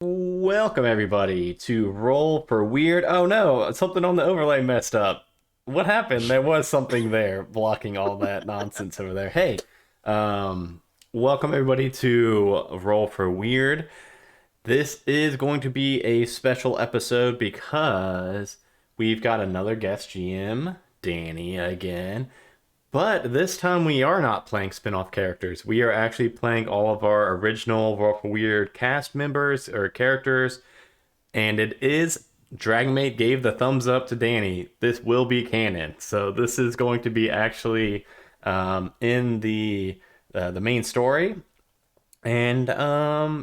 Welcome everybody to Roll for Weird. Oh no, something on the overlay messed up. What happened? There was something there blocking all that nonsense over there. Hey, um, welcome everybody to Roll for Weird. This is going to be a special episode because we've got another guest GM, Danny, again. But this time we are not playing spin-off characters. We are actually playing all of our original Roll for Weird cast members or characters. And it is Dragonmate gave the thumbs up to Danny. This will be canon. So this is going to be actually in the main story. And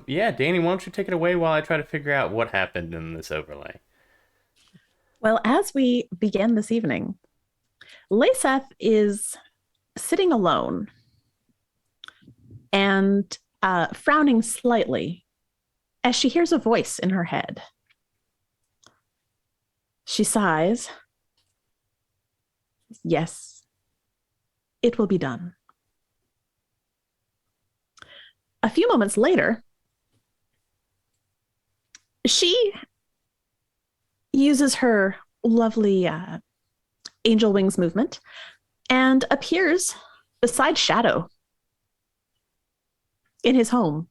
yeah, Danny, why don't you take it away while I try to figure out what happened in this overlay? Well, as we begin this evening, Leysath is sitting alone and frowning slightly as she hears a voice in her head. She sighs. Yes, it will be done. A few moments later, she uses her lovely angel wings movement and appears beside Shadow in his home.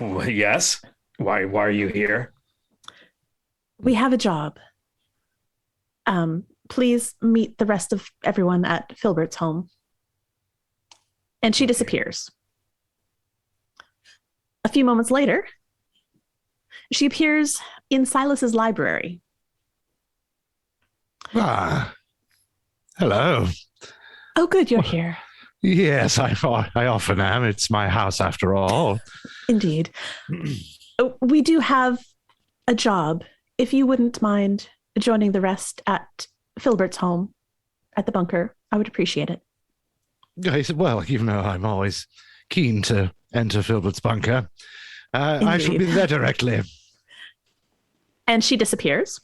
Well, yes. Why are you here? We have a job. Please meet the rest of everyone at Filbert's home. And she disappears. A few moments later, she appears in Silas's library. Ah, hello. Oh, good, you're here. Yes, I often am. It's my house after all. Indeed. We do have a job. If you wouldn't mind joining the rest at Filbert's home at the bunker, I would appreciate it. I said, well, even though I'm always keen to enter Filbert's bunker, I shall be there directly. And she disappears.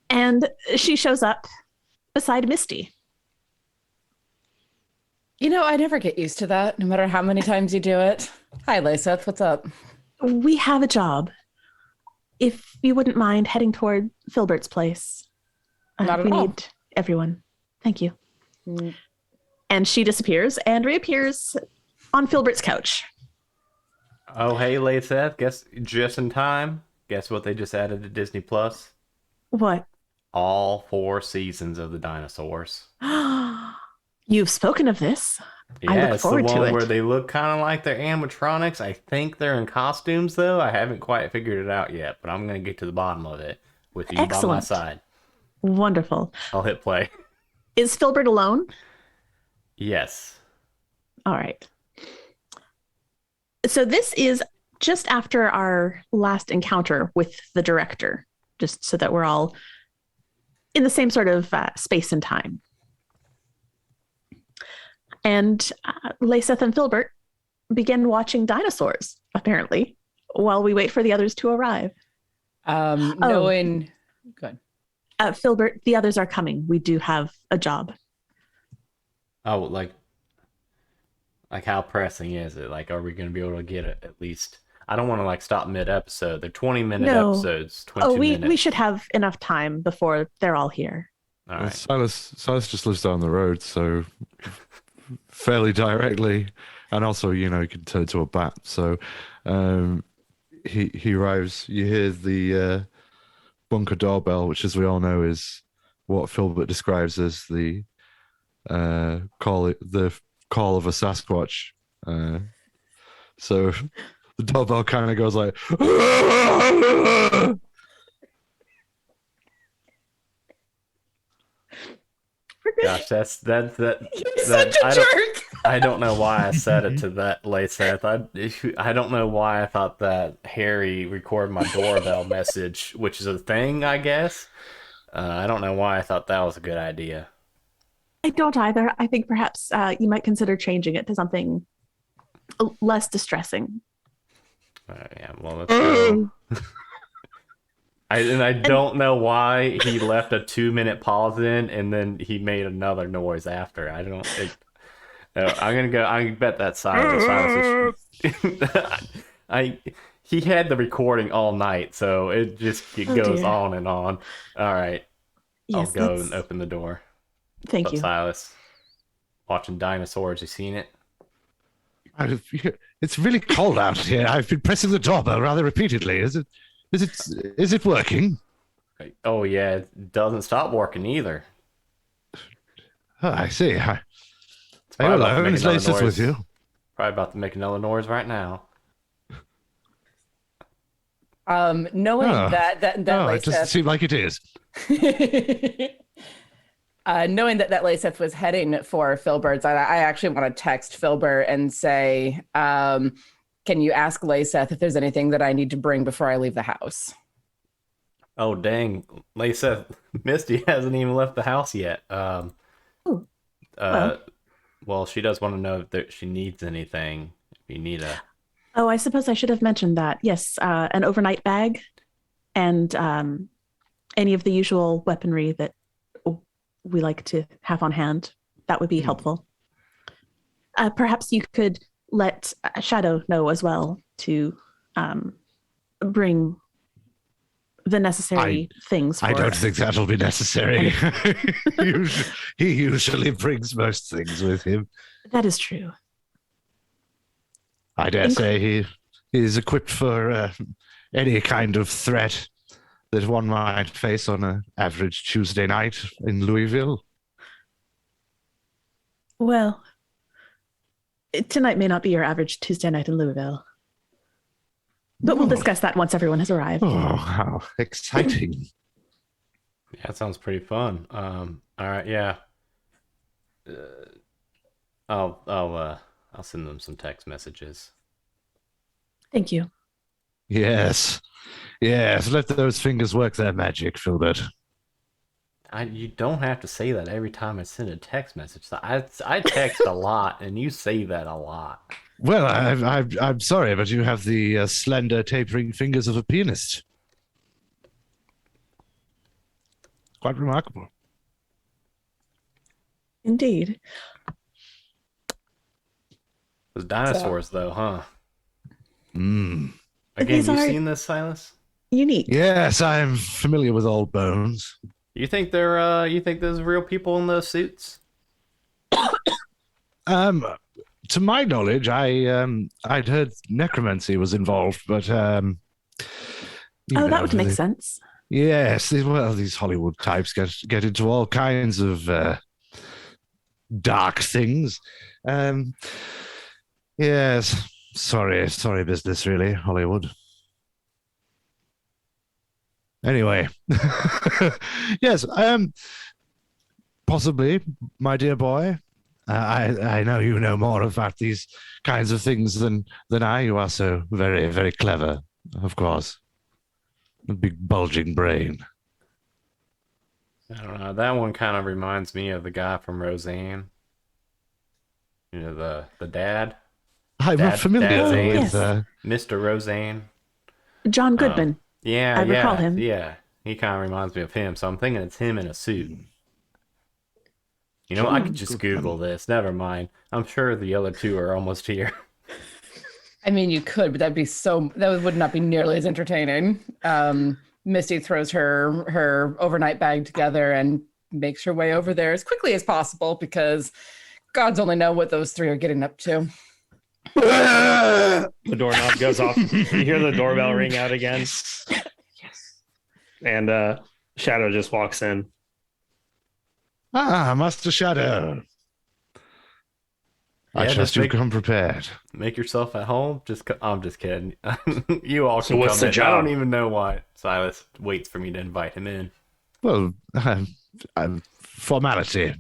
And she shows up beside Misty. You know, I never get used to that, no matter how many times you do it. Hi, Leysath, what's up? We have a job. If you wouldn't mind heading toward Filbert's place. Not at we all. need everyone. Thank you. Mm. And she disappears and reappears on Filbert's couch. Oh, hey, Leysath, guess just in time. Guess what they just added to Disney Plus? What? All 4 seasons of the dinosaurs. You've spoken of this. Yeah, I look it's the forward to one it. where they look kind of like they're animatronics. I think they're in costumes, though. I haven't quite figured it out yet, but I'm going to get to the bottom of it with you by my Excellent. side. Wonderful. I'll hit play. Is Filbert alone? Yes. All right. So this is just after our last encounter with the director, just so that we're all in the same sort of space and time. And Leysath and Filbert begin watching dinosaurs, apparently, while we wait for the others to arrive. Knowing... Good. Filbert, the others are coming. We do have a job. Oh, like how pressing is it? Like, are we going to be able to get it at least? I don't want to like stop mid-episode. They're 20-minute episodes, 22 minutes. We should have enough time before they're all here. All right. Silas just lives down the road, so fairly directly, and also, you know, he can turn to a bat. So he arrives. You hear the bunker doorbell, which, as we all know, is what Filbert describes as the call of a Sasquatch. So the doorbell kind of goes like. Gosh, that's You're such a jerk. I don't know why I said it to that Leysath. I don't know why I thought that Harry recorded my doorbell message, which is a thing, I guess. I don't know why I thought that was a good idea. I don't either. I think perhaps you might consider changing it to something less distressing. Yeah, well, let's go. I don't know why he left a 2-minute pause in and then he made another noise after. I don't. No, I'm gonna go. I bet that Silas. He had the recording all night, so it goes dear. on and on. All right, Yes, I'll go and open the door. Thank What's you. up, Silas? Watching dinosaurs. You seen it? It's really cold out here. I've been pressing the doorbell rather repeatedly. Is it working? Oh yeah, it doesn't stop working either. Oh, I see. It's probably about to Hello, make is another Leysath with noise. you? Probably about to make another noise right now. Knowing Oh. that No, it doesn't Leysath, seem like it is. knowing that Leysath was heading for Filbert's, I actually want to text Filbert and say, can you ask Leysath if there's anything that I need to bring before I leave the house? Oh dang, Leysath, Misty hasn't even left the house yet. Well, she does want to know if she needs anything. If you need a. Oh, I suppose I should have mentioned that. Yes, an overnight bag and any of the usual weaponry that we like to have on hand. That would be helpful. Perhaps you could let Shadow know as well to bring the necessary things for I don't think that'll be necessary. He usually brings most things with him. That is true. I dare say he is equipped for any kind of threat that one might face on an average Tuesday night in Louisville. Well, tonight may not be your average Tuesday night in Louisville. But we'll discuss that once everyone has arrived. Oh, how exciting. Yeah, that sounds pretty fun. All right, yeah. I'll send them some text messages. Thank you. Yes. Yes, let those fingers work their magic, Filbert. You don't have to say that every time I send a text message. I text a lot, and you say that a lot. Well, I'm sorry, but you have the slender, tapering fingers of a pianist. Quite remarkable. Indeed. Those dinosaurs, though, huh? Mm. Again, These you are- seen this, Silas? Unique. Yes, I'm familiar with old bones. You think there's real people in those suits? To my knowledge, I'd heard necromancy was involved, but That would make sense. Yes, these Hollywood types get into all kinds of dark things. Yes, sorry business, really, Hollywood. Anyway, yes, possibly, my dear boy. I know you know more about these kinds of things than I. You are so very, very clever, of course. A big bulging brain. I don't know. That one kind of reminds me of the guy from Roseanne. You know, the dad. I'm not familiar Zane. with Yes. Mr. Roseanne. John Goodman. Yeah, I recall him. Yeah, he kind of reminds me of him. So I'm thinking it's him in a suit. You know, I could just Google this. Never mind. I'm sure the other two are almost here. I mean, you could, but that would not be nearly as entertaining. Misty throws her overnight bag together and makes her way over there as quickly as possible because gods only know what those three are getting up to. The doorknob goes off. You hear the doorbell ring out again. Yes. And Shadow just walks in. Ah, Master Shadow. I Yeah, trust just you've come prepared. Make yourself at home. I'm just kidding. You all So can what's come the in. I job? don't even know why Silas waits for me to invite him in. Well, formality.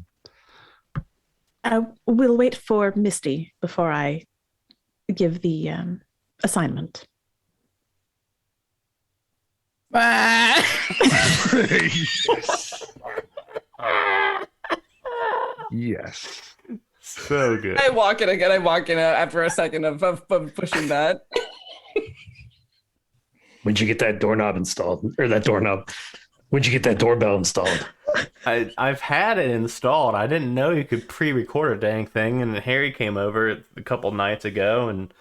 We'll wait for Misty before I give the assignment. Yes. So good. I walk in again. I walk in after a second of pushing that. When'd you get that doorknob installed? Or that doorknob? When'd you get that doorbell installed? I've had it installed. I didn't know you could pre-record a dang thing, and Harry came over a couple nights ago and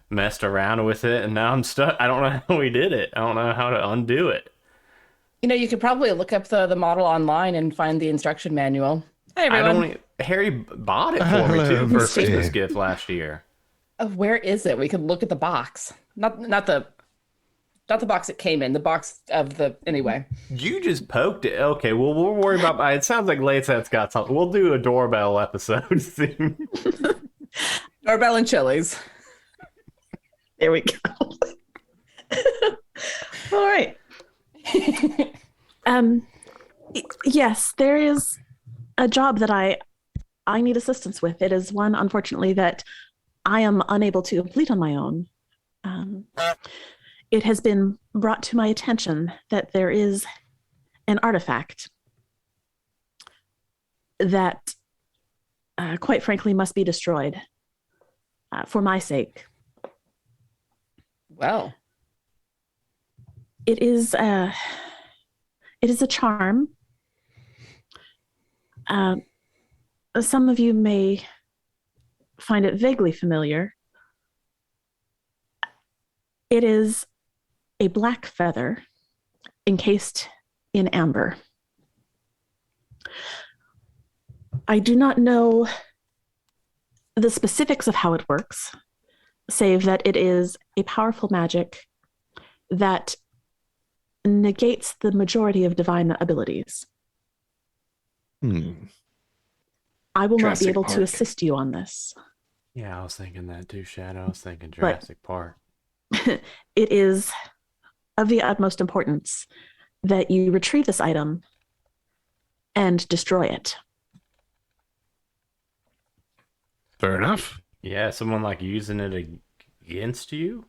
messed around with it, and now I'm stuck. I don't know how we did it. I don't know how to undo it. You know, you could probably look up the model online and find the instruction manual. Hi, I everyone. don't. Harry bought it for me too for a Christmas gift last year. Where is it? We could look at the box. Not the box it came in. The box of the anyway. You just poked it. Okay, well, we'll worry about. It sounds like Leysath's got something. We'll do a doorbell episode soon. Doorbell and chilies. There we go. All right. Yes, there is a job that I need assistance with. It is one, unfortunately, that I am unable to complete on my own. It has been brought to my attention that there is an artifact that, quite frankly, must be destroyed for my sake. Well, It is a charm. Some of you may find it vaguely familiar. It is a black feather encased in amber. I do not know the specifics of how it works, save that it is a powerful magic that negates the majority of divine abilities. I will not be Jurassic able to Park. assist you on this. Yeah, I was thinking that too, Shadow. I was thinking Jurassic Park. It is of the utmost importance that you retrieve this item and destroy it. Fair enough. Yeah, someone like using it against you.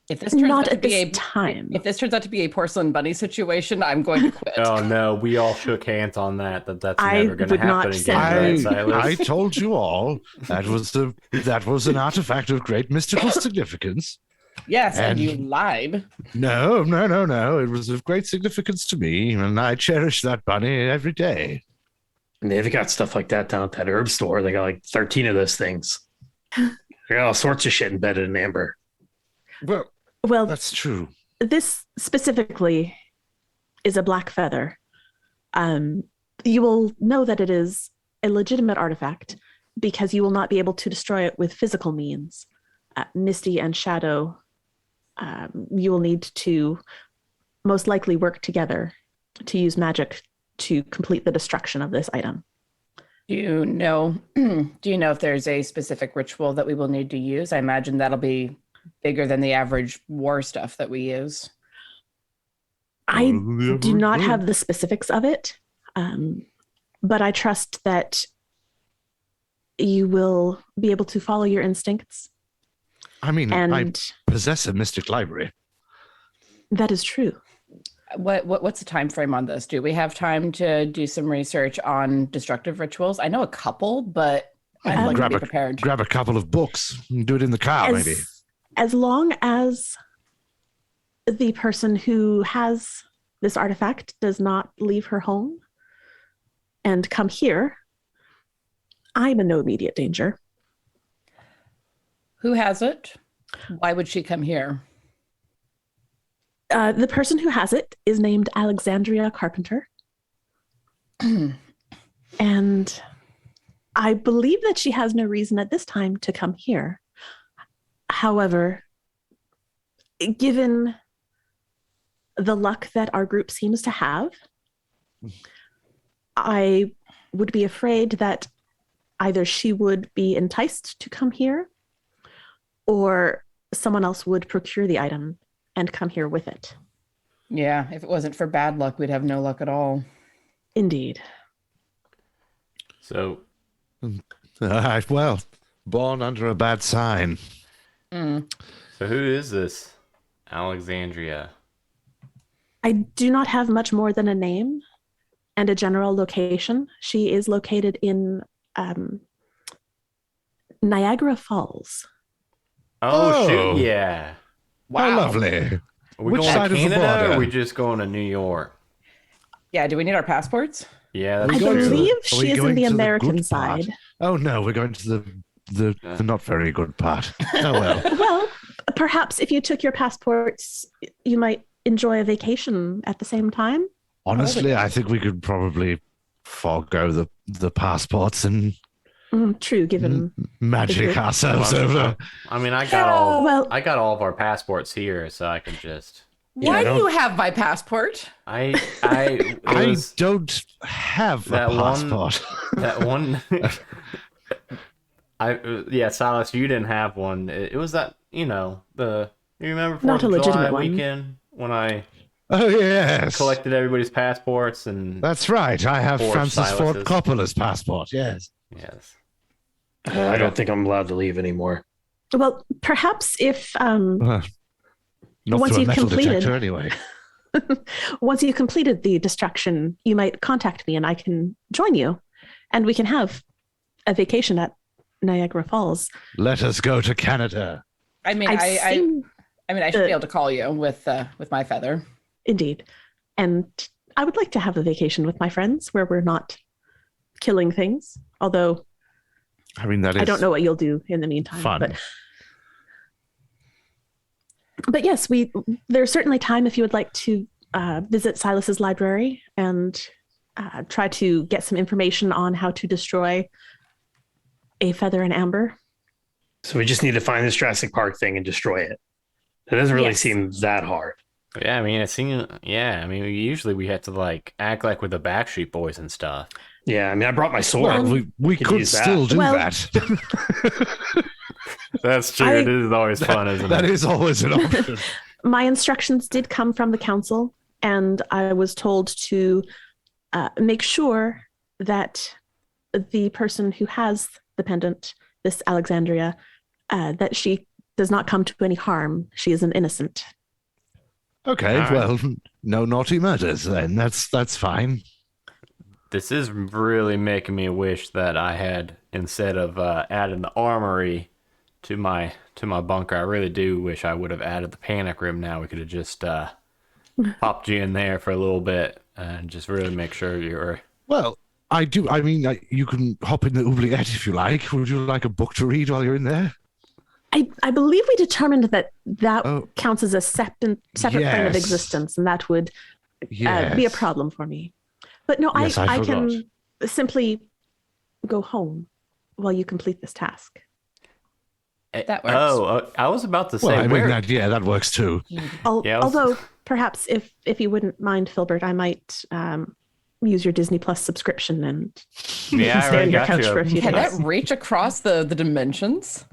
if this turns Not out to at be this a time. if this turns out to be a porcelain bunny situation, I'm going to quit. Oh no, we all shook hands on that. That's I never going to would not happen say again, right, I Silas? told you all that was an artifact of great mystical significance. Yes, and And- you lied. No. It was of great significance to me, and I cherish that bunny every day. And they've got stuff like that down at that herb store. They got like 13 of those things. They got all sorts of shit embedded in amber. Well, Well, that's true. this specifically is a black feather. You will know that it is a legitimate artifact because you will not be able to destroy it with physical means. Misty and Shadow, you will need to most likely work together to use magic to complete the destruction of this item. Do you know if there's a specific ritual that we will need to use? I imagine that'll be bigger than the average war stuff that we use. I do not have the specifics of it, but I trust that you will be able to follow your instincts. I mean, I And possess a mystic library. that is true. What's the time frame on this? Do we have time to do some research on destructive rituals? I know a couple, but I'd like to grab be prepared. Grab a couple of books and do it in the car, maybe. As long as the person who has this artifact does not leave her home and come here, I'm in no immediate danger. Who has it? Why would she come here? The person who has it is named Alexandria Carpenter. And I believe that she has no reason at this time to come here. However, given the luck that our group seems to have, I would be afraid that either she would be enticed to come here or someone else would procure the item and come here with it. Yeah, if it wasn't for bad luck, we'd have no luck at all. Indeed. So Well, born under a bad sign. Mm. who is this Alexandria? I do not have much more than a name and a general location. She is located in um, Niagara Falls. Oh, shoot, Oh. yeah. Wow. Oh, lovely. Are we Which going side to of the Canada or border? are we just going to New York? Yeah, do we need our passports? Yeah, Are that's we I going to true. believe are we she is in going the to the American good part? side. Oh no, we're going to the not very good part. Oh well. Well, perhaps if you took your passports, you might enjoy a vacation at the same time. Honestly, I think we could probably forego the passports and True, given magic group. ourselves over. I mean, I got all Well- I got all of our passports here, so I can just. Why do don't- you have my passport? It I was don't have a that one- passport. that one. Yeah, Silas, you didn't have one. It was that you remember Not a 4th of legitimate July one. weekend when I Oh yes, collected everybody's passports and that's right. I have Poor Francis Ford Silas's. Coppola's passport. Yes. yes. I don't think I'm allowed to leave anymore. Well, perhaps if Not Once through a you've metal completed- detector, anyway. once you completed the destruction, you might contact me and I can join you, and we can have a vacation at Niagara Falls. Let us go to Canada. I mean, I've I seen, should be able to call you with my feather. indeed, and I would like to have a vacation with my friends where we're not killing things. Although I mean, that is. I don't know what you'll do in the meantime. fun. But yes, there's certainly time if you would like to visit Silas's library and try to get some information on how to destroy a feather and amber. So we just need to find this Jurassic Park thing and destroy it. It doesn't really Yes. seem that hard. Yeah, I mean, it seemed. Yeah, I mean, usually we have to like act like with the Backstreet Boys and stuff. Yeah, I mean, I brought my sword. Well, we Could could use that. still do Well- that. That's true. I- It is always fun, isn't That it? is always an option. My instructions did come from the council, and I was told to make sure that the person who has the pendant, this Alexandria, that she does not come to any harm. She is an innocent. Okay, All right. well, no naughty murders then. That's fine. This is really making me wish that I had, instead of adding the armory to my bunker, I really do wish I would have added the panic room. Now we could have just popped you in there for a little bit and just really make sure you're. Well, I do. I mean, you can hop in the oubliette if you like. Would you like a book to read while you're in there? I believe we determined that Oh. counts as a separate plane of Yes. existence, and that would Yes. be a problem for me. But no, Yes, I I can forgot. simply go home while you complete this task. That works. Oh, I was about to say, Well, I mean, where? that works too. Yeah, I was- Although perhaps if you wouldn't mind, Filbert, I might use your Disney Plus subscription and Yeah, I stay already on your got couch you. for a few Can days. that reach across the dimensions?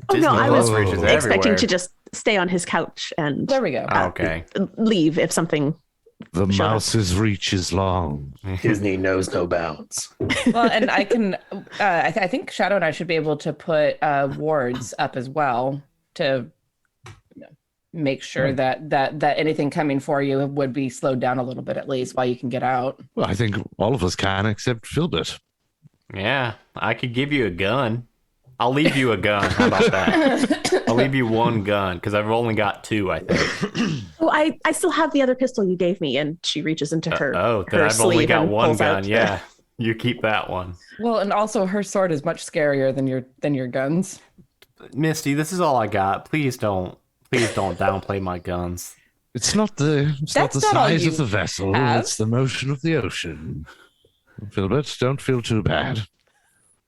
Oh no, Disney I Plus was reaches expecting everywhere. to just stay on his couch and There we go. Oh, okay. leave if something. The Shut up. mouse's reach is long. Disney knows no bounds. Well, and I can. I think Shadow and I should be able to put wards up as well to make sure that anything coming for you would be slowed down a little bit at least while you can get out. Well, I think all of us can except Filbert. Yeah, I could give you a gun. I'll leave you a gun. How about that? I'll leave you one gun because I've only got two, I think. Oh, I still have the other pistol you gave me, and she reaches into her. Then her I've only sleeve got and one pulls gun. out- Yeah, you keep that one. Well, and also her sword is much scarier than your guns. Misty, this is all I got. Please don't downplay my guns. It's not the That's not all size you of the vessel. have. It's the motion of the ocean. Filbert, don't feel too bad.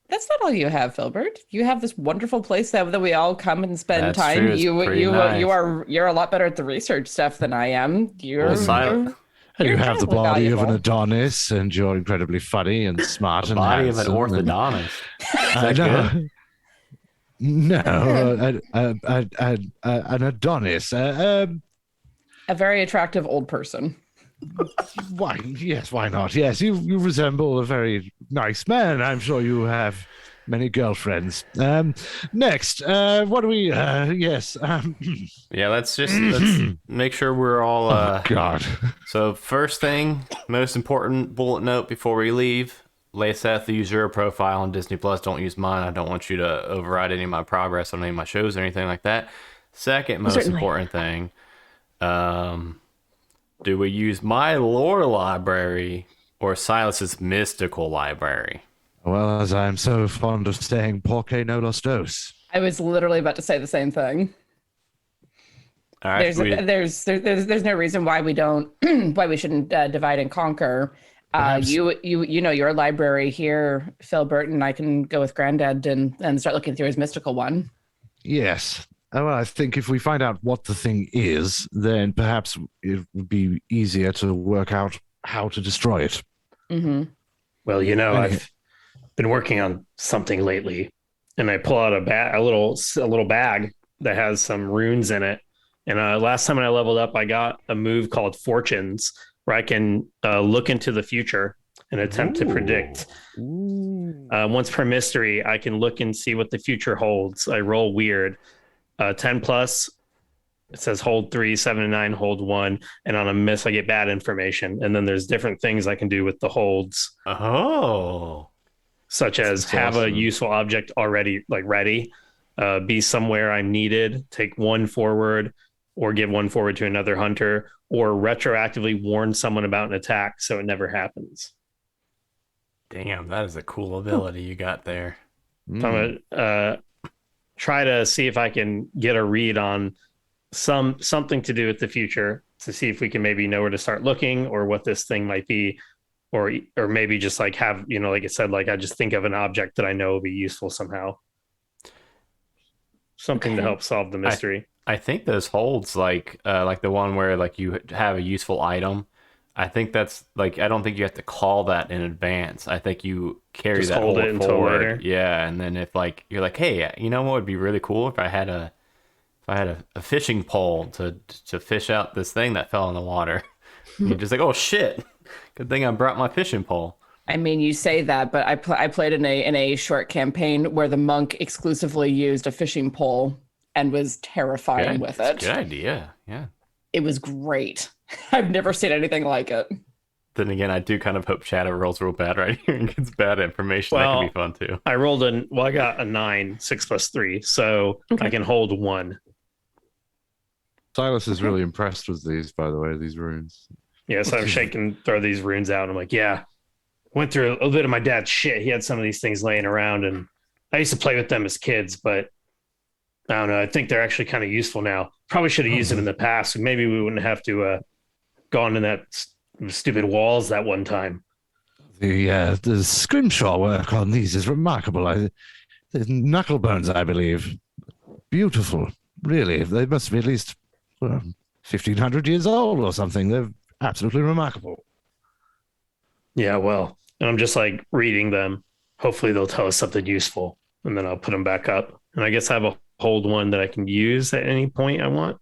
That's not all you have, Filbert. You have this wonderful place that we all come and spend That's time. true. It's pretty nice. You're a lot better at the research stuff than I am. You're, Well, Silent- you're- And you You're have the incredibly body of an valuable. Adonis, and you're incredibly funny and smart The and body of an handsome and- orthodontist. Is I that know. good? No, an Adonis. a very attractive old person. Why? Yes, why not? Yes, you resemble a very nice man. I'm sure you have Many girlfriends. Next, what do we? Yes. Yeah, let's make sure we're all. Oh God. So first thing, most important bullet note before we leave: Leysath, use your profile on Disney Plus. Don't use mine. I don't want you to override any of my progress on any of my shows or anything like that. Second most Certainly. important thing, do we use my lore library or Silas's mystical library? Well, as I am so fond of saying, "Porque no los dos." I was literally about to say the same thing. All right, There's no reason why we don't why we shouldn't divide and conquer. Perhaps- You know your library here, Phil Burton. I can go with Granddad and start looking through his mystical one. Yes. Well, I think if we find out what the thing is, then perhaps it would be easier to work out how to destroy it. Mm-hmm. Well, you know, Okay. I've been working on something lately, and I pull out a little bag that has some runes in it. And last time when I leveled up, I got a move called Fortunes, where I can look into the future and attempt to predict. Once per mystery, I can look and see what the future holds. I roll weird. 10 plus, it says hold 3, 7 and 9, hold 1. And on a miss, I get bad information. And then there's different things I can do with the holds, Oh. such as That's have a awesome. useful object already ready, be somewhere I'm needed, take one forward, or give one forward to another hunter, or retroactively warn someone about an attack so it never happens. Damn, that is a cool ability you got there. So I'm gonna try to see if I can get a read on something to do with the future, to see if we can maybe know where to start looking or what this thing might be, or maybe just like have, you know, like I said, like I just think of an object that I know will be useful somehow, something to Okay. help solve the mystery. I think those holds like the one where like you have a useful item. I think that's like I don't think you have to call that in advance. I think you carry Just that hold hold it until forward. later. Yeah, and then if like you're like, hey, you know what would be really cool if I had a fishing pole to fish out this thing that fell in the water. And you're just like, oh shit, good thing I brought my fishing pole. I mean, you say that, but I played in a short campaign where the monk exclusively used a fishing pole and was terrifying Good, with that's it. a good idea. Yeah. It was great. I've never seen anything like it. Then again, I do kind of hope Shadow rolls real bad right here and gets bad information. That Well, could be fun too. I got a 9, 6 plus 3, so Okay. I can hold 1. Silas is really impressed with these, by the way, these runes. Yeah, so I'm shaking, throw these runes out. And I'm like, yeah, went through a little bit of my dad's shit. He had some of these things laying around, and I used to play with them as kids, but I don't know. I think they're actually kind of useful now. Probably should have used them in the past. Maybe we wouldn't have to gone in that stupid walls that one time. The scrimshaw work on these is remarkable. The knuckle bones, I believe. Beautiful. Really. They must be at least 1,500 years old or something. They're absolutely remarkable. Yeah, well, and I'm just like reading them. Hopefully they'll tell us something useful, and then I'll put them back up. And I guess I have a hold one that I can use at any point I want.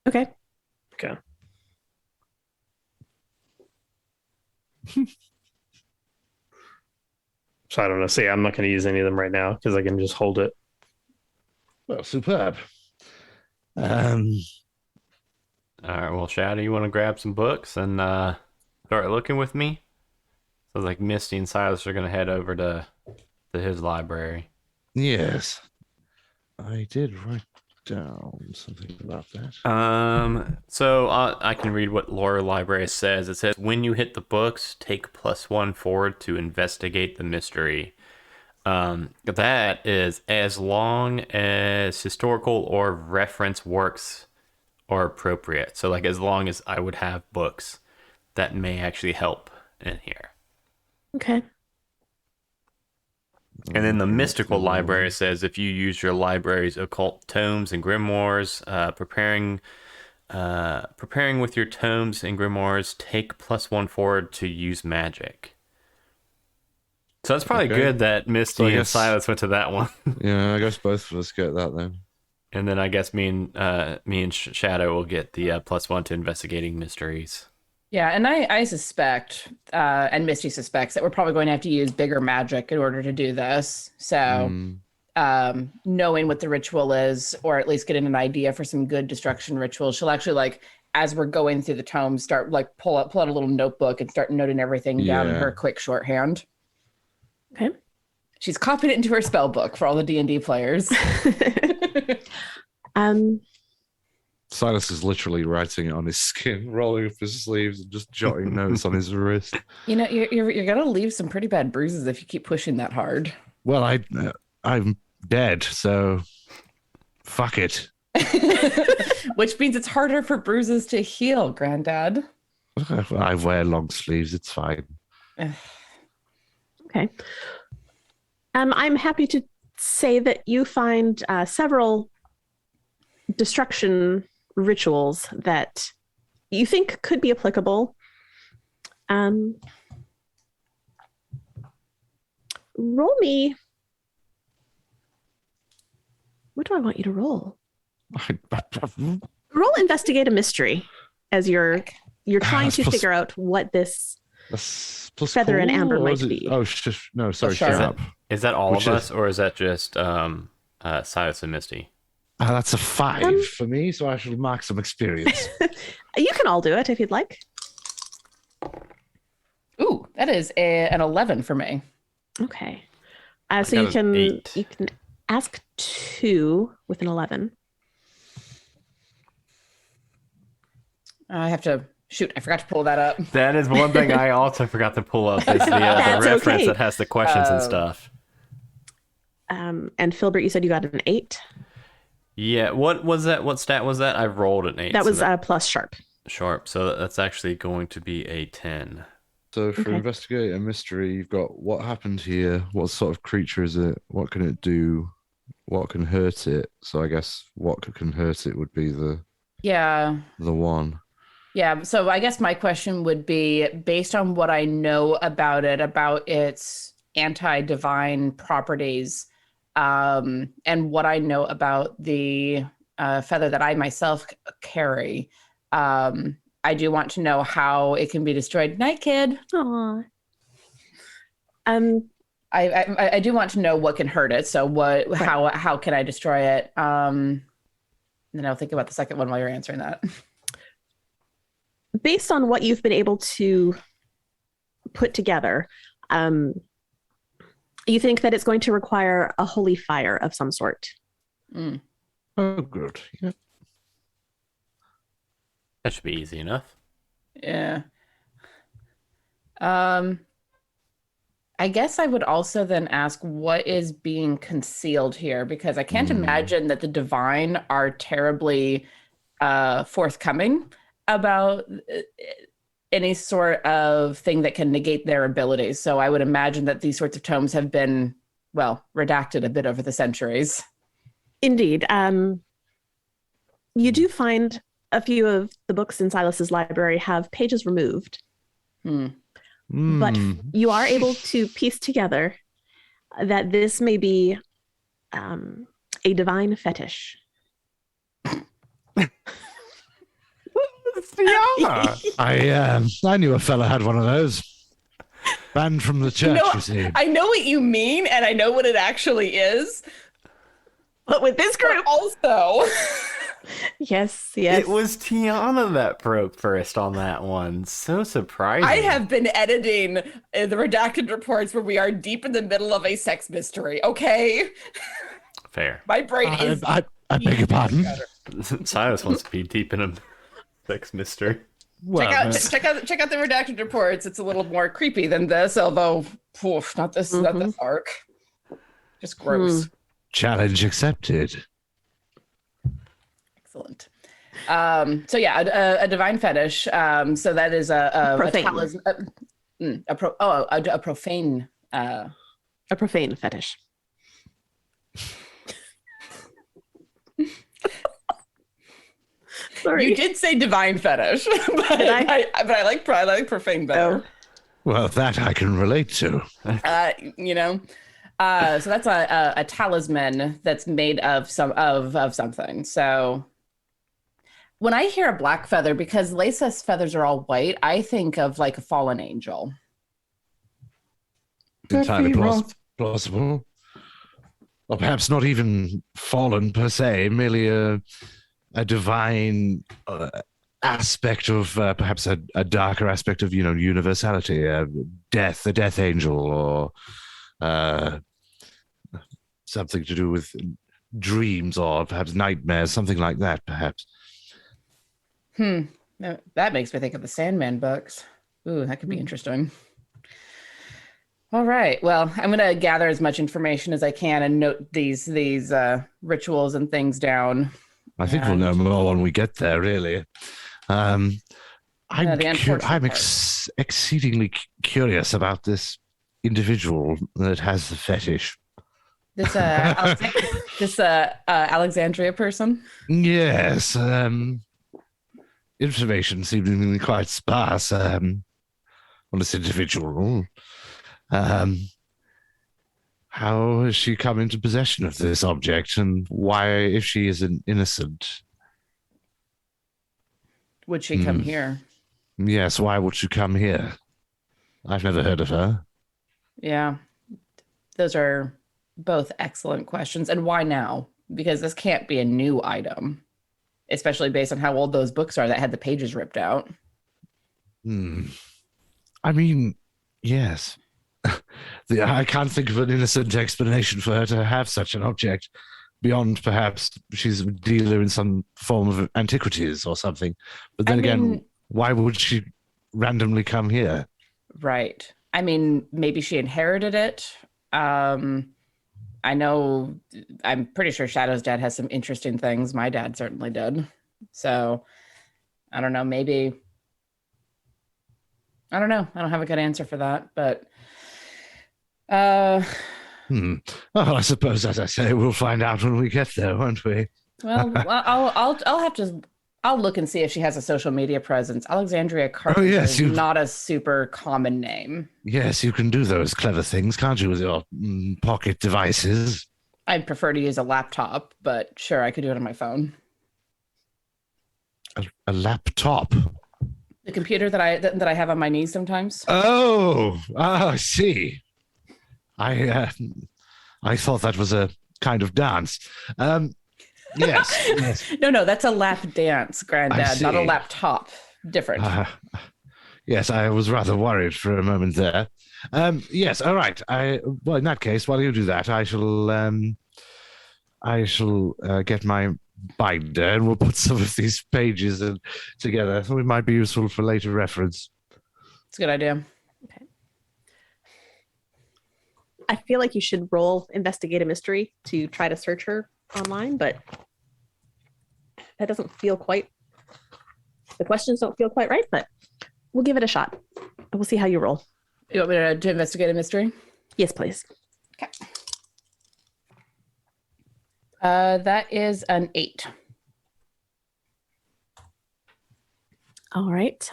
Okay. Okay. So I don't know. See, I'm not going to use any of them right now because I can just hold it. Well, superb. All right, well, Shadow, you want to grab some books and start looking with me? So like Misty and Silas are gonna head over to his library. Yes. I did write down something about that. So I can read what Lore Library says. It says when you hit the books, take +1 forward to investigate the mystery. That is as long as historical or reference works are appropriate. So like as long as I would have books that may actually help in here. Okay. And then the mystical library says if you use your library's occult tomes and grimoires, preparing with your tomes and grimoires, take +1 forward to use magic. So that's probably Okay. good that Misty So I and guess- Silas went to that one. Yeah, I guess both of us get that then. And then I guess me and Shadow will get the +1 to investigating mysteries. Yeah, and I suspect, and Misty suspects that we're probably going to have to use bigger magic in order to do this. So, Mm, knowing what the ritual is, or at least getting an idea for some good destruction rituals, she'll actually like, as we're going through the tome, start like pull out a little notebook and start noting everything down in Yeah. her quick shorthand. Okay. She's copied it into her spell book for all the D&D players. um, Silas is literally writing it on his skin, rolling up his sleeves, and just jotting notes on his wrist. You know, you're gonna leave some pretty bad bruises if you keep pushing that hard. Well, I'm dead, so fuck it. Which means it's harder for bruises to heal, Granddad. I wear long sleeves. It's fine. okay. I'm happy to say that you find several destruction rituals that you think could be applicable. Roll me. What do I want you to roll? Roll investigate a mystery as you're trying to plus- figure out what this That's plus Feather and cool, amber or might is it- be. Oh, no, sorry, sharp. sharp. Is that all Which of is- us, or is that just Silas and Misty? That's a 5 Um, for me, so I shall mark some experience. You can all do it if you'd like. Ooh, that is an 11 for me. Okay. So got you an can 8. you can ask 2 with an 11. I have to shoot. I forgot to pull that up. That is one thing I also forgot to pull up is the That's reference okay. that has the questions and Oh. stuff. And Filbert, you said you got an 8. Yeah, what was that? What stat was that? I rolled an 8. That so was plus sharp. sharp. So that's actually going to be a 10. So for Okay. investigate a mystery, you've got what happened here, what sort of creature is it, what can it do, what can hurt it. So I guess what can hurt it would be the Yeah. one. Yeah. So I guess my question would be based on what I know about it, about its anti-divine properties, and what I know about the feather that I myself carry. I do want to know how it can be destroyed. Night, kid. Aw. I do want to know what can hurt it. So what? How can I destroy it? Then I'll think about the second one while you're answering that. Based on what you've been able to put together, you think that it's going to require a holy fire of some sort. Mm. Oh, good. Yeah. That should be easy enough. Yeah. I guess I would also then ask what is being concealed here, because I can't imagine that the divine are terribly forthcoming about any sort of thing that can negate their abilities. So I would imagine that these sorts of tomes have been, well, redacted a bit over the centuries. Indeed. You do find a few of the books in Silas's library have pages removed, but Mm. you are able to piece together that this may be a divine fetish. I knew a fella had one of those. Banned from the church, you see. I know what you mean, and I know what it actually is. But with this But group, also, yes. It was Tiana that broke first on that one. So surprising. I have been editing the redacted reports where we are deep in the middle of a sex mystery. Okay, Fair. my brain is. I beg your pardon. Silas wants to be deep in a sex mystery. Well, check out the redacted reports. It's a little more creepy than this, although poof, not this arc. Just gross. challenge accepted. Excellent. So yeah, a divine fetish. So that is a Profane. talisman. A profane. A profane fetish. Sorry. You did say divine fetish, but Did I? I like profane better. Well, that I can relate to. So that's a talisman that's made of something. So When I hear a black feather, because Leysath's feathers are all white, I think of like a fallen angel. Entirely Could be wrong. plausible. Or perhaps not even fallen per se, merely a divine aspect of perhaps a darker aspect of universality, death, a death angel, or something to do with dreams or perhaps nightmares, something like that, perhaps. No, that makes me think of the Sandman books. Ooh, that could be interesting. All right. Well, I'm going to gather as much information as I can and note these rituals and things down. I think we'll know more when we get there, really. I'm exceedingly curious about this individual that has the fetish. This Alexandria person. Yes. Information seemingly quite sparse on this individual. How has she come into possession of this object, and why, if she is an innocent, would she come here? Yes, why would she come here? I've never heard of her. Yeah, those are both excellent questions. And why now? Because this can't be a new item, especially based on how old those books are that had the pages ripped out. I mean, yes. I can't think of an innocent explanation for her to have such an object beyond perhaps she's a dealer in some form of antiquities or something. But then again, why would she randomly come here? Right. I mean, maybe she inherited it. I'm pretty sure Shadow's dad has some interesting things. My dad certainly did. So I don't know, maybe. I don't know. I don't have a good answer for that, but Well, I suppose, as I say, we'll find out when we get there, won't we? Well, I'll look and see if she has a social media presence. Alexandria Carpenter is not a super common name. Yes, you can do those clever things, can't you, with your pocket devices? I'd prefer to use a laptop, but sure, I could do it on my phone. A laptop? The computer that I have on my knees sometimes. I see. I thought that was a kind of dance. Yes. No, that's a lap dance, Granddad, not a laptop. Different. Yes, I was rather worried for a moment there. Yes, all right. Well, in that case, while you do that, I shall get my binder and we'll put some of these pages together. It might be useful for later reference. It's a good idea. I feel like you should roll investigate a mystery to try to search her online, but that doesn't feel quite, the questions don't feel quite right, but we'll give it a shot. We'll see how you roll. You want me to investigate a mystery? Yes, please. Okay. That is an 8. All right.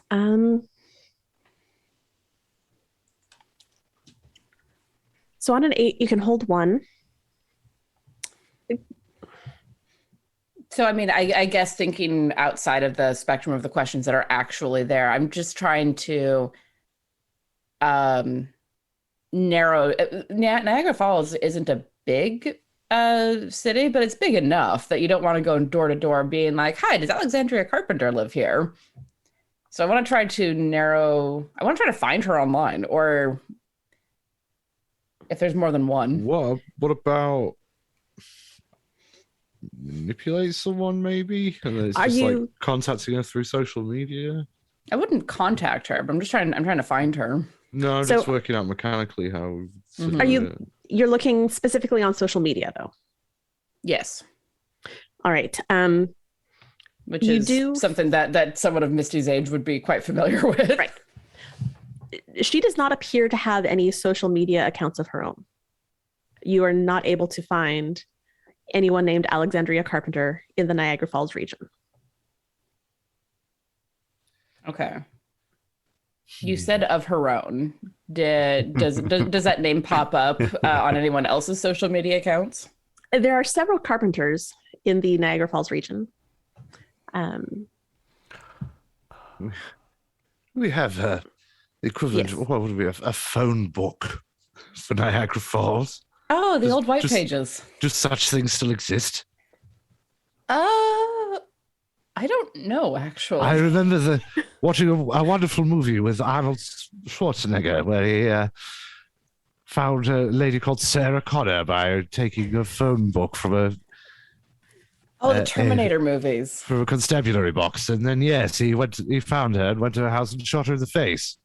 So on an 8, you can hold 1. So, I mean, I guess thinking outside of the spectrum of the questions that are actually there, I'm just trying to narrow. Niagara Falls isn't a big city, but it's big enough that you don't want to go door to door being like, hi, does Alexandria Carpenter live here? So I want to try to find her online, or if there's more than one. What about manipulate someone maybe? And then it's like contacting her through social media? I wouldn't contact her, but I'm trying to find her. No, I'm just working out mechanically how. You're looking specifically on social media though? Yes. All right. Which is something that someone of Misty's age would be quite familiar with. Right. She does not appear to have any social media accounts of her own. You are not able to find anyone named Alexandria Carpenter in the Niagara Falls region. Okay. You said of her own. Does that name pop up on anyone else's social media accounts? There are several carpenters in the Niagara Falls region. We have the equivalent. Yes. What would be a phone book for Niagara Falls? Oh, the Just- old white just- pages. Do such things still exist? I don't know actually. I remember watching a wonderful movie with Arnold Schwarzenegger where he found a lady called Sarah Connor by taking a phone book from a The Terminator movies. from a constabulary box, and then yes, he found her and went to her house and shot her in the face.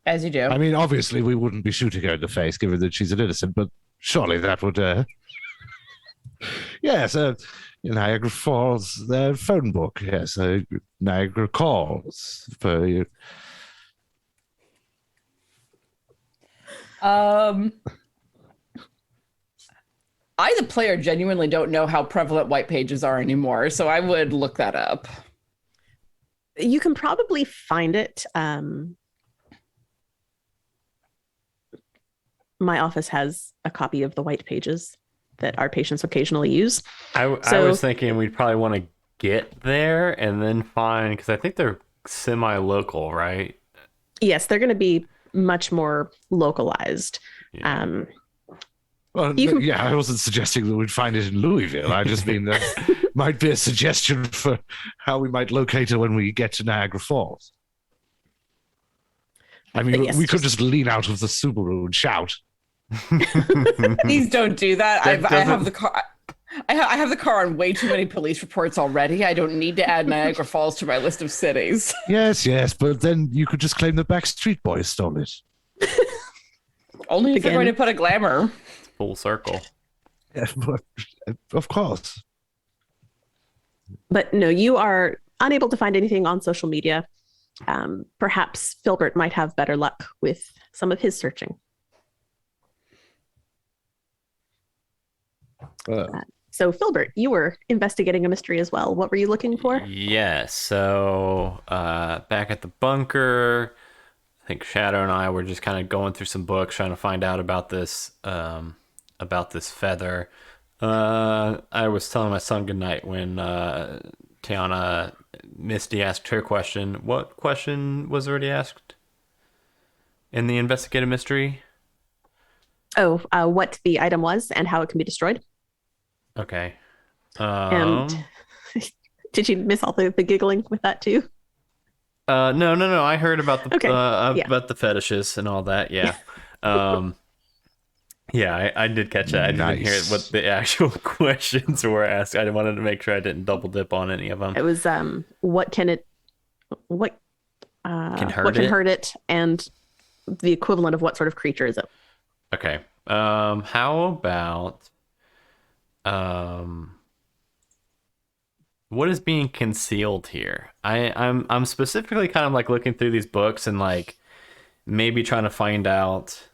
As you do. I mean, obviously, we wouldn't be shooting her in the face, given that she's an innocent, but surely that would. Yes, Niagara Falls, their phone book. Yes, Niagara Calls for you. I, the player, genuinely don't know how prevalent white pages are anymore, so I would look that up. You can probably find it. My office has a copy of the white pages that our patients occasionally use. I was thinking we'd probably want to get there and then find, because I think they're semi-local, right? Yes, they're going to be much more localized. Yeah. Well, yeah, I wasn't suggesting that we'd find it in Louisville. I just mean that might be a suggestion for how we might locate her when we get to Niagara Falls. I mean, Yes, we could just lean out of the Subaru and shout. Please don't do that. That I have doesn't- the car. I have the car on way too many police reports already. I don't need to add Niagara Falls to my list of cities. Yes, but then you could just claim the Backstreet Boys stole it. Only if they're Again. going to put a glamour. Full circle. Yeah, of course. But no, you are unable to find anything on social media. Perhaps Filbert might have better luck with some of his searching. So, Filbert, you were investigating a mystery as well. What were you looking for? Yes. So back at the bunker, I think Shadow and I were just kind of going through some books, trying to find out about this feather. I was telling my son goodnight when Tiana Misty asked her question. What question was already asked in the investigative mystery? Oh, what the item was and how it can be destroyed. Okay. And did you miss all the giggling with that too? No. I heard about the Okay, yeah. about the fetishes and all that. Yeah. Yeah, I did catch that. I didn't hear Nice. what the actual questions were asked. I wanted to make sure I didn't double dip on any of them. It was what can it what Can hurt what can it? hurt it, and the equivalent of what sort of creature is it? Okay. How about what is being concealed here? I'm specifically kind of like looking through these books and like maybe trying to find out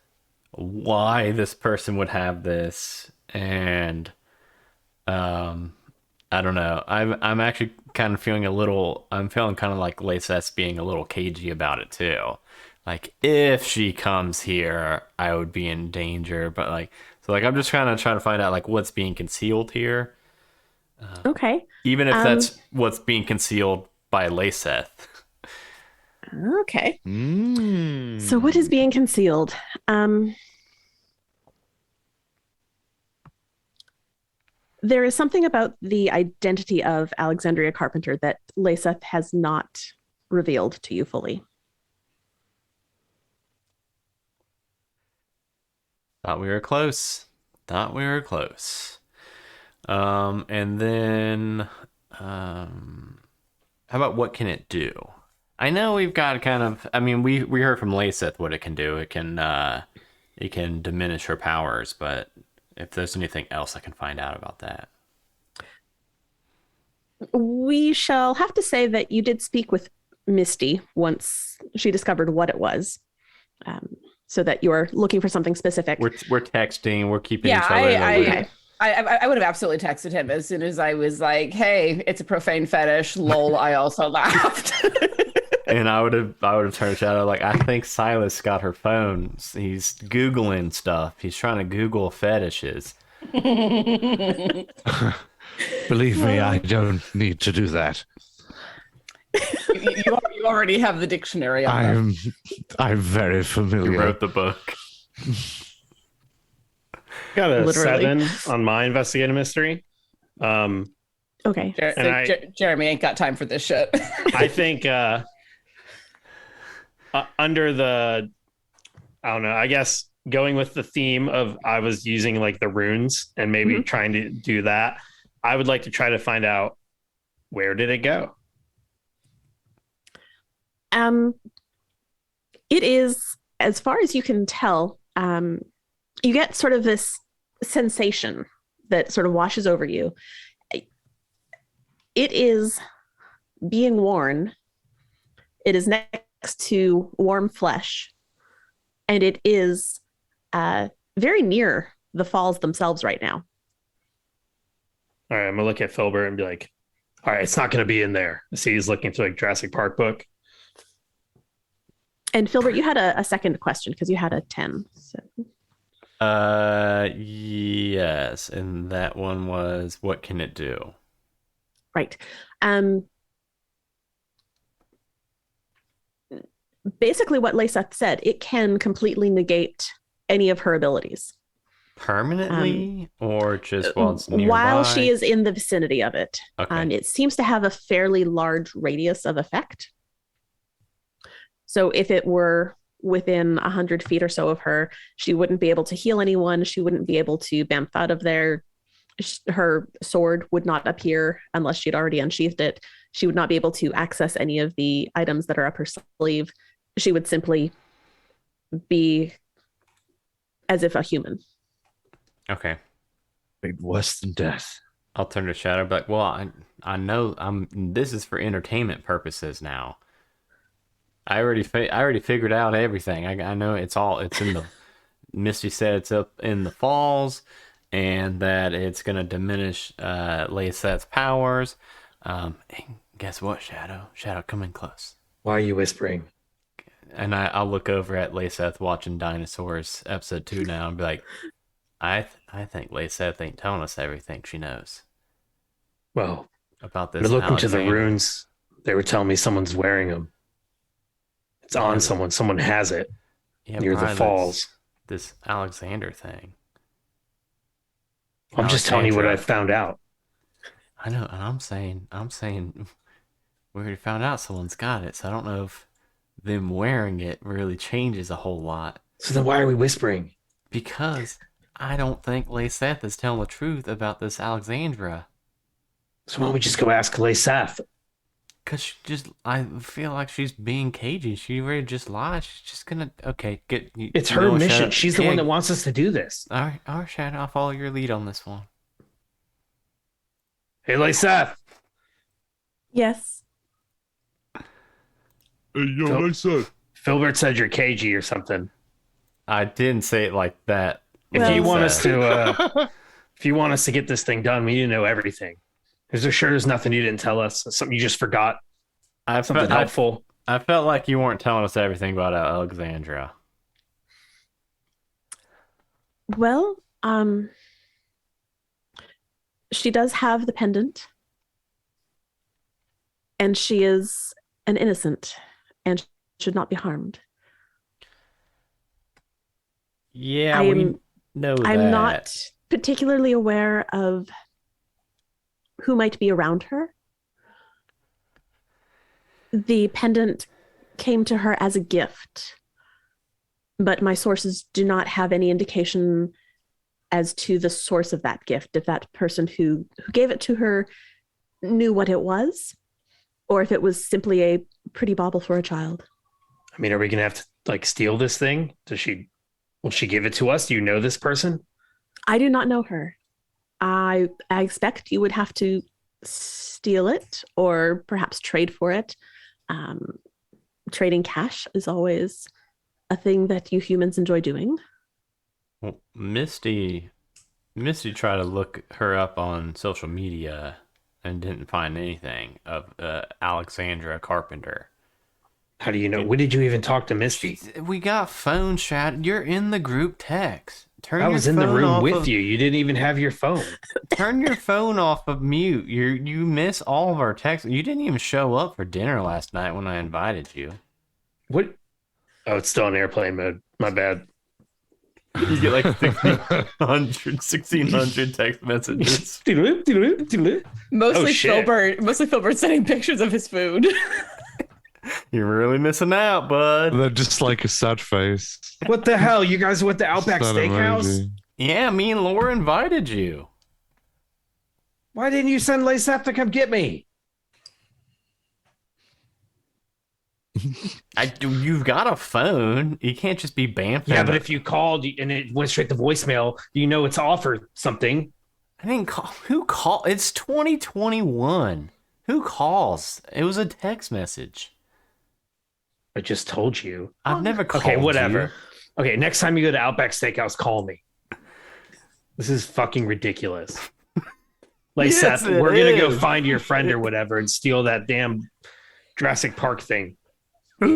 why this person would have this, and I don't know. I'm actually kind of feeling I'm feeling kind of like Leysath being a little cagey about it too. Like if she comes here, I would be in danger, but like I'm just trying to find out like what's being concealed here, Okay. even if that's what's being concealed by Leysath. Okay. Mm. So what is being concealed? There is something about the identity of Alexandria Carpenter that Leysath has not revealed to you fully. Thought we were close. And then, how about what can it do? I know we've got kind of. I mean, we heard from Leysath what it can do. It can diminish her powers. But if there's anything else I can find out about that, We shall have to say that you did speak with Misty once she discovered what it was, so that you're looking for something specific. we're texting. We're keeping Yeah, each other in the loop. Okay. I would have absolutely texted him as soon as I was like, "Hey, it's a profane fetish." Lol. I also laughed. And I would have turned to Shadow like, I think Silas got her phone. He's Googling stuff. He's trying to Google fetishes. Believe me, I don't need to do that. you already have the dictionary on them. I'm very You familiar. wrote the book. Got a Literally. 7 on my investigative mystery. Okay. Jeremy ain't got time for this shit. I think under the, I don't know, I guess going with the theme of I was using like the runes and maybe trying to do that, I would like to try to find out where did it go? It is, as far as you can tell, you get sort of this sensation that sort of washes over you. It is being worn. It is next to warm flesh, and it is very near the falls themselves right now. All right, I'm gonna look at Filbert and be like, all right, it's not gonna be in there. See, he's looking through like Jurassic Park book. And Filbert, you had a second question because you had a 10. So. Yes, and that one was, what can it do? Right. Basically what Leysath said, it can completely negate any of her abilities. Permanently, or just while it's nearby? While she is in the vicinity of it. Okay. It seems to have a fairly large radius of effect. So if it were within 100 feet or so of her, she wouldn't be able to heal anyone. She wouldn't be able to bamf out of there. Her sword would not appear unless she'd already unsheathed it. She would not be able to access any of the items that are up her sleeve. She would simply be as if a human. Okay. Worse than death. I'll turn to Shadow, but well, I know this is for entertainment purposes now. I already figured out everything. I know it's in the Misty said it's up in the falls, and that it's gonna diminish Leysath's powers. And guess what, Shadow? Shadow, come in close. Why are you whispering? And I'll look over at Leysath watching Dinosaurs episode 2 now and be like, I think Leysath ain't telling us everything she knows Well, about this. we're looking to the Alexander. runes. They were telling me someone's wearing them. It's on someone. Someone has it near the probably falls. This Alexander thing. I'm just telling you what I Alexandra. found out. I know, and I'm saying we already found out someone's got it, so I don't know if them wearing it really changes a whole lot. So then why are we whispering? Because I don't think Leysath is telling the truth about this Alexandra. So why don't we just go ask Leysath? Because I feel like she's being cagey. She already just lied. She's just gonna, It's her mission. She's the one that wants us to do this. All right, Shadow, I'll follow your lead on this one. Hey, Leysath. Yes. Hey, yo, Phil- Leysath. Filbert said you're cagey or something. I didn't say it like that. If you want Leysath. if you want us to get this thing done, we need to know everything. There's nothing you didn't tell us. Something you just forgot. Something helpful. I felt like you weren't telling us everything about Alexandra. Well, she does have the pendant, and she is an innocent and should not be harmed. Yeah, we know that. I'm not particularly aware of who might be around her. The pendant came to her as a gift, but my sources do not have any indication as to the source of that gift, if that person who gave it to her knew what it was, or if it was simply a pretty bauble for a child. I mean, are we gonna have to like steal this thing? Will she give it to us? Do you know this person? I do not know her. I expect you would have to steal it or perhaps trade for it. Trading cash is always a thing that you humans enjoy doing. Well, Misty tried to look her up on social media and didn't find anything of Alexandra Carpenter. How do you know? When did you even talk to Misty? We got phone chat. You're in the group text. Turn I your was in the phone room off with of- you. You didn't even have your phone. Turn your phone off of mute. You miss all of our texts. You didn't even show up for dinner last night when I invited you. What? Oh, it's still in airplane mode. My bad. You get like 1,600 text messages. Mostly shit. Filbert sending pictures of his food. You're really missing out, bud. And then just like a sad face. What the hell? You guys went to Outback Sad Steakhouse? emoji. Yeah, me and Laura invited you. Why didn't you send Leysath to come get me? You've got a phone. You can't just be bamfing. Yeah, but if you called and it went straight to voicemail, you know it's off or something. I didn't call. Who called? It's 2021. Who calls? It was a text message. I just told you. I've never called. Okay, whatever. you. Okay, next time you go to Outback Steakhouse, call me. This is fucking ridiculous. Leysath, Yes, it we're gonna go is. find your friend or whatever and steal that damn Jurassic Park thing. Yeah.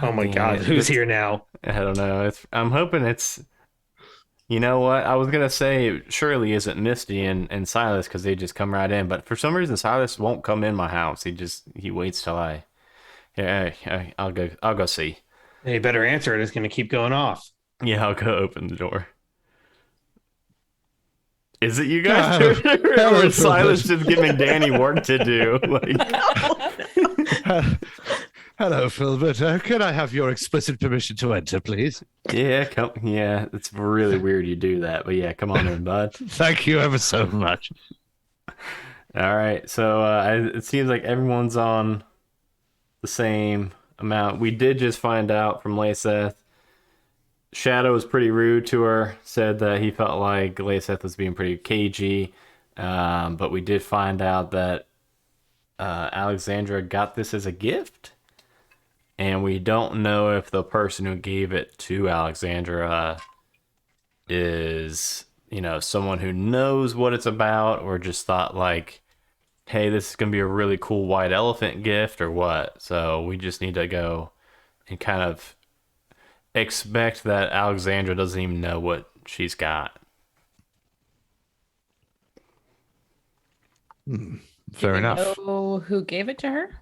Oh my damn god, it. who's here now? I don't know. I'm hoping it's. You know what? I was gonna say it surely isn't Misty and Silas because they just come right in, but for some reason Silas won't come in my house. He waits till I. Yeah, I'll go see. Hey, you better answer it. It's gonna keep going off. Yeah, I'll go open the door. Is it you guys? Hello, Or is Silas Philbert. just giving Danny work to do? Like, Hello, Filbert. Can I have your explicit permission to enter, please? yeah, yeah, it's really weird you do that, but yeah, come on in, bud. Thank you ever so much. All right, so it seems like everyone's on the same amount. We did just find out from Leysath. Shadow was pretty rude to her, said that he felt like Leysath was being pretty cagey, but we did find out that Alexandra got this as a gift, and we don't know if the person who gave it to Alexandra is, someone who knows what it's about, or just thought like, hey, this is going to be a really cool white elephant gift, or what. So we just need to go and kind of expect that Alexandra doesn't even know what she's got. Fair enough. Know who gave it to her?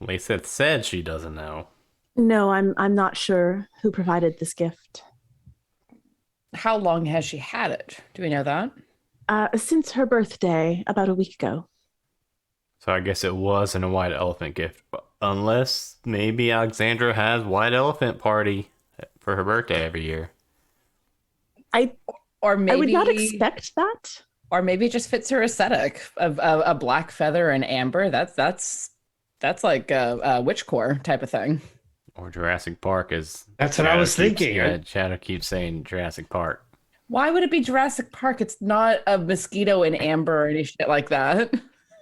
Leysath said she doesn't know. No, I'm not sure who provided this gift. How long has she had it? Do we know that? Since her birthday, about a week ago. So I guess it wasn't a white elephant gift, unless maybe Alexandra has white elephant party for her birthday every year. Or maybe I would not expect that. Or maybe it just fits her aesthetic of a black feather and amber. That's like a witch core type of thing. Or Jurassic Park is. That's what I was thinking. Yeah, Shadow keeps saying Jurassic Park. Why would it be Jurassic Park? It's not a mosquito in amber or any shit like that.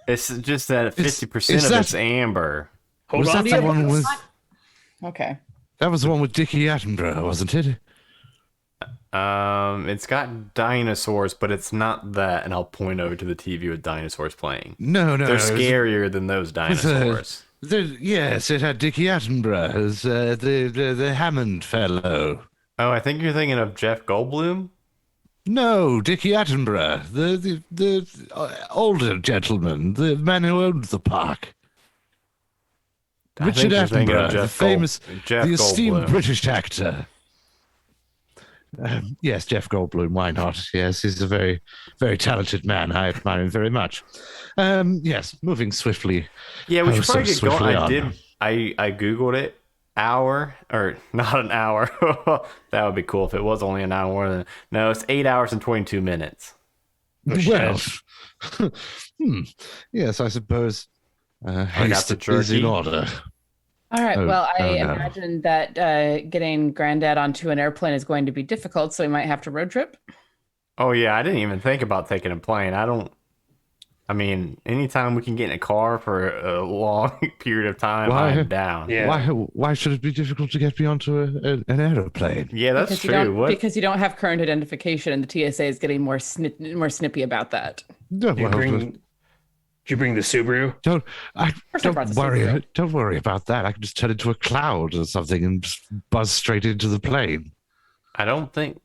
It's just that 50% is of that- it's amber. Hold Was on that to the your one with? Okay. That was the one with Dickie Attenborough, wasn't it? It's got dinosaurs, but it's not that. And I'll point over to the TV with dinosaurs playing. No, They're it was- scarier than those dinosaurs. Yes, it had Dickie Attenborough as the Hammond fellow. Oh, I think you're thinking of Jeff Goldblum. No, Dickie Attenborough, the older gentleman, the man who owned the park. I Richard think you're thinking of Attenborough, the Jeff famous, Jeff the esteemed Goldblum. British actor. Yes, Jeff Goldblum. Why not? Yes, he's a very, very talented man. I admire him very much. Yes, moving swiftly. Yeah, we Oh, should so probably get going. swiftly I on. did. I googled it. Hour or not an hour. That would be cool if it was only an hour. No, it's 8 hours and 22 minutes. Well, yes, I suppose got haste the is in jerky. order. All right. Oh, Well, I oh, no. imagine that getting Granddad onto an airplane is going to be difficult, so we might have to road trip. Oh yeah, I didn't even think about taking a plane. I mean, anytime we can get in a car for a long period of time, Why? I'm down. Yeah. Why should it be difficult to get me onto an aeroplane? Yeah, that's Because you true. don't- What? Because you don't have current identification, and the TSA is getting more snippy about that. No, You well, bring Did you bring the Subaru? Don't course I brought the worry. Subaru. Don't worry about that. I can just turn into a cloud or something and just buzz straight into the plane. I don't think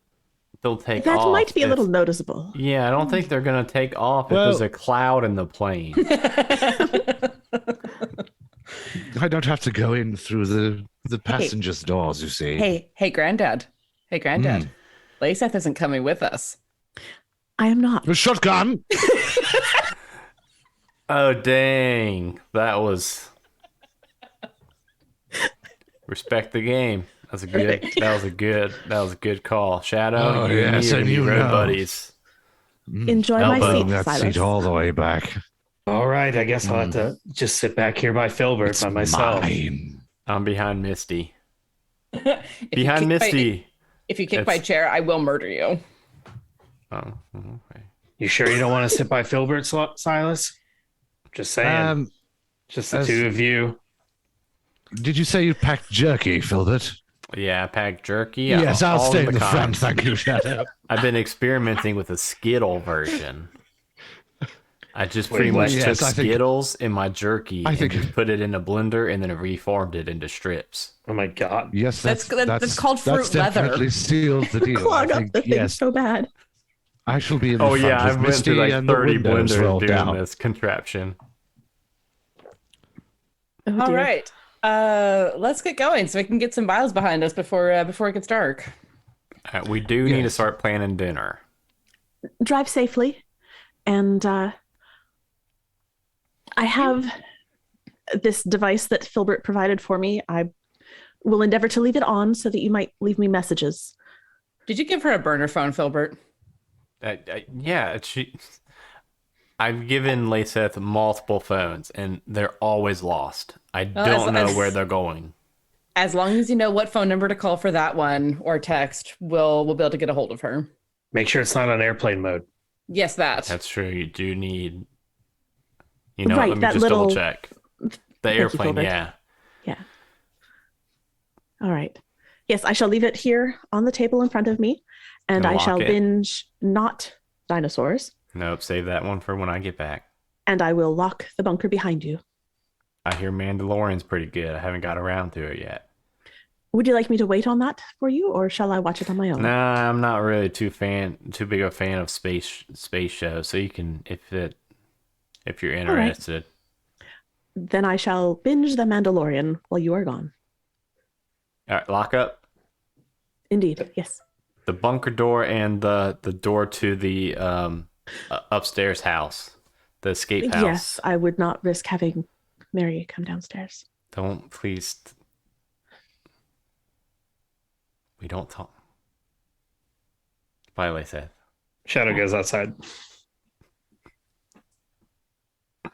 they'll take That off. might be a if- little noticeable. Yeah, I don't think they're gonna take off if Well- there's a cloud in the plane. I don't have to go in through the passengers' doors. You see. Hey, Granddad. Hey, Granddad. Leysath isn't coming with us. I am not. A shotgun. Oh dang, that was respect the game. That was a good call. Shadow, Oh, you and yes, me are and gonna be you road know. buddies. Enjoy my Elbow. seat, That Silas. seat all the way back. All right, I guess I'll have to just sit back here by Filbert It's by myself. mine. I'm behind Misty. If you Behind kick Misty. if you kick my It's- chair, I will murder you. Oh, okay. You sure you don't want to sit by Filbert, Silas? Just saying. Just the as- two of you. Did you say you packed jerky, Filbert? Yeah, packed jerky. Yes, I'll all stay in the kinds. front. Thank you, Shadow. I've been experimenting with a Skittle version. I just Wait, pretty what? much Yes, took I think- Skittles in my jerky I and think- just put it in a blender and then reformed it into strips. Oh my God. Yes, That's called fruit that's leather. definitely sealed the deal. Clog I up think, the thing yes, so bad. I shall be in the Oh front yeah, with I've went Misty through like and the 30 windows blenders rolled doing down. this contraption. Oh, All dear. right. Let's get going so we can get some miles behind us before it gets dark. We do need to Yes. start planning dinner. Drive safely. And I have this device that Filbert provided for me. I will endeavor to leave it on so that you might leave me messages. Did you give her a burner phone, Filbert? Yeah, I've given Leysath multiple phones, and they're always lost. I Well, don't know as- where they're going. As long as you know what phone number to call for that one or text, we'll be able to get a hold of her. Make sure it's not on airplane mode. Yes, that. That's true. You do need. You know, Right, let me that just little- double check. The you, airplane, Filbert. yeah. Yeah. All right. Yes, I shall leave it here on the table in front of me, and Gonna I shall lock it? binge not dinosaurs, Nope, save that one for when I get back. and I will lock the bunker behind you. I hear Mandalorian's pretty good. I haven't got around to it yet. Would you like me to wait on that for you, or shall I watch it on my own? Nah, I'm not really too big a fan of space shows. So you can, if you're right. interested. Then I shall binge The Mandalorian while you are gone. All right, lock up Indeed, yes. the bunker door and the door to the upstairs house, the escape house. Yes, I would not risk having Mary come downstairs. Don't please. We don't talk. Bye, Leysath. Shadow goes outside.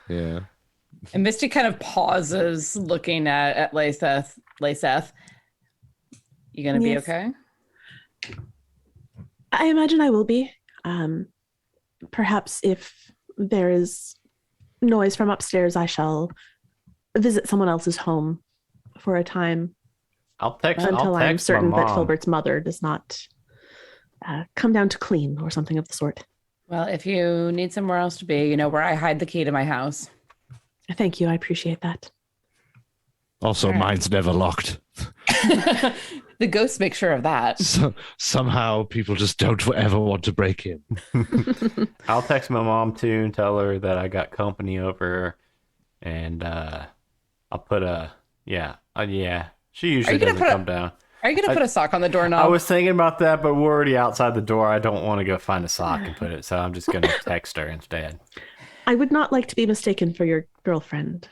Yeah. And Misty kind of pauses looking at Leysath. Leysath, you gonna be Yes. okay? I imagine I will be. Perhaps if there is noise from upstairs, I shall visit someone else's home for a time I'll text. until I'll I'm text my certain that mom. Filbert's mother does not come down to clean or something of the sort. Well, if you need somewhere else to be, you know where I hide the key to my house. Thank you. I appreciate that. Also, All right. mine's never locked. The ghosts make sure of that. So, somehow people just don't ever want to break in. I'll text my mom too and tell her that I got company over, and I'll put a yeah. She usually gonna doesn't put a- come down. Are you gonna put a sock on the doorknob? I was thinking about that, but we're already outside the door. I don't want to go find a sock and put it, so I'm just gonna text her instead. I would not like to be mistaken for your girlfriend.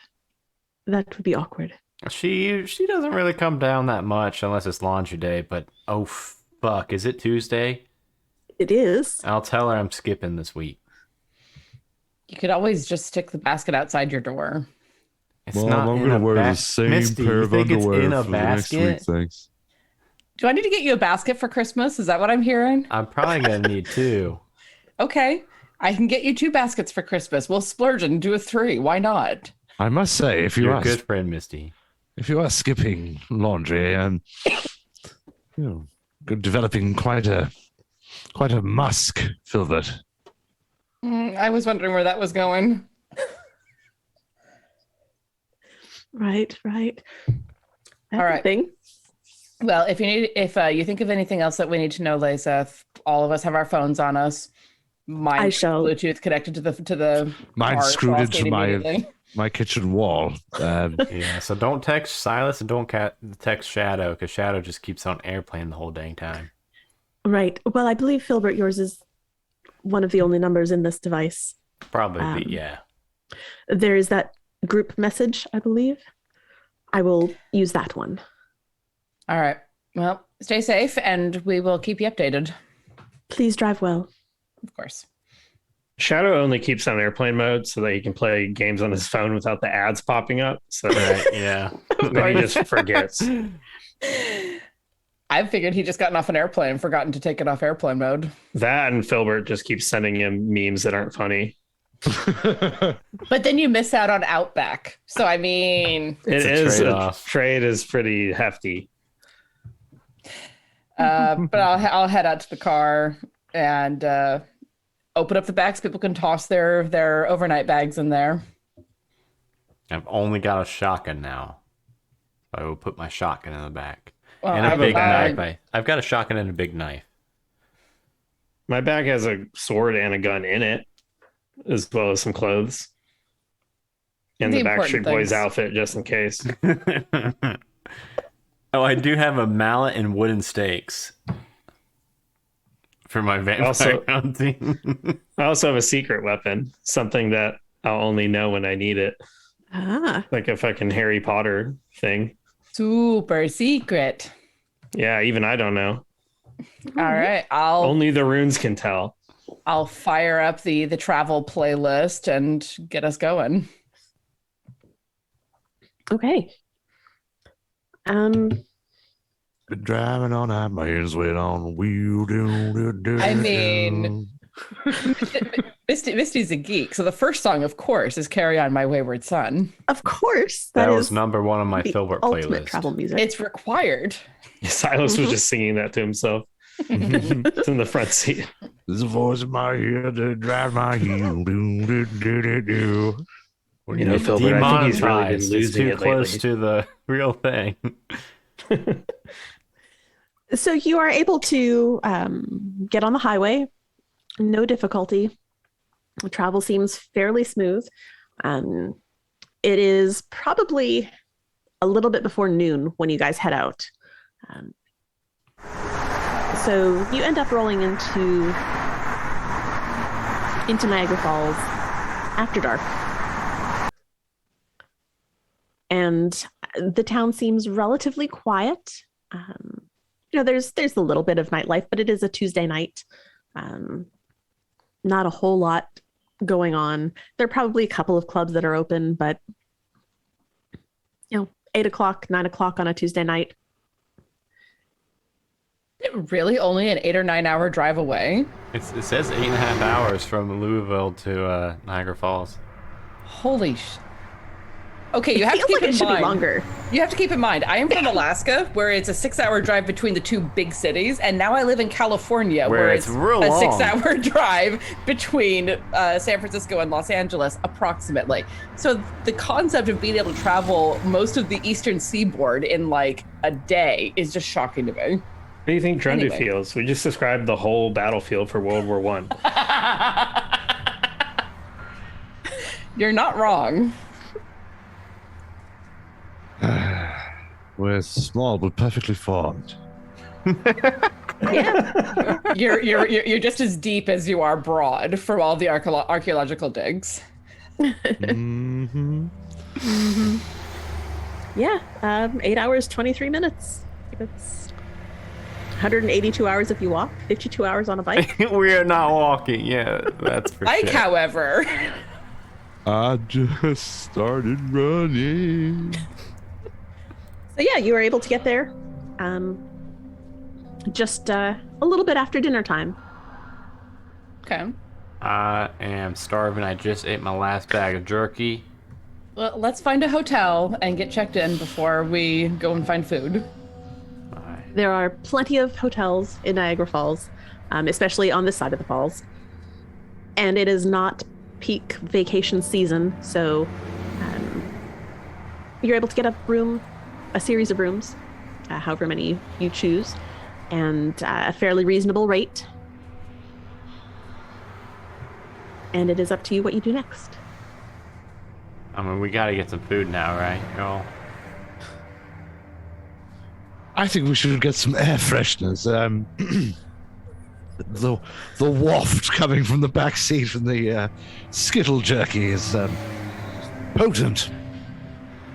That would be awkward. She doesn't really come down that much unless it's laundry day. But oh fuck, is it Tuesday? It is. I'll tell her I'm skipping this week. You could always just stick the basket outside your door. It's Well, not I'm in going a to wear the bas- same Misty, pair you of think it's underwear in a for the next week. basket? Thanks. Do I need to get you a basket for Christmas? Is that what I'm hearing? I'm probably gonna need two. Okay. I can get you 2 baskets for Christmas. We'll splurge and do a 3. Why not? I must say, if you You're are a good friend, Misty. skipping laundry, developing quite a musk, Filbert. I was wondering where that was going. Right. That's All a right. thing. Well, if you think of anything else that we need to know, Leysath, all of us have our phones on us. I Mine's shall. Bluetooth connected to the Mine's car, so screwed I'll into skate immediately. my kitchen wall. Yeah, so don't text Silas and don't text Shadow, because Shadow just keeps on airplane the whole dang time. Right. Well, I believe, Filbert, yours is one of the only numbers in this device. Probably, yeah. There is that group message, I believe. I will use that one. All right. Well, stay safe, and we will keep you updated. Please drive well. Of course. Shadow only keeps on airplane mode so that he can play games on his phone without the ads popping up. So Right, yeah. then he just forgets. I figured he just gotten off an airplane and forgotten to take it off airplane mode. That and Filbert just keeps sending him memes that aren't funny. But then you miss out on Outback. So, I mean... It a is trade-off. trade is pretty hefty. But I'll head out to the car and open up the bags. People can toss their overnight bags in there. I've only got a shotgun now. I will put my shotgun in the back. Well, And I a have a big bag. knife. I've got a shotgun and a big knife. My bag has a sword and a gun in it, as well as some clothes. And The the important Backstreet Boys things. outfit, just in case. Oh, I do have a mallet and wooden stakes for my vampire Also- hunting. I also have a secret weapon, something that I'll only know when I need it. Like a fucking Harry Potter thing. Super secret. Yeah, even I don't know. All right. Only the runes can tell. I'll fire up the travel playlist and get us going. Okay. Been driving all night, my hands went on the wheel. I mean- Misty's a geek, so the first song, of course, is "Carry On, My Wayward Son." Of course. That is was number one on my the Filbert ultimate playlist. travel music. It's required. Silas was just singing that to himself. It's in the front seat. There's a voice in my head that drives my heel. We're You know, Filbert, I think he's really been demonetized. It's losing too it close lately. to the real thing. So you are able to get on the highway, no difficulty. The travel seems fairly smooth. It is probably a little bit before noon when you guys head out. So you end up rolling into Niagara Falls after dark. And the town seems relatively quiet. There's a little bit of nightlife, but it is a Tuesday night. Not a whole lot going on. There are probably a couple of clubs that are open, but 8 o'clock, 9 o'clock on a Tuesday night. Really, only an 8 or 9 hour drive away. It says 8.5 hours from Louisville to Niagara Falls. Holy sh! Okay, you have to Feels keep like in it should mind. be longer. You have to keep in mind, I am from Alaska, where it's a 6 hour drive between the two big cities, and now I live in California, where it's real a long. 6 hour drive between San Francisco and Los Angeles, approximately. So the concept of being able to travel most of the eastern seaboard in like a day is just shocking to me. What do you think Drundu Anyway. feels? We just described the whole battlefield for World War One. You're not wrong. We're small but perfectly formed. Yeah. You're just as deep as you are broad from all the archaeological digs. Mm-hmm. Yeah. 8 hours, 23 minutes. It's 182 hours if you walk, 52 hours on a bike. We are not walking. Yeah, that's for Bike, sure. however. I just started running. So yeah, you were able to get there just a little bit after dinner time. Okay. I am starving. I just ate my last bag of jerky. Well, let's find a hotel and get checked in before we go and find food. There are plenty of hotels in Niagara Falls, especially on this side of the falls. And it is not peak vacation season, so you're able to get a series of rooms, however many you choose, and a fairly reasonable rate. And it is up to you what you do next. I mean, we gotta get some food now, right, y'all? I think we should get some air fresheners. The waft coming from the back seat from the skittle jerky is potent.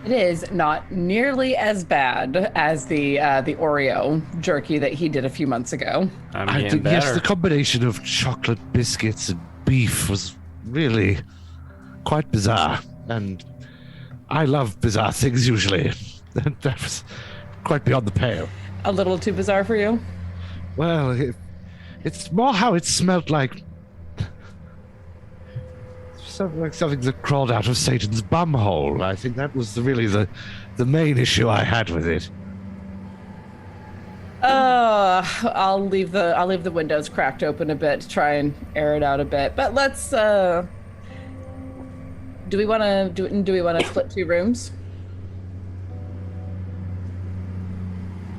It is not nearly as bad as the Oreo jerky that he did a few months ago. I'm I getting think better. yes, the combination of chocolate biscuits and beef was really quite bizarre, and I love bizarre things usually. That was quite beyond the pale. A little too bizarre for you? Well, it's more how it smelled like something that crawled out of Satan's bumhole. I think that was really the main issue I had with it. I'll leave the windows cracked open a bit to try and air it out a bit. But let's do we want to split 2 rooms?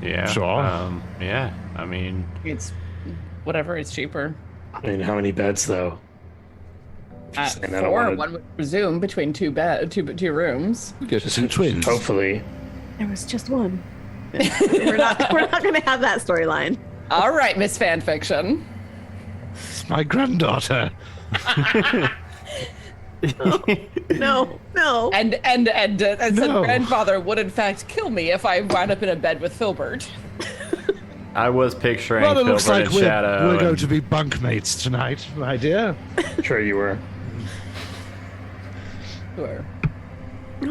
Yeah. Sure. Yeah. I mean, It's whatever is cheaper. I mean, how many beds though? Just saying, I don't 4, wanna- one would presume, between two rooms. Get two twins. Hopefully. There was just one. we're not going to have that storyline. All right, Miss Fanfiction. It's my granddaughter. No. And said No. grandfather would in fact kill me if I wound up in a bed with Filbert. I was picturing Well, it Filbert looks like and we're Shadow. going and- to be bunkmates tonight, my dear. Sure you were. Sure.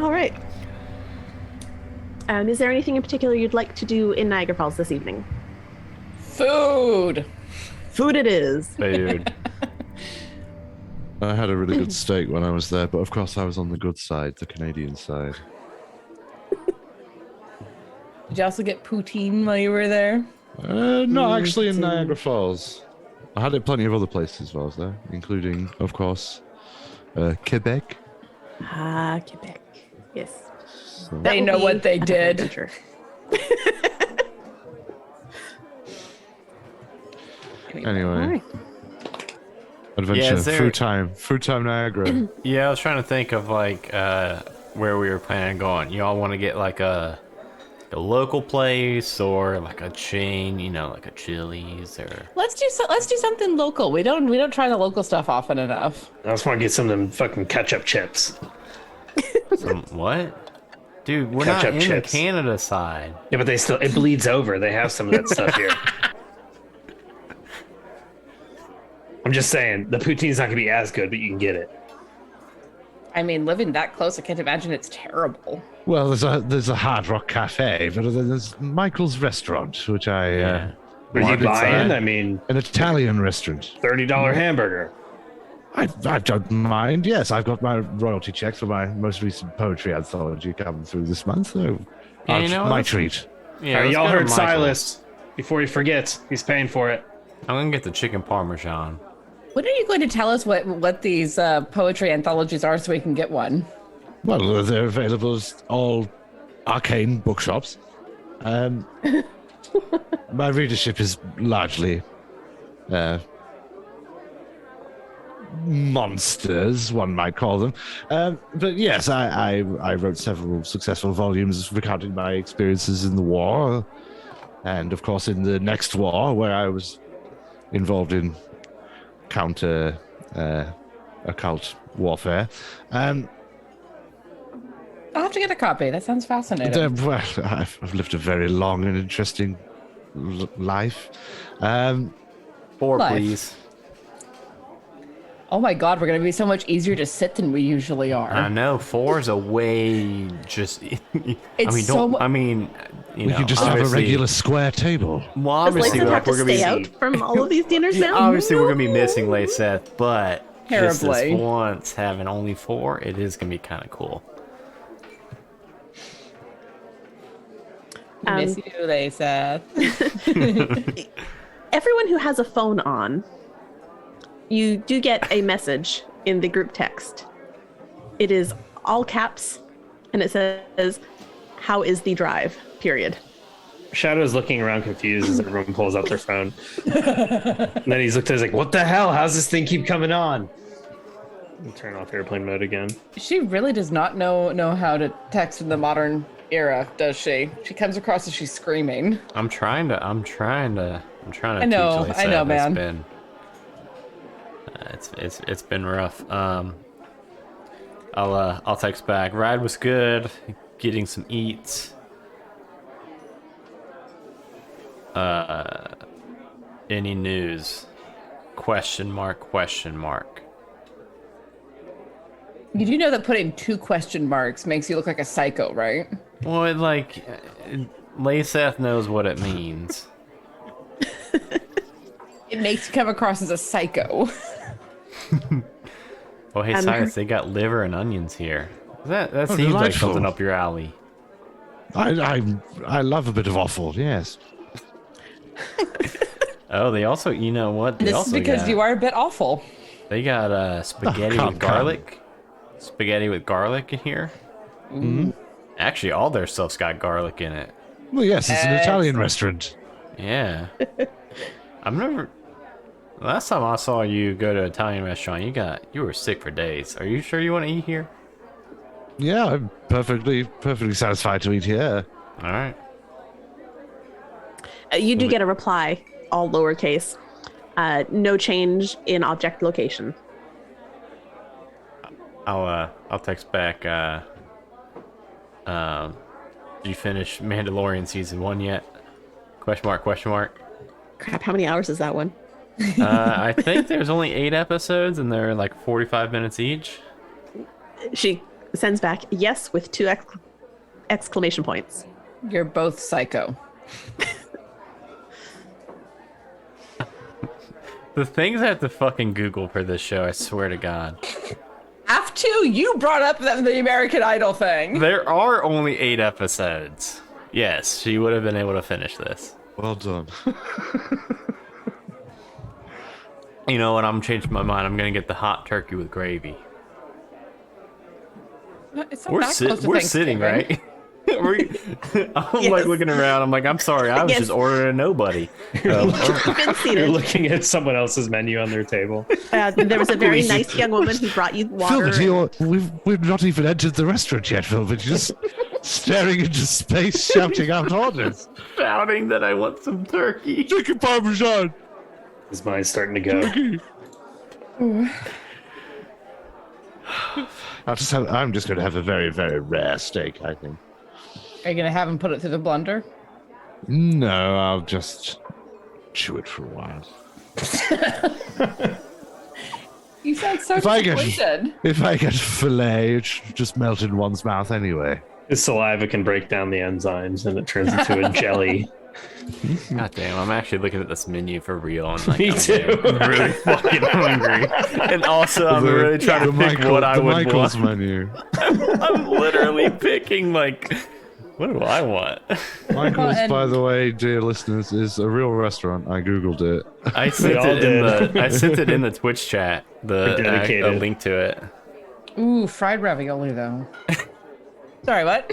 All right. Is there anything in particular you'd like to do in Niagara Falls this evening? Food. Food it is. Dude. I had a really good steak when I was there, but of course I was on the good side, the Canadian side. Did you also get poutine while you were there? No, actually in Niagara Falls. I had it plenty of other places while I was there, including, of course, Quebec. Ah, Quebec. Yes. So, That They will know be what they another did. adventure. anyway, All right. adventure, Yeah, is there- food time Niagara. Yeah, I was trying to think of like where we were planning on going. Y'all want to get like a local place or like a chain, you know, like a Chili's or Let's do something local. We don't try the local stuff often enough. I just want to get some of them fucking ketchup chips. some what? Dude, we're Ketchup not in chips. the Canada side. Yeah, but it bleeds over. They have some of that stuff here. I'm just saying, the poutine's not gonna be as good, but you can get it. I mean, living that close, I can't imagine it's terrible. Well, there's a Hard Rock Cafe, but then there's Michael's Restaurant, which I Yeah. Are you wanted buying? to- I mean, an Italian restaurant. $30 hamburger. I don't mind. Yes, I've got my royalty checks for my most recent poetry anthology coming through this month. So, Yeah, you know my what? treat. Yeah, All right, let's y'all go to heard Michael's. Silas. Before he forgets, he's paying for it. I'm gonna get the chicken parmesan. When are you going to tell us what these poetry anthologies are so we can get one? Well, they're available as all arcane bookshops. My readership is largely monsters, one might call them. But yes, I wrote several successful volumes recounting my experiences in the war, and of course in the next war, where I was involved in counter occult warfare. I'll have to get a copy. That sounds fascinating. Well, I've lived a very long and interesting life. 4, Life. please. Oh my god, we're going to be so much easier to sit than we usually are. I know 4 is a way just. I It's mean, so don't. mu- I mean, you We know, could just have a obviously- regular square table. Well, Does obviously, Leysath like, have to we're gonna stay be. out from all of these dinners Yeah, now? obviously, we're gonna be missing Leysath, but just this Terribly. once having only 4, it is gonna be kind of cool. Miss you, Leysath. Everyone who has a phone on, you do get a message in the group text. It is all caps And it says, "How is the drive?" Period. Shadow's looking around confused as everyone pulls out their phone. And then he's looked at us like, what the hell? How's this thing keep coming on? We'll turn off airplane mode again. She really does not know how to text in the modern era, does she? She comes across as she's screaming. I'm trying to I know, teach Leysath. I know, man. It's been rough. I'll text back. Ride was good. Getting some eats. Any news? Question mark, question mark. You do know that putting 2 question marks makes you look like a psycho, right? Well, Leysath knows what it means. It makes you come across as a psycho. Oh, hey, Silas, they got liver and onions here. That seems like delightful. something up your alley. I love a bit of offal, yes. Oh, they also, you know what? They This is also because got, you are a bit awful. They got spaghetti come, with garlic. Spaghetti with garlic in here. Mm. Actually, all their stuff's got garlic in it. Well, yes, it's an Italian restaurant. Yeah. I've never. Last time I saw you go to an Italian restaurant, you were sick for days. Are you sure you want to eat here? Yeah, I'm perfectly satisfied to eat here. All right. You do get a reply, all lowercase. No change in object location. I'll text back. Did you finish Mandalorian season 1 yet? Question mark, question mark. Crap, how many hours is that one? I think there's only 8 episodes and they're like 45 minutes each. She sends back, yes, with 2 exclamation points. You're both psycho. The things I have to fucking Google for this show, I swear to God. Have to? You brought up the American Idol thing. There are only 8 episodes. Yes, she would have been able to finish this. Well done. You know what? I'm changing my mind. I'm gonna get the hot turkey with gravy. It's not that close to We're sitting, Thanksgiving. right? I'm Yes. like looking around. I'm like, I'm sorry. I was Yes. just ordering a nobody. Been You're seated. looking at someone else's menu on their table. There was a very nice young woman who brought you water. Philbert, we've not even entered the restaurant yet, Philbert. You're just staring into space, shouting out orders. Shouting that I want some turkey. Chicken parmesan. His mind's starting to go. I'm just going to have a very, very rare steak, I think. Are you going to have him put it through the blender? No, I'll just chew it for a while. You sound so If I get- disappointed. If I get filet, it's just melt in one's mouth anyway. His saliva can break down the enzymes and it turns into a jelly. God damn, I'm actually looking at this menu for real. And like, Me I'm too. really fucking hungry. And also, I'm really trying to pick what I would Michael's want. menu. I'm literally picking, like, what do I want? Michael's, and- by the way, dear listeners, is a real restaurant. I googled it. I sent all it in did. I sent it in the Twitch chat. We're A dedicated. link to it. Ooh, fried ravioli, though. Sorry, what?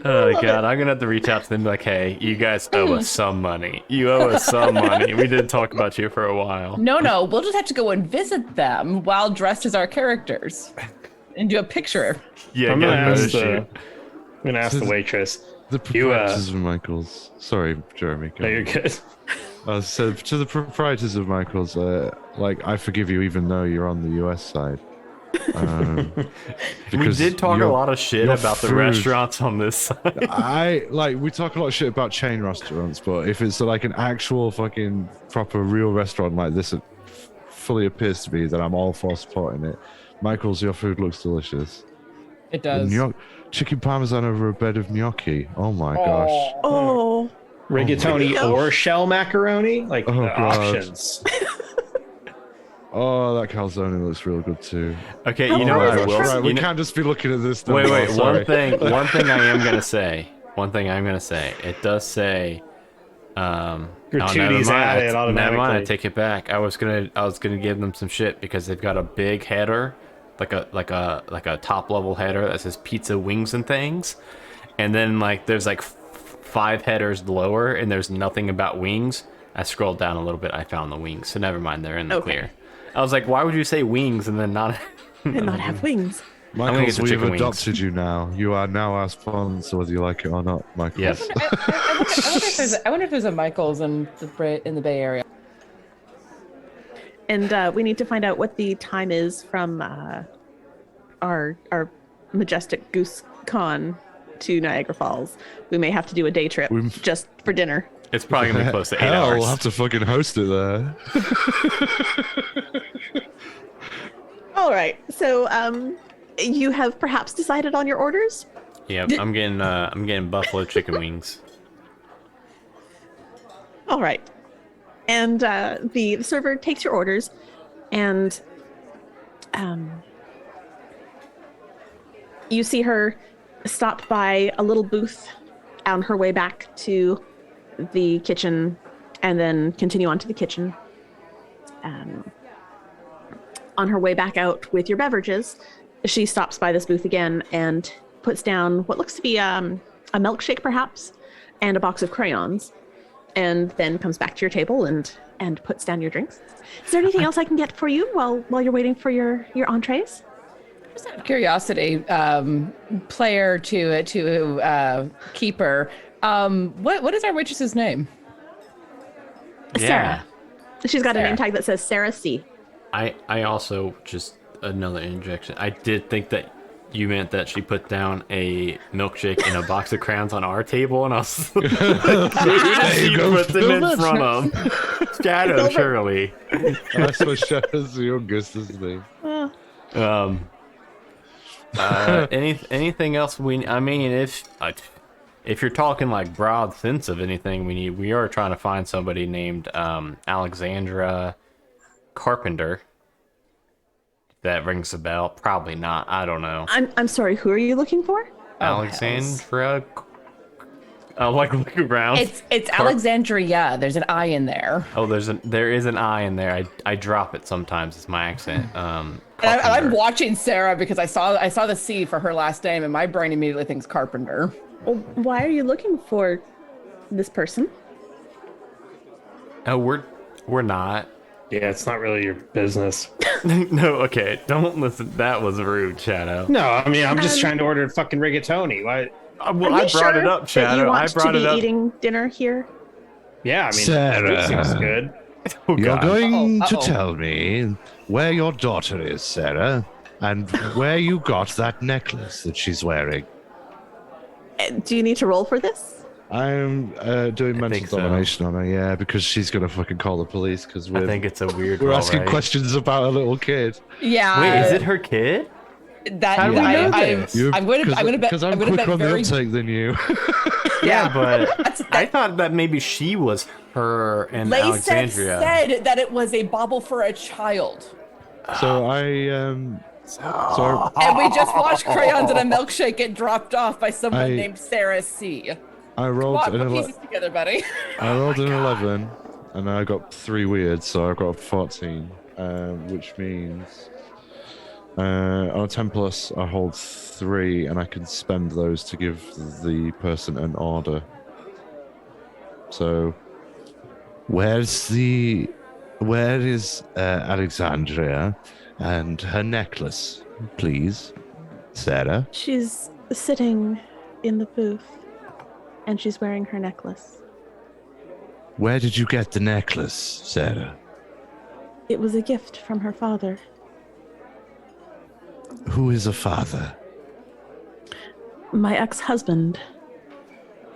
Oh god, I'm gonna have to reach out to them and be like, hey, you guys owe us some money. You owe us some money. We did talk about you for a while. No, we'll just have to go and visit them while dressed as our characters and do a picture. Yeah, I'm get gonna a photo ask shoot. the waitress. The proprietors of Michael's. Sorry, Jeremy. go No, you're on. good. So to the proprietors of Michael's, like, I forgive you even though you're on the US side. We Because did talk a your- lot of shit your about the food- restaurants on this side. we talk a lot of shit about chain restaurants, but if it's like an actual fucking proper real restaurant like this, it fully appears to be that I'm all for supporting it. Michael's, your food looks delicious. It does. Chicken parmesan over a bed of gnocchi. Oh my gosh. Oh, Rigatoni Oh. or shell macaroni? Like Oh, the God. options. Oh, that calzone looks real good too. Okay, you know what I will Right, say? we can't just be looking at this. Wait, Oh, sorry. one thing I am gonna say. One thing I'm gonna say. It does say Gratuities added Never mind, I automatically. take it back. I was gonna give them some shit because they've got a big header like a top level header that says pizza wings and things, and then like there's like 5 headers lower and there's nothing about wings. I scrolled down a little bit, I found the wings, so never mind, they're in the clear. I was like, why would you say wings and then not And not have wings. Michaels, the we've chicken wings. adopted you now. You are now our sponsor, whether you like it or not, Michaels. Yes. I wonder if there's a Michaels in the Bay Area. And we need to find out what the time is from our majestic Goose Con to Niagara Falls. We may have to do a day trip just for dinner. It's probably gonna be close to 8 Hell, hours. we'll have to fucking host it there. All right. So you have perhaps decided on your orders? Yep, I'm getting buffalo chicken wings. All right. And the server takes your orders, and you see her stop by a little booth on her way back to the kitchen, and then continue on to the kitchen. On her way back out with your beverages, she stops by this booth again and puts down what looks to be a milkshake, perhaps, and a box of crayons, and then comes back to your table and puts down your drinks. Is there anything else I can get for you while you're waiting for your entrees? Just out of curiosity, player to keeper. What is our waitress's name? Sarah. She's got a Sarah. name tag that says Sarah C. I also, just another interjection, I did think that you meant that she put down a milkshake and a box of crayons on our table, and I was like, she put them in front of Shadow, surely. That's what Shadow's the youngest, isn't he? Anything else I mean, if you're talking like broad sense of anything we are trying to find somebody named Alexandra Carpenter. That rings a bell. Probably not. I don't know. I'm sorry, who are you looking for? Alexandra. Like look around. It's Alexandria. There's an I in there. Oh, there is an I in there. I drop it sometimes. It's my accent. And I'm Carpenter. watching Sarah because I saw the C for her last name, and my brain immediately thinks Carpenter. Well, why are you looking for this person? Oh, we're not. Yeah, it's not really your business. No, okay. Don't listen. That was rude, Shadow. No, I mean, I'm just trying to order fucking rigatoni. Why? Well, I brought it up, Shadow. That you want I brought to it be up. eating dinner here? Yeah, I mean, Sarah. food seems good. Oh, You're God. going to Uh-oh. tell me where your daughter is, Sarah, and where you got that necklace that she's wearing. Do you need to roll for this? I'm doing mental think so. domination on her, yeah, because she's going to fucking call the police because I think it's a weird we're roll, asking right? questions about a little kid. Yeah. Wait, is it her kid? That? How do we know this? I'm going to bet. Because I'm gonna quicker bet on the very. uptake than you. Yeah, but I thought that maybe she was her and Leysath Alexandria. said that it was a bauble for a child. So I And we just watched crayons and a milkshake get dropped off by someone I- named Sarah C. I rolled Come on, an put 11. pieces together, buddy. I rolled an 11, and I got 3 weird, so I've got a 14, which means on a 10 plus, I hold 3, and I can spend those to give the person an order. So, where is Alexandria and her necklace, please, Sarah? She's sitting in the booth, and she's wearing her necklace. Where did you get the necklace, Sarah? It was a gift from her father. Who is a father? My ex-husband,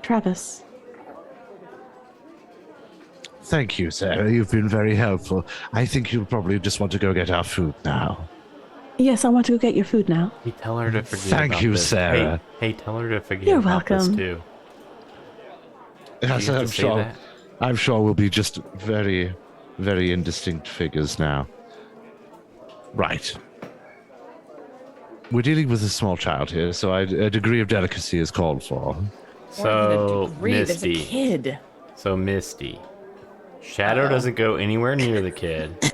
Travis. Thank you, Sarah. You've been very helpful. I think you'll probably just want to go get our food now. Yes, I want to go get your food now. Hey, tell her to forget Thank about you, this. Sarah. Hey, tell her to forget You're about this welcome. too. Yes, you have I'm to say sure. that? I'm sure we'll be just very, very indistinct figures now. Right. We're dealing with a small child here, so a degree of delicacy is called for. So There's a Misty. kid. So Misty. Shadow doesn't go anywhere near the kid.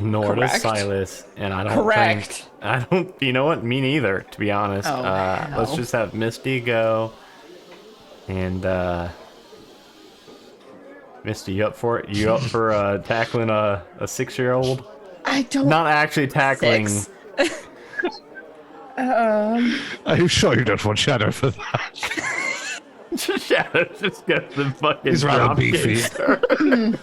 Nor does Correct. Silas, and I don't Correct. think you know what? Me neither, to be honest. Oh, Let's hell. just have Misty go. And Misty, you up for it? You up for tackling a 6-year-old? I don't. Not actually tackling. 6. Are you sure you don't want Shadow for that? Shadow just got the fucking He's rather drop beefy. kick.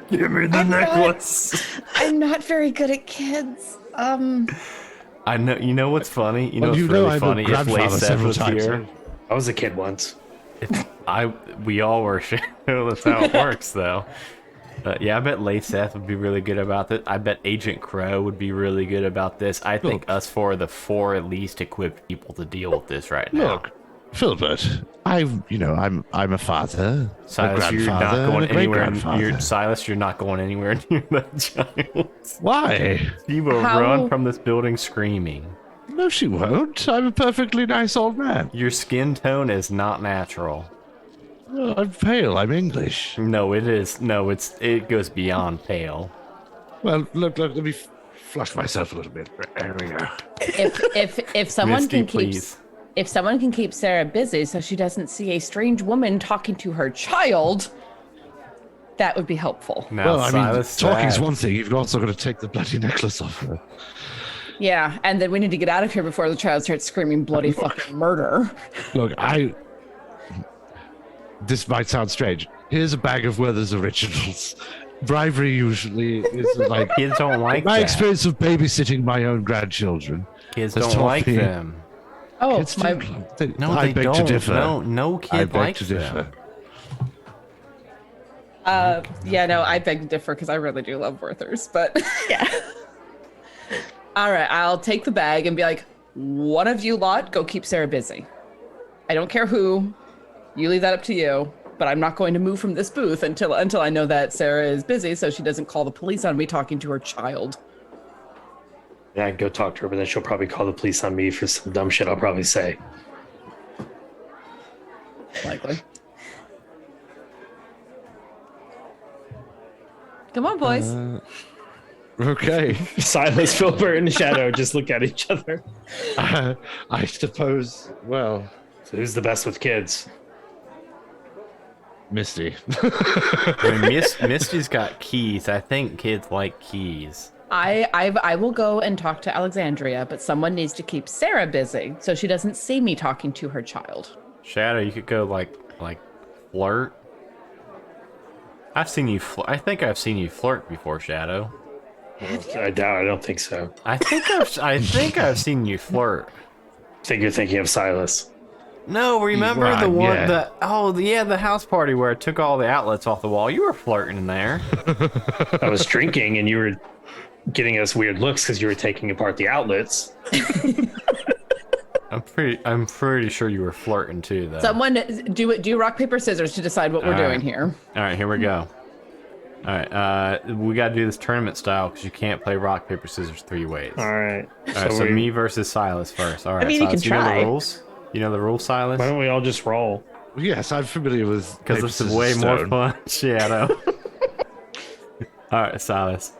Give me the necklace. I'm not very good at kids. I know. You know what's funny? You know Well, what's you really know I'm a funny? If grandfather Leysath several was times. here, I was a kid once. we all were Shadow. That's how it works, though. Yeah, I bet Leysath would be really good about this. I bet Agent Crow would be really good about this. I think Look. us four are the 4 at least equipped people to deal with this right now. Look, Philbert, I'm a father, Silas, a you're grandfather, not going and a anywhere. great-grandfather. Silas, you're not going anywhere near that child. Why? She will How- run from this building screaming. No, she won't. I'm a perfectly nice old man. Your skin tone is not natural. Oh, I'm pale. I'm English. No, it is. No, it goes beyond pale. Well, look, let me flush myself a little bit. There we go. If someone Misty, can keep please. if someone can keep Sarah busy so she doesn't see a strange woman talking to her child, that would be helpful. Now, Well, I mean, Silas, talking's that- one thing. You've also got to take the bloody necklace off her. Yeah, and then we need to get out of here before the child starts screaming bloody fucking murder. Look, this might sound strange. Here's a bag of Werther's originals. Bribery usually is like Kids don't like my that. experience of babysitting my own grandchildren. Kids has don't taught like me- them. Oh, It's my, No, I they beg don't. to differ. No kid I beg likes to differ. them. yeah, no, I beg to differ because I really do love Werther's, but Yeah. all right, I'll take the bag and be like, one of you lot, go keep Sarah busy. I don't care who, you leave that up to you, but I'm not going to move from this booth until I know that Sarah is busy so she doesn't call the police on me talking to her child. Yeah, I can go talk to her, but then she'll probably call the police on me for some dumb shit I'll probably say. Likely. Come on, boys. Okay. Silas, Filbert, and Shadow just look at each other. I suppose. Well, So who's the best with kids? Misty. I mean, Misty's got keys. I think kids like keys. I will go and talk to Alexandria, but someone needs to keep Sarah busy so she doesn't see me talking to her child. Shadow, you could go like flirt. I've seen you. I think I've seen you flirt before, Shadow. I doubt. I don't think so. I think I've seen you flirt. I think you're thinking of Silas. No, remember Right, the one yeah. the house party where I took all the outlets off the wall. You were flirting in there. I was drinking, and you were getting us weird looks because you were taking apart the outlets. I'm pretty sure you were flirting too, though. Someone do rock paper scissors to decide what we're All right. doing here. All right, here we go. All right, we got to do this tournament style because you can't play rock paper scissors 3 ways. All right. All right, so we- me versus Silas first. All right, mean, you Silas, can know try. the rules? You know the rules, Silas? Why don't we all just roll? Yes, I'm familiar with. Because paper, it's scissors, way more stone. fun, Shadow. All right, Silas.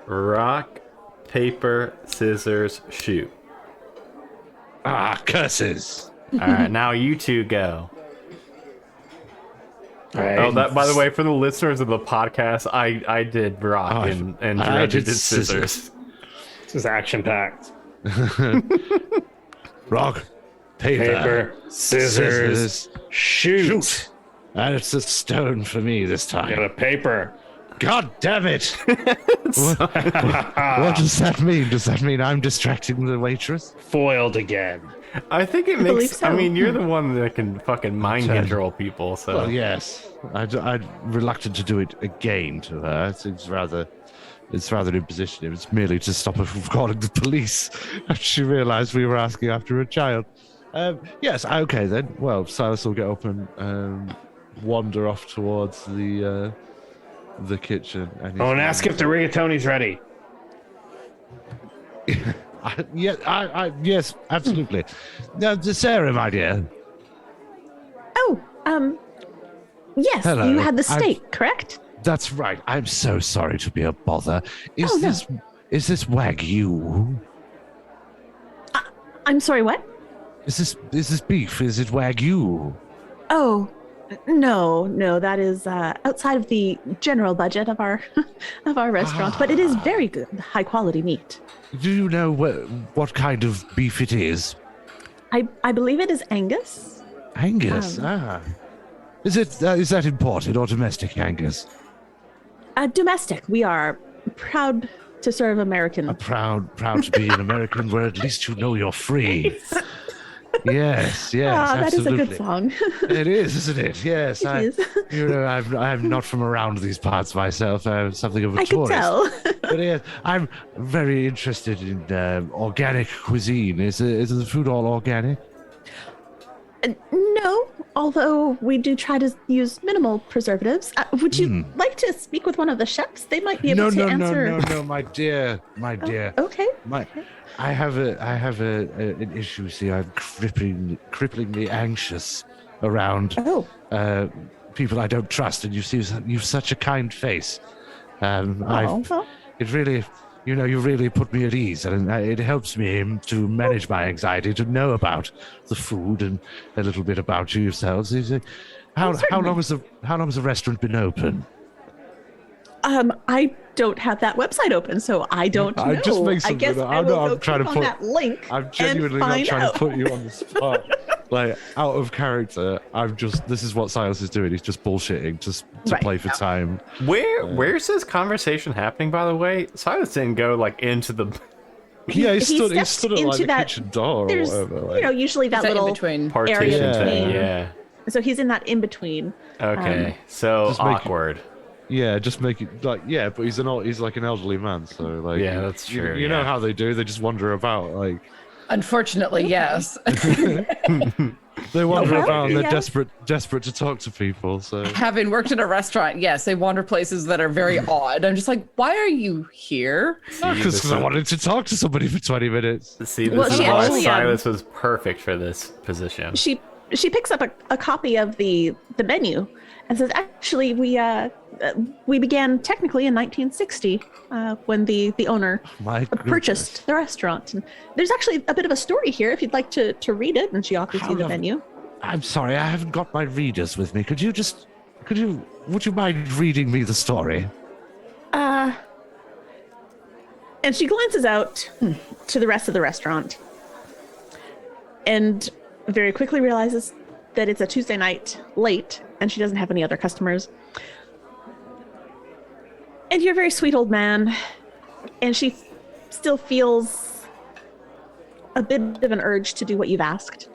Rock, paper, scissors, shoot. Ah, curses. All right, now you two go. All right. Oh, that by the way, for the listeners of the podcast, I did rock Oh, and I Reggie did did scissors. This is action packed. Rock, Paper, scissors, shoot. And it's a stone for me this Got time. a paper. God damn it! What does that mean? Does that mean I'm distracting the waitress? Foiled again. I think it believe makes. I so. mean, you're the one that can fucking mind Okay. control people. So Well, yes. I'm reluctant to do it again to her. It's rather imposition. It was merely to stop her from calling the police. She realized we were asking after a child. Yes, okay then. Well, Silas will get up and wander off towards the kitchen. Oh, and ask if the rigatoni's ready. Yes, absolutely. Now, Sarah, my dear. Oh, yes, Hello. you had the steak, correct? That's right. I'm so sorry to be a bother. Is Oh, no. this Wagyu? I'm sorry, what? Is this beef? Is it Wagyu? Oh, no, that is outside of the general budget of our of our restaurant, but it is very good, high quality meat. Do you know what kind of beef it is? I believe it is Angus. Angus. Is that imported or domestic Angus? Domestic. We are proud to serve American. Proud to be an American where at least you know you're free. Yes, That is a absolutely. good song. It is, isn't it? Yes, It is. You know, I'm not from around these parts myself. I'm something of a I could tourist. tell. But yes, I'm very interested in organic cuisine. Is the food all organic? No, although we do try to use minimal preservatives. Would you like to speak with one of the chefs? They might be able to answer. No, my dear. Okay. I have an issue. See, I'm cripplingly anxious around Oh. people I don't trust, and you've such a kind face. Well, It really, you really put me at ease, and it helps me to manage my anxiety to know about the food and a little bit about you yourselves. How long has the restaurant been open? I don't have that website open, so I don't know. Just make I guess something. I will I'm go trying to click put. on that link. I'm genuinely and not find trying out. to put you on the spot. Like out of character. This is what Silas is doing. He's just bullshitting just to Right. play for time. Where's this conversation happening, by the way? Silas didn't go like into the Yeah, he stood steps at like into the that- kitchen door or There's, whatever. Like. usually that Is that in little between? partition area thing. between. Yeah. So he's in that in between. Okay. So Just make it- awkward. Yeah, just make it like but he's like an elderly man, so like Yeah, that's true, You know yeah. how they do? They just wander about like Unfortunately, yes. they wander well, about and they're yeah. desperate to talk to people. So Having worked in a restaurant, yes, they wander places that are very odd. I'm just like, why are you here? because I wanted to talk to somebody for 20 minutes. See, this Well, is she why actually, Silas was perfect for this position. She picks up a copy of the menu and says, actually, we began technically in 1960 when the owner My purchased the restaurant. And there's actually a bit of a story here if you'd like to read it. And she offers How you the lovely. menu. I'm sorry, I haven't got my readers with me. Would you mind reading me the story? And she glances out to the rest of the restaurant and very quickly realizes that it's a Tuesday night late and she doesn't have any other customers. And you're a very sweet old man, and she still feels a bit of an urge to do what you've asked.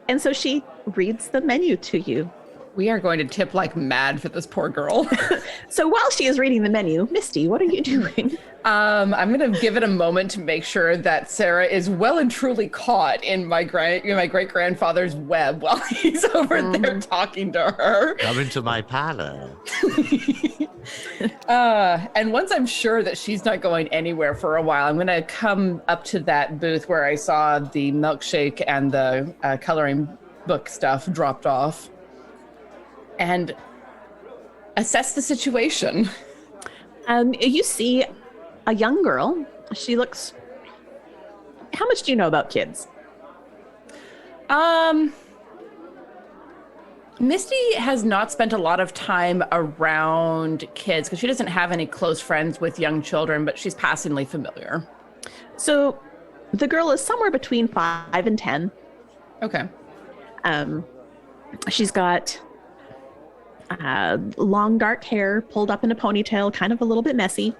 And so she reads the menu to you. We are going to tip like mad for this poor girl. So while she is reading the menu, Misty, what are you doing? I'm going to give it a moment to make sure that Sarah is well and truly caught in my great grandfather's web while he's over there talking to her. Come into my parlor. And once I'm sure that she's not going anywhere for a while, I'm going to come up to that booth where I saw the milkshake and the coloring book stuff dropped off and assess the situation. You see a young girl. She looks. How much do you know about kids? Misty has not spent a lot of time around kids because she doesn't have any close friends with young children, but she's passingly familiar. So, the girl is somewhere between 5 and 10. Okay. She's got long dark hair pulled up in a ponytail, kind of a little bit messy.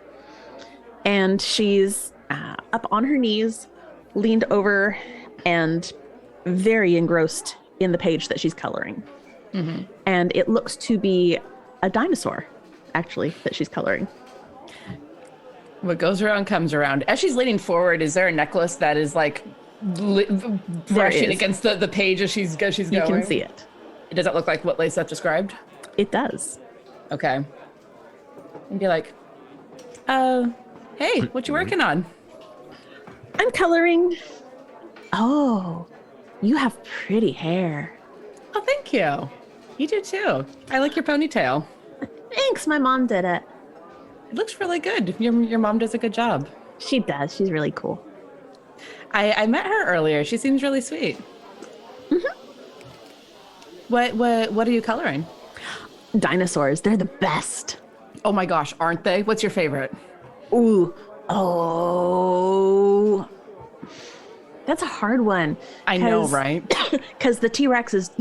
And she's up on her knees, leaned over, and very engrossed in the page that she's coloring. Mm-hmm. And it looks to be a dinosaur, actually, that she's coloring. What goes around comes around. As she's leaning forward, is there a necklace that is like brushing is. against the page as she's going? You can see it. It doesn't look like what Leysath described. It does. Okay. And be like, hey, what you working on? I'm coloring. Oh, you have pretty hair. Oh, thank you. You do too. I like your ponytail. Thanks, my mom did it. It looks really good. Your mom does a good job. She does. She's really cool. I met her earlier. She seems really sweet. What are you coloring? Dinosaurs, they're the best. Oh my gosh, aren't they? What's your favorite? Ooh. Oh. That's a hard one. I know, right? Because the T-Rex is,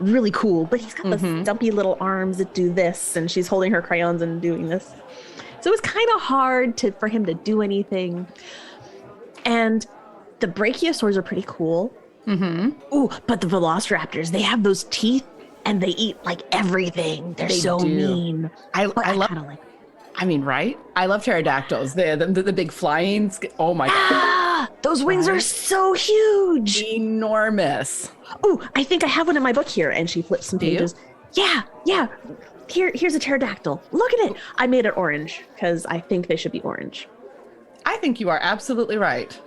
really cool, but he's got the stumpy little arms that do this, and she's holding her crayons and doing this. So it's kind of hard for him to do anything. And the brachiosaurs are pretty cool. Ooh, but the velociraptors, they have those teeth and they eat like everything. They're so mean. I love kinda like. I mean, right? I love pterodactyls. The big flying. Oh my god, those wings are so huge. enormous. Ooh, I think I have one in my book here. And she flips some pages. Yeah. Here's a pterodactyl. Look at it. I made it orange because I think they should be orange. I think you are absolutely right.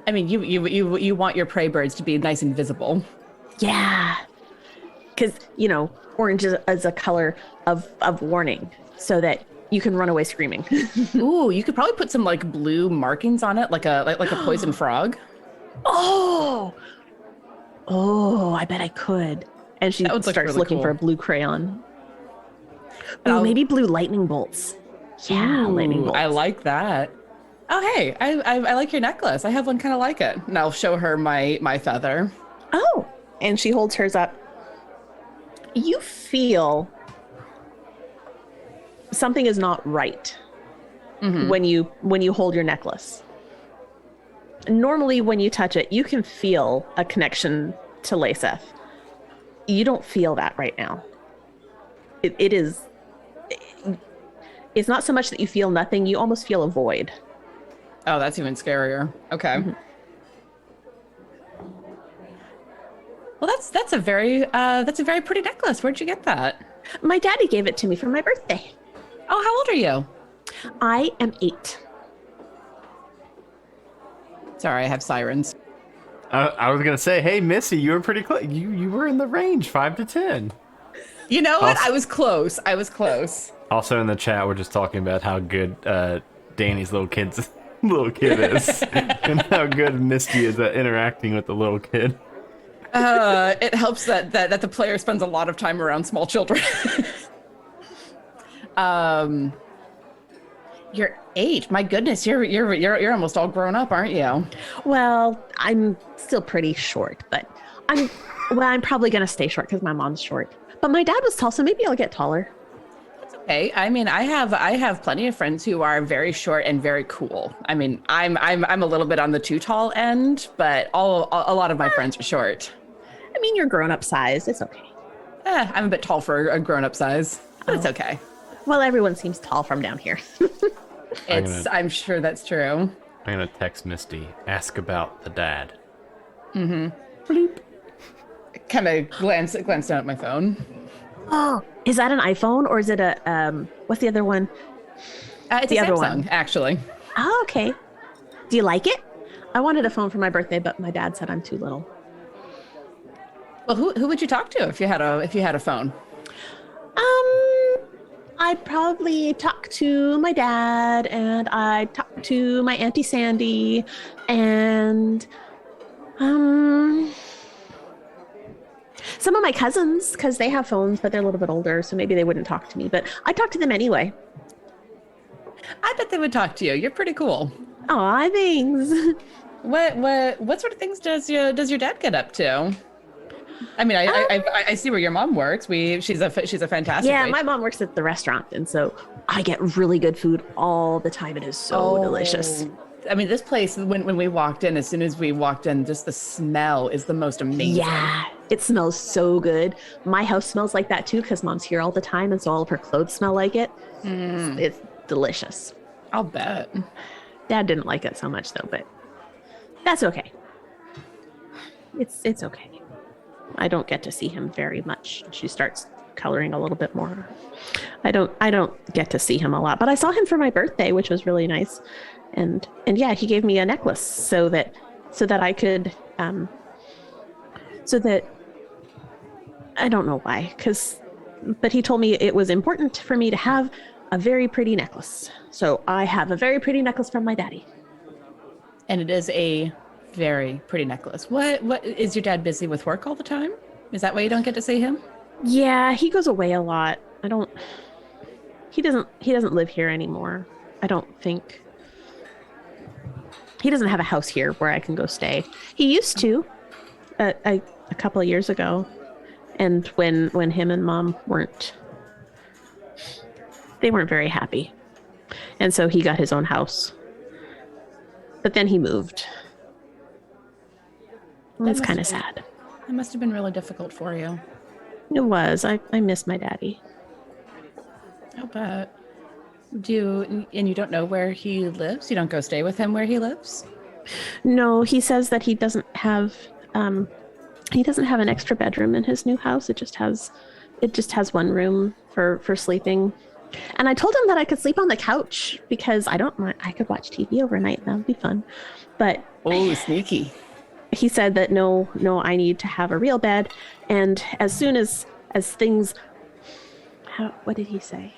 I mean, you want your prey birds to be nice and visible. Yeah. Because, orange is a color of warning so that you can run away screaming. Ooh, you could probably put some like blue markings on it, like a poison frog. Oh, I bet I could. And she starts really looking cool. for a blue crayon. And Ooh, I'll- maybe blue lightning bolts. Yeah, lightning Ooh, bolts. I like that. Oh, hey, I like your necklace. I have one kind of like it. And I'll show her my feather. Oh, and she holds hers up. You feel something is not right when you hold your necklace. Normally, when you touch it, you can feel a connection to Leysath. You don't feel that right now. It's not so much that you feel nothing, you almost feel a void. Oh, that's even scarier. Okay. Well, that's a very pretty necklace. Where'd you get that? My daddy gave it to me for my birthday. Oh, how old are you? I am 8. Sorry, I have sirens. I was gonna say, hey Missy, you were pretty close. You were in the range, 5 to 10. You know what? Also- I was close. Also in the chat, we're just talking about how good Danny's little kid is, and how good Misty is at interacting with the little kid. It helps that the player spends a lot of time around small children. You're 8. My goodness, you're almost all grown up, aren't you? Well, I'm still pretty short, but I'm probably gonna stay short because my mom's short. But my dad was tall, so maybe I'll get taller. Okay. I mean, I have plenty of friends who are very short and very cool. I mean, I'm a little bit on the too tall end, but a lot of my friends are short. I mean, you're grown up size. It's okay. I'm a bit tall for a grown up size, but it's okay. Well, everyone seems tall from down here. I'm sure that's true. I'm gonna text Misty, ask about the dad. Kind of glance down at my phone. Oh, is that an iPhone or is it a what's the other one? It's The a other Samsung, one. actually. Oh, okay. Do you like it? I wanted a phone for my birthday, but my dad said I'm too little. Well, who would you talk to if you had a phone? I'd probably talk to my dad, and I'd talk to my Auntie Sandy, and some of my cousins, because they have phones, but they're a little bit older, so maybe they wouldn't talk to me, but I'd talk to them anyway. I bet they would talk to you. You're pretty cool. Aw, thanks. What sort of things does your dad get up to? I mean, I see where your mom works. She's a fantastic. Yeah, waitress. my mom works at the restaurant, and so I get really good food all the time. It is so delicious. I mean, this place, when we walked in, as soon as we walked in, just the smell is the most amazing. Yeah, it smells so good. My house smells like that too because mom's here all the time, and so all of her clothes smell like it. It's delicious. I'll bet. Dad didn't like it so much though, but that's okay. It's okay. I don't get to see him very much. She starts coloring a little bit more. I don't get to see him a lot, but I saw him for my birthday, which was really nice. And yeah, he gave me a necklace so that I could so that I don't know why, because but he told me it was important for me to have a very pretty necklace. So I have a very pretty necklace from my daddy. And it is a very pretty necklace. What is your dad busy with work all the time? Is that why you don't get to see him? Yeah, he goes away a lot. He doesn't live here anymore. I don't think. He doesn't have a house here where I can go stay. He used to a couple of years ago. And when him and Mom weren't very happy. And so he got his own house. But then he moved. Well, it's kind of sad. It must have been really difficult for you. It was. I miss my daddy. I'll bet. And you don't know where he lives? You don't go stay with him where he lives? No, he says that he doesn't have an extra bedroom in his new house. It just has one room for sleeping. And I told him that I could sleep on the couch because I don't mind. I could watch TV overnight. That would be fun. But oh, sneaky. He said that no, I need to have a real bed. And as soon as things, what did he say?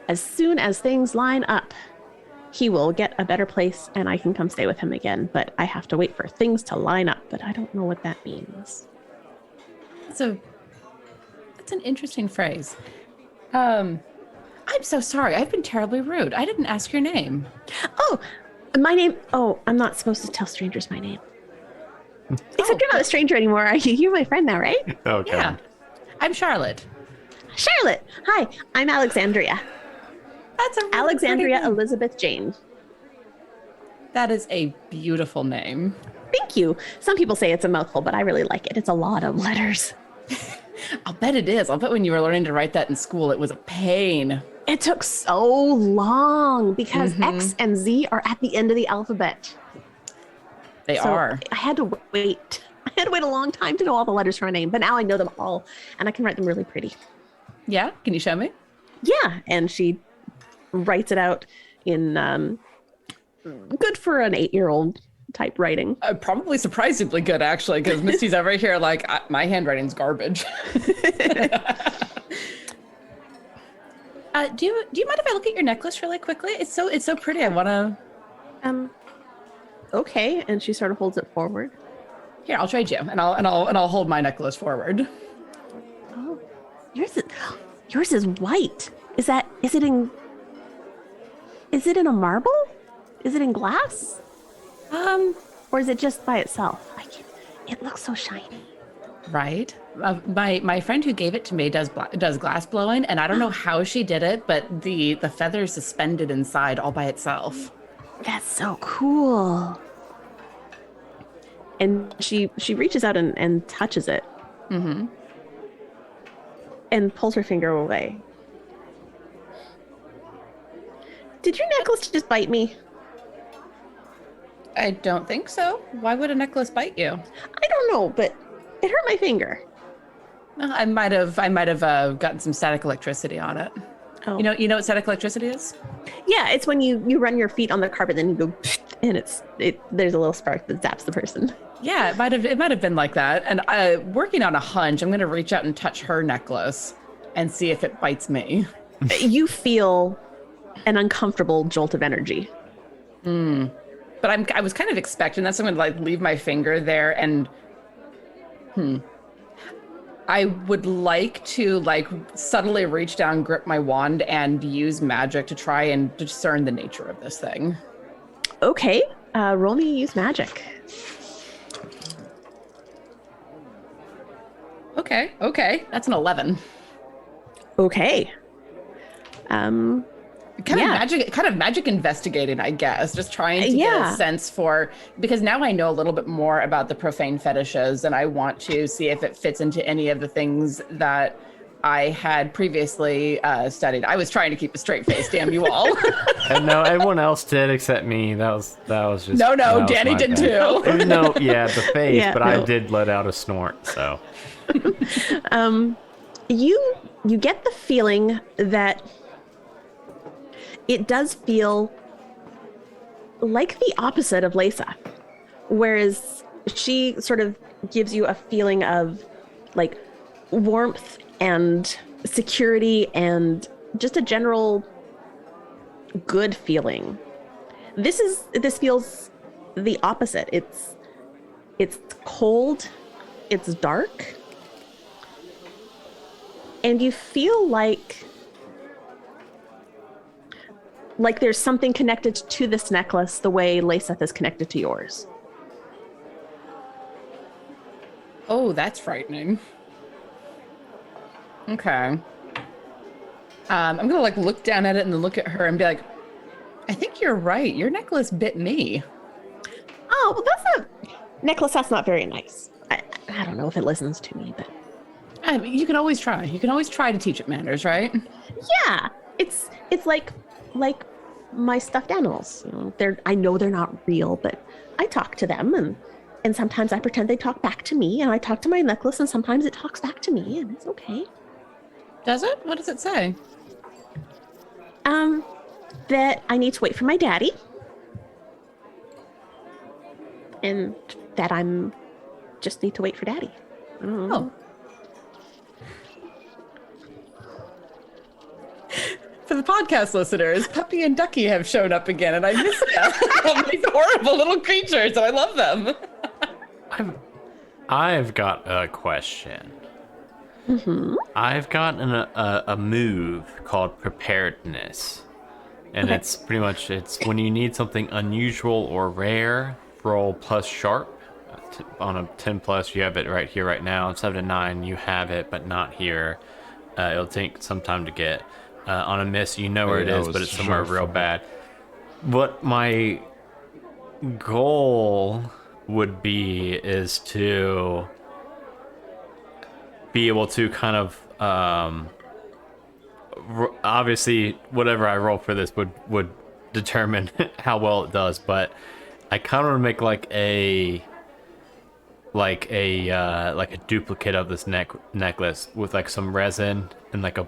As soon as things line up, he will get a better place and I can come stay with him again. But I have to wait for things to line up. But I don't know what that means. So that's an interesting phrase. I'm so sorry. I've been terribly rude. I didn't ask your name. Oh, my name. Oh, I'm not supposed to tell strangers my name. Except you're not a stranger anymore, are you? You're my friend now, right? Okay. Yeah. I'm Charlotte. Charlotte. Hi, I'm Alexandria. That's a really Alexandria pretty name. Elizabeth Jane. That is a beautiful name. Thank you. Some people say it's a mouthful, but I really like it. It's a lot of letters. I'll bet it is. I'll bet when you were learning to write that in school, it was a pain. It took so long because X and Z are at the end of the alphabet. They So are. I had to wait. I had to wait a long time to know all the letters for a name, but now I know them all and I can write them really pretty. Yeah? Can you show me? Yeah, and she writes it out in good for an 8-year-old type writing. Probably surprisingly good, actually, because Misty's over here like, my handwriting's garbage. Do you mind if I look at your necklace really quickly? It's so pretty. I want to. Okay, and she sort of holds it forward. Here, I'll trade you, and I'll hold my necklace forward. Oh, yours is white. Is it in a marble? Is it in glass? Or is it just by itself? It looks so shiny. Right. My friend who gave it to me does glass blowing, and I don't know how she did it, but the feather's suspended inside all by itself. That's so cool. And she reaches out and touches it. Mm-hmm. And pulls her finger away. Did your necklace just bite me? I don't think so. Why would a necklace bite you? I don't know, but it hurt my finger. Well, I might have gotten some static electricity on it. Oh. You know what static electricity is? Yeah, it's when you run your feet on the carpet, then you go, and there's a little spark that zaps the person. Yeah, it might have been like that. And working on a hunch, I'm going to reach out and touch her necklace and see if it bites me. You feel an uncomfortable jolt of energy. But I was kind of expecting that, so I'm going to leave my finger there and I would like to subtly reach down, grip my wand, and use magic to try and discern the nature of this thing. Okay, roll me use magic. Okay, that's an 11. Okay. Kind of magic investigating, I guess. Just trying to get a sense for, because now I know a little bit more about the profane fetishes, and I want to see if it fits into any of the things that I had previously studied. I was trying to keep a straight face, damn you all. And no, everyone else did except me. That was just No, that was Danny my did bad. too. No, yeah, the face, Yeah, but no. I did let out a snort. So You get the feeling that it does feel like the opposite of Leysath, whereas she sort of gives you a feeling of like warmth and security and just a general good feeling. This feels the opposite. It's cold, it's dark, and you feel like there's something connected to this necklace the way Leysath is connected to yours. Oh, that's frightening. Okay. I'm gonna like look down at it and then look at her and be like, I think you're right. Your necklace bit me. Oh, well, that's not very nice. I don't know if it listens to me, but I mean, you can always try. You can always try to teach it manners, right? yeah, it's like my stuffed animals. You know, I know they're not real, but I talk to them, and sometimes I pretend they talk back to me, and I talk to my necklace, and sometimes it talks back to me, and it's okay. Does it? What does it say? That I need to wait for my daddy, and that I'm just need to wait for daddy. I don't know. For the podcast listeners, Puppy and Ducky have shown up again, and I miss them. These horrible little creatures, and I love them. I've got a question. Mm-hmm. I've gotten a move called preparedness, and it's pretty much when you need something unusual or rare, roll plus sharp. On a 10 plus, you have it right here, right now. 7 to 9, you have it, but not here. It'll take some time to get. On a miss, you know where it is, but it's somewhere real bad. What my goal would be is to be able to kind of obviously whatever I roll for this would determine how well it does, but I kind of want to make like a duplicate of this necklace with like some resin and like a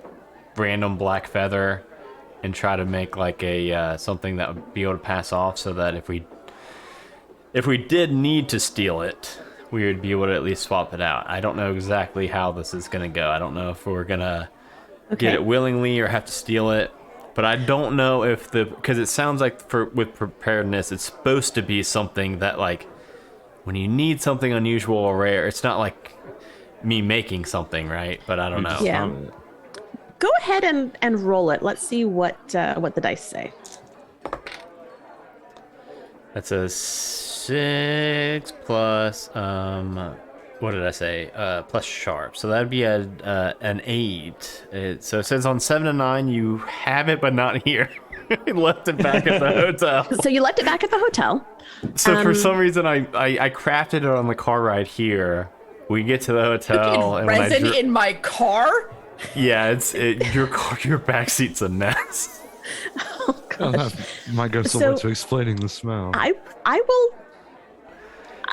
random black feather, and try to make like a something that would be able to pass off, so that if we did need to steal it, we would be able to at least swap it out. I don't know exactly how this is gonna go. I don't know if we're gonna get it willingly or have to steal it, but I don't know if because it sounds like with preparedness, it's supposed to be something that like when you need something unusual or rare, it's not like me making something, right? But I don't know. Yeah. Go ahead and roll it. Let's see what the dice say. That's a 6 plus what did I say? Plus sharp. So that'd be an 8. So it says on 7 to 9 you have it, but not here. You left it back at the hotel. So you left it back at the hotel. So for some reason I crafted it on the car ride here. We get to the hotel and resin in my car? Yeah, your backseat's a mess. Oh, Oh, that might go somewhere to explaining the smell. I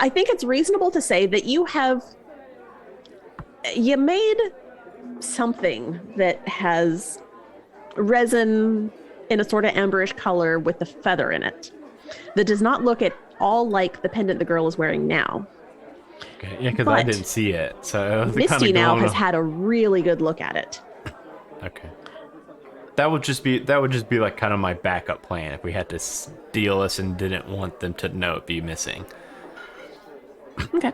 think it's reasonable to say that you made something that has resin in a sort of amberish color with the feather in it that does not look at all like the pendant the girl is wearing now. Okay, yeah, because I didn't see it. So Misty now has had a really good look at it. Okay. That would just be like kind of my backup plan if we had to steal this and didn't want them to know it'd be missing. Okay.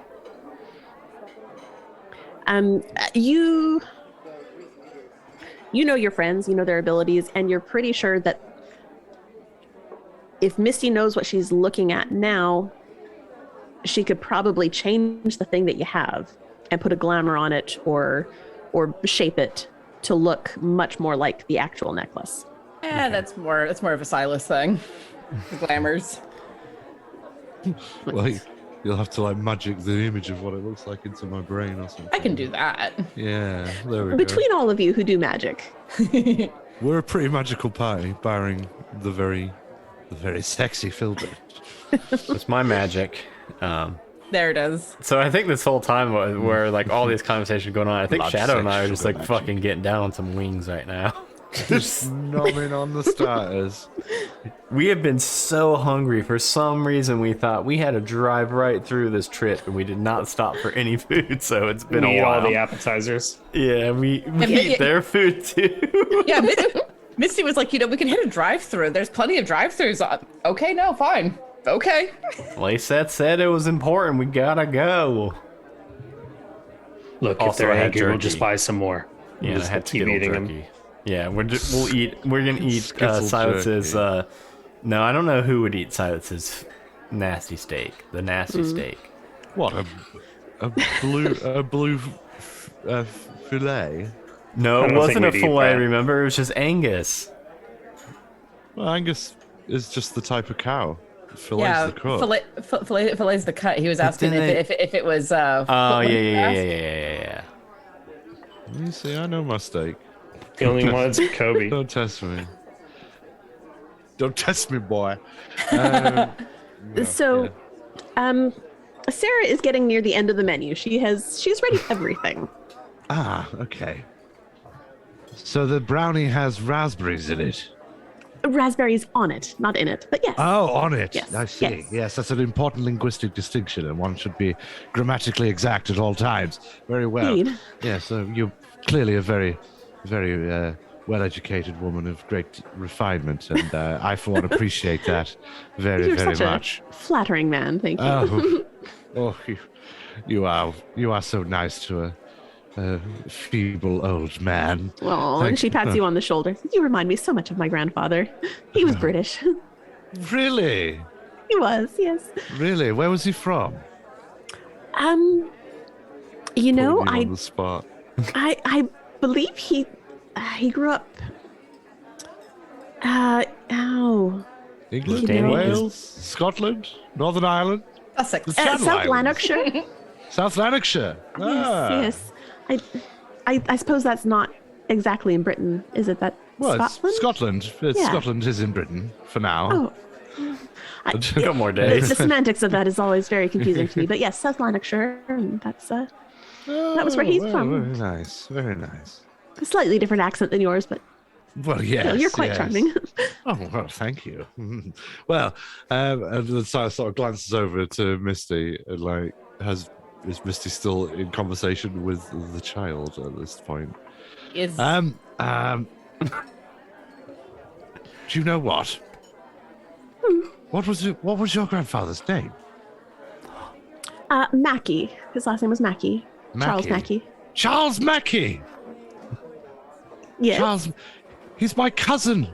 You know your friends, you know their abilities, and you're pretty sure that if Misty knows what she's looking at now, she could probably change the thing that you have and put a glamour on it or shape it to look much more like the actual necklace. Yeah, that's more of a Silas thing. The glamours. Like, you'll have to like magic the image of what it looks like into my brain or something. I can do that. Yeah, there we Between all of you who do magic. We're a pretty magical party, barring the very sexy Philbert. It's my magic. There it is. So I think this whole time where like all these conversations going on, I think Shadow and I are just like fucking getting down on some wings right now. Just nomming on the starters. We have been so hungry. For some reason, we thought we had to drive right through this trip, and we did not stop for any food. So it's been We a eat while. all the appetizers. Yeah, we Yeah, eat their food too. Yeah, Misty was like, we can hit a drive-through. There's plenty of drive-throughs. Okay, no, fine. Okay. Leysath said it was important. We gotta go. Look, Also, if they're I had angry, we'll jerky. just buy some more. Yeah, We'll I just had keep Skittle eating jerky. them. Yeah, we'll eat. We're gonna eat Skittle Silas's. jerky. No, I don't know who would eat Silas's nasty steak. The nasty steak. What a blue fillet. No, I it don't wasn't a think we'd eat fillet. that. Remember, it was just Angus. Well, Angus is just the type of cow. Fillet's Yeah, the cook. fillet's the cut. He was asking didn't if it was. Oh yeah. You see, I know my steak. The only one is Kobe. Don't test me. Don't test me, boy. Yeah. So, Sarah is getting near the end of the menu. She's ready everything. Ah, okay. So the brownie has raspberries in it. Raspberries on it, not in it, but yes. Oh, on it. Yes, I see. yes. Yes, that's an important linguistic distinction, and one should be grammatically exact at all times. Very well. Indeed. Yeah, so you're clearly a very, very well-educated woman of great refinement, and I, for one, appreciate that very, You're very such much. a flattering man. Thank you. Oh, you are so nice to a feeble old man. Oh, Thank and she pats you on the shoulder. You remind me so much of my grandfather. He was British. Really? He was, yes. Really? Where was he from? You know, Putting me on the spot. I believe he grew up. England, You know- Wales, Scotland, Northern Ireland, Sussex. Channel South Islands. Lanarkshire. South Lanarkshire. Ah. Yes. I suppose that's not exactly in Britain, is it? That Well, Scotland? it's Scotland. Yeah. Scotland is in Britain for now. Oh. Couple more The days. semantics of that is always very confusing to me. But yes, South Lanarkshire, and that's that was where he's well, from. Very nice. Very nice. A slightly different accent than yours, but Well, yes. you're quite yes. charming. Oh, well, thank you. Well, and then Sarah sort of glances over to Misty and like, is Misty still in conversation with the child at this point? Is Do you know what? What was your grandfather's name? Mackey. His last name was Mackey. Charles Mackey. Charles Mackey. Yes. Charles. He's my cousin.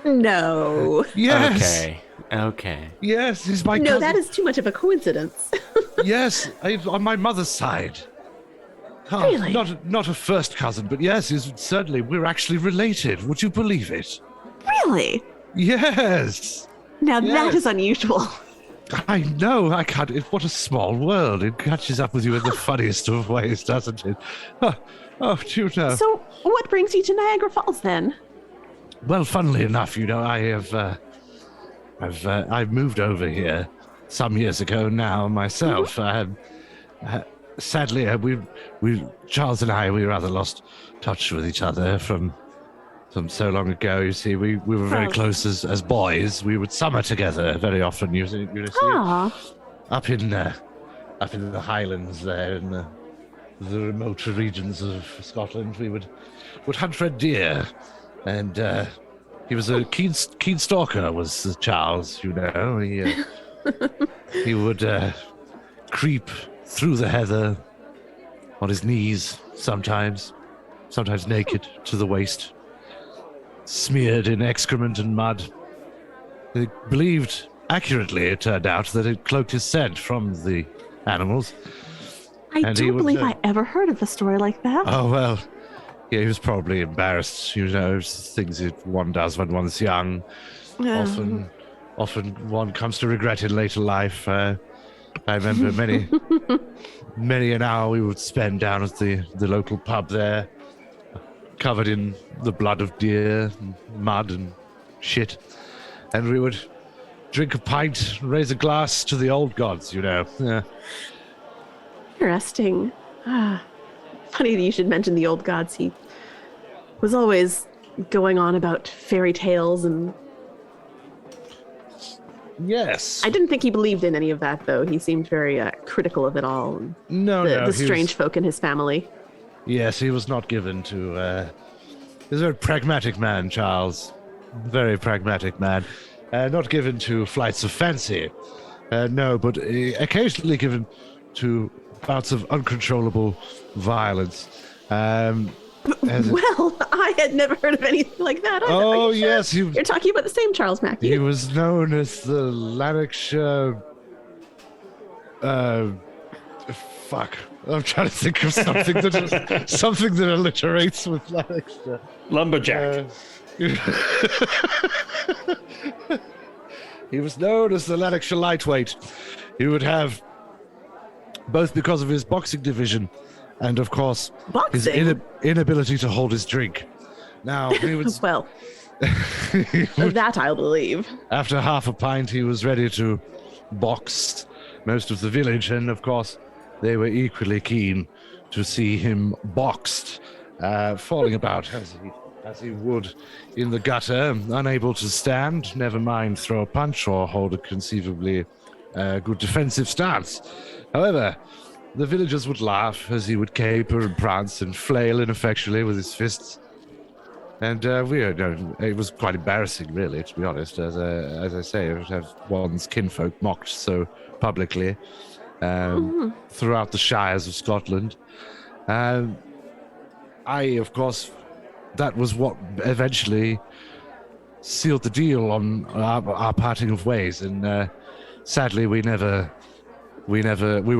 No. Yes. Okay. Yes, he's my No, cousin. that is too much of a coincidence. Yes, on my mother's side. Oh, Really? Not a first cousin, but yes, certainly we're actually related. Would you believe it? Really? Yes. Now Yes. that is unusual. I know. I can't. What a small world. It catches up with you in the funniest of ways, doesn't it? Oh, do you know? So, what brings you to Niagara Falls then? Well, funnily enough, you know, I've moved over here some years ago now myself. Sadly, we Charles and I, we rather lost touch with each other from so long ago. You see, we were very Oh. close as boys. We would summer together very often. You see, Ah, up in the Highlands there in the remote regions of Scotland, we would hunt red deer, and he was a keen stalker. Was Charles? You know, he would creep through the heather on his knees, sometimes naked to the waist, smeared in excrement and mud. They believed accurately, it turned out, that it cloaked his scent from the animals. I And he don't would, believe I ever heard of a story like that. Oh, well, yeah, he was probably embarrassed, you know, things one does when one's young. Often one comes to regret in later life. I remember many an hour we would spend down at the local pub there, covered in the blood of deer, and mud and shit. And we would drink a pint, raise a glass to the old gods, you know. Yeah. Interesting. Funny that you should mention the old gods. He was always going on about fairy tales, and Yes. I didn't think he believed in any of that, though. He seemed very critical of it all. And No, the he strange was, folk in his family. yes, he was not given to. He's a very pragmatic man, Charles. Very pragmatic man. Not given to flights of fancy. No, but occasionally given to bouts of uncontrollable violence. Well, I had never heard of anything like that. Either. Are Oh, you sure? yes, You're talking about the same Charles Mackey. he was known as the Lanarkshire. Fuck. I'm trying to think of something something that alliterates with Lanarkshire. Lumberjack. He was known as the Lanarkshire lightweight. He would have, both because of his boxing division and, of course, his Boxing? inability to hold his drink. Now, he would, Well, that I'll believe. after half a pint, he was ready to box most of the village, and, of course, they were equally keen to see him boxed, falling about as he would in the gutter, unable to stand, never mind throw a punch or hold a conceivably good defensive stance. However, the villagers would laugh as he would caper and prance and flail ineffectually with his fists. And it was quite embarrassing, really, to be honest, as I say, to have one's kinfolk mocked so publicly throughout the shires of Scotland. Of course, that was what eventually sealed the deal on our parting of ways, and sadly, we were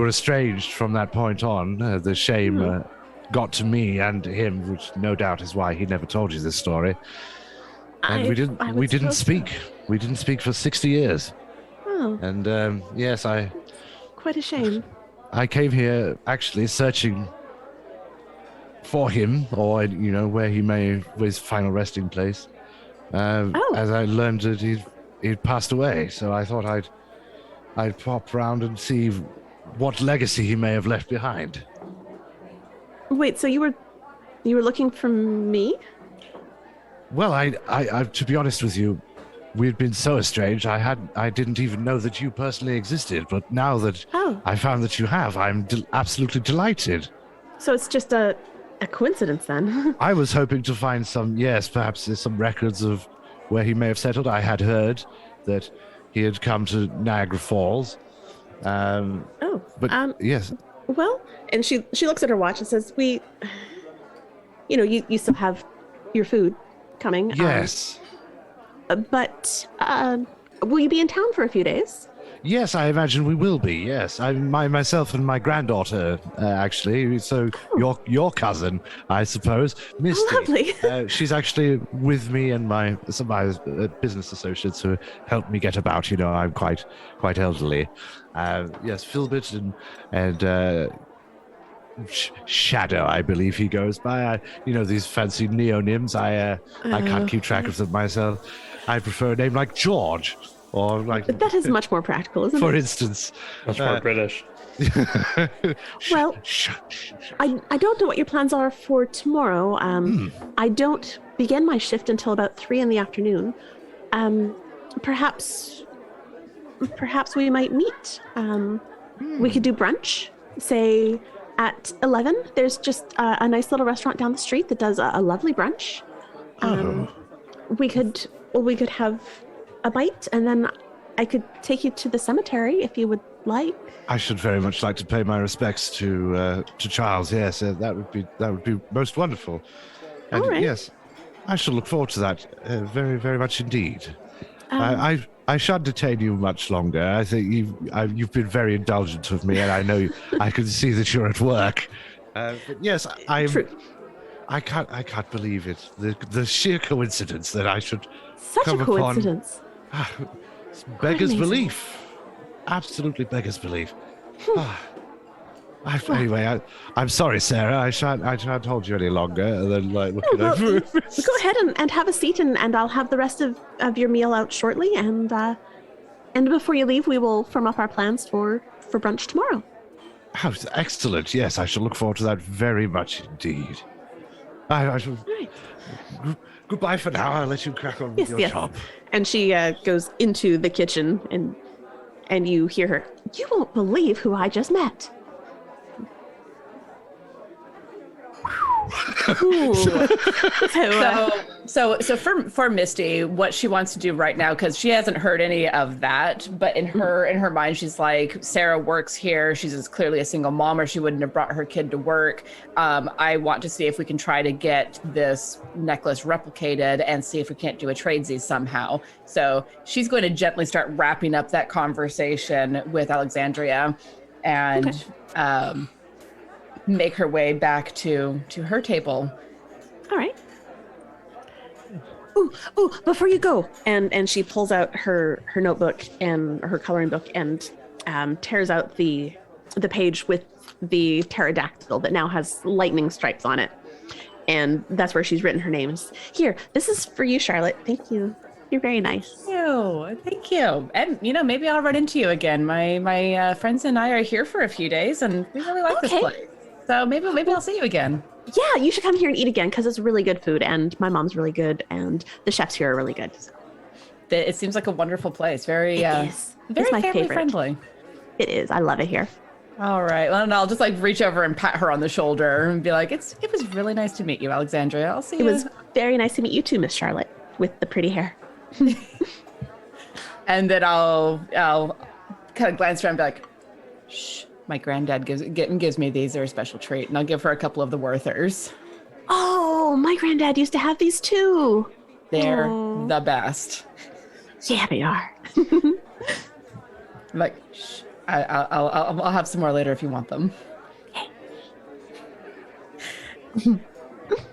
estranged from that point on. The shame got to me and him, which no doubt is why he never told you this story. And we didn't speak. We didn't speak for 60 years. Oh, And yes, quite a shame. I came here actually searching for him, or where he may his final resting place. As I learned that he'd passed away, so I thought I'd pop round and see what legacy he may have left behind. Wait, so you were looking for me? Well, I to be honest with you, we'd been so estranged. I didn't even know that you personally existed. But now that I found that you have, I'm absolutely delighted. So it's just a coincidence then. I was hoping to find perhaps there's some records of where he may have settled. I had heard that he had come to Niagara Falls. Yes. Well, and she looks at her watch and says, "You still have your food coming." Yes. But will you be in town for a few days? Yes, I imagine we will be. Yes, myself and my granddaughter, actually. So your cousin, I suppose, Misty. Oh, lovely. She's actually with me and some of my business associates who help me get about. I'm quite elderly. Yes, Philbert and Shadow, I believe he goes by. These fancy neonyms. I can't keep track of them myself. I prefer a name like George. Or like that is much more practical, isn't for it? instance. Much more British. Well, I don't know what your plans are for tomorrow. I don't begin my shift until about 3 in the afternoon. Perhaps we might meet. We could do brunch, say at 11. There's just a nice little restaurant down the street that does a lovely brunch. We could have a bite, and then I could take you to the cemetery if you would like. I should very much like to pay my respects to Charles. Yes, that would be most wonderful. And all right. Yes, I shall look forward to that very, very much indeed. I shan't detain you much longer. I think you've been very indulgent of me, and I know I can see that you're at work. But yes, True. I can't believe it. The sheer coincidence that I should Such come a coincidence. beggars amazing. belief. Absolutely beggars belief. Anyway, I'm sorry, Sarah. I shan't hold you any longer. And then, looking over. Go ahead and have a seat, and I'll have the rest of your meal out shortly. And before you leave, we will firm up our plans for brunch tomorrow. Oh, excellent. Yes, I shall look forward to that very much indeed. I shall. Right. Goodbye for now. I'll let you crack on with Yes, your yes. job. And she goes into the kitchen, and you hear her. You won't believe who I just met. Ooh. So for Misty, what she wants to do right now, because she hasn't heard any of that, but in her mind, she's like, Sarah works here. She's clearly a single mom, or she wouldn't have brought her kid to work. I want to see if we can try to get this necklace replicated and see if we can't do a tradesy somehow. So she's going to gently start wrapping up that conversation with Alexandria, and make her way back to her table. All right. Ooh, before you go. And she pulls out her notebook and her coloring book and tears out the page with the pterodactyl that now has lightning stripes on it. And that's where she's written her names. Here, this is for you, Charlotte. Thank you. You're very nice. Thank you. And maybe I'll run into you again. My friends and I are here for a few days, and we really like this place. So maybe I'll see you again. Yeah, you should come here and eat again because it's really good food, and my mom's really good, and the chefs here are really good. So. It seems like a wonderful place. Very It's very my family favorite. friendly. It is. I love it here. All right. Well, and I'll just like reach over and pat her on the shoulder and be like, it was really nice to meet you, Alexandria. I'll see you. It was very nice to meet you too, Miss Charlotte, with the pretty hair. And then I'll kind of glance around and be like, shh. My granddad gives me these. They're a special treat. And I'll give her a couple of the Werthers. Oh, my granddad used to have these too. They're the best. Yeah, they are. I'm like, shh. I'll have some more later if you want them.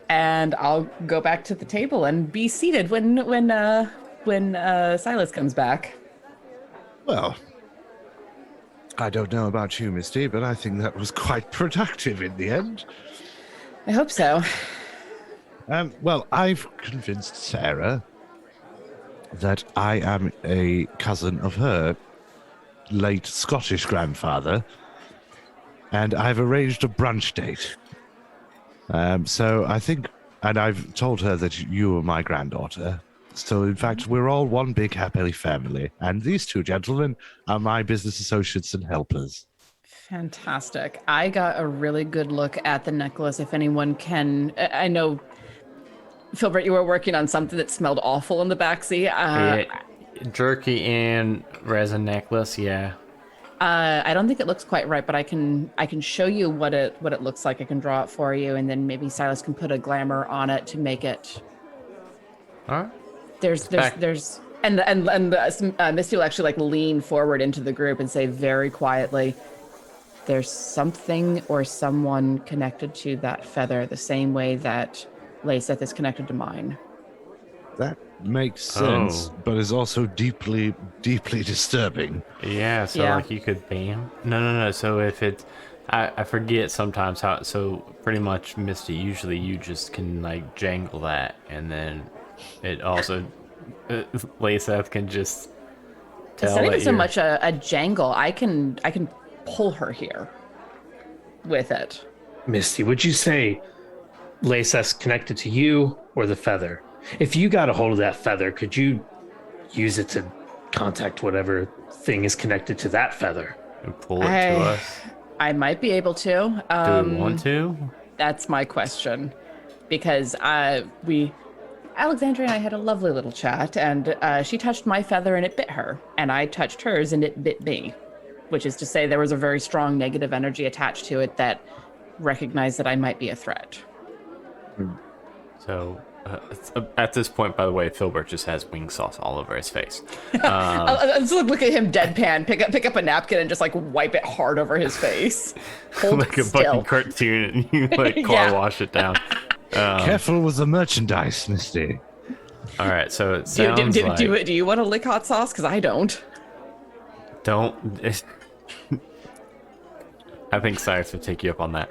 And I'll go back to the table and be seated when Silas comes back. Well, I don't know about you, Misty, but I think that was quite productive in the end. I hope so. Well, I've convinced Sarah that I am a cousin of her late Scottish grandfather, and I've arranged a brunch date. So I think, and I've told her that you are my granddaughter. So, in fact, we're all one big happy family, and these two gentlemen are my business associates and helpers. Fantastic. I got a really good look at the necklace. If anyone can, I know, Philbert, you were working on something that smelled awful in the backseat. Jerky and resin necklace, yeah. I don't think it looks quite right, but I can show you what it looks like. I can draw it for you, and then maybe Silas can put a glamour on it to make it. All right. There's Misty will actually like lean forward into the group and say very quietly, "There's something or someone connected to that feather, the same way that Leysath is connected to mine." That makes sense, but is also deeply, deeply disturbing. Yeah, so like you could bam. No. So if it, I forget sometimes how. So pretty much, Misty. Usually, you just can like jangle that, and then it also, Leysath can just tell. It's not even that so much a jangle. I can pull her here with it. Misty, would you say Leysath's connected to you or the feather? If you got a hold of that feather, could you use it to contact whatever thing is connected to that feather? And pull it to us. I might be able to. Do we want to? That's my question. Because Alexandria and I had a lovely little chat, and she touched my feather and it bit her, and I touched hers and it bit me, which is to say there was a very strong negative energy attached to it that recognized that I might be a threat. So at this point, by the way, Filbert just has wing sauce all over his face. I'll just look at him deadpan, pick up a napkin and just like wipe it hard over his face. Hold Like it a still. fucking cartoon, and you like car wash it down. Careful with the merchandise, Misty. All right, so it sounds like... Do you want to lick hot sauce? Because I don't. Don't... I think Cyrus would take you up on that.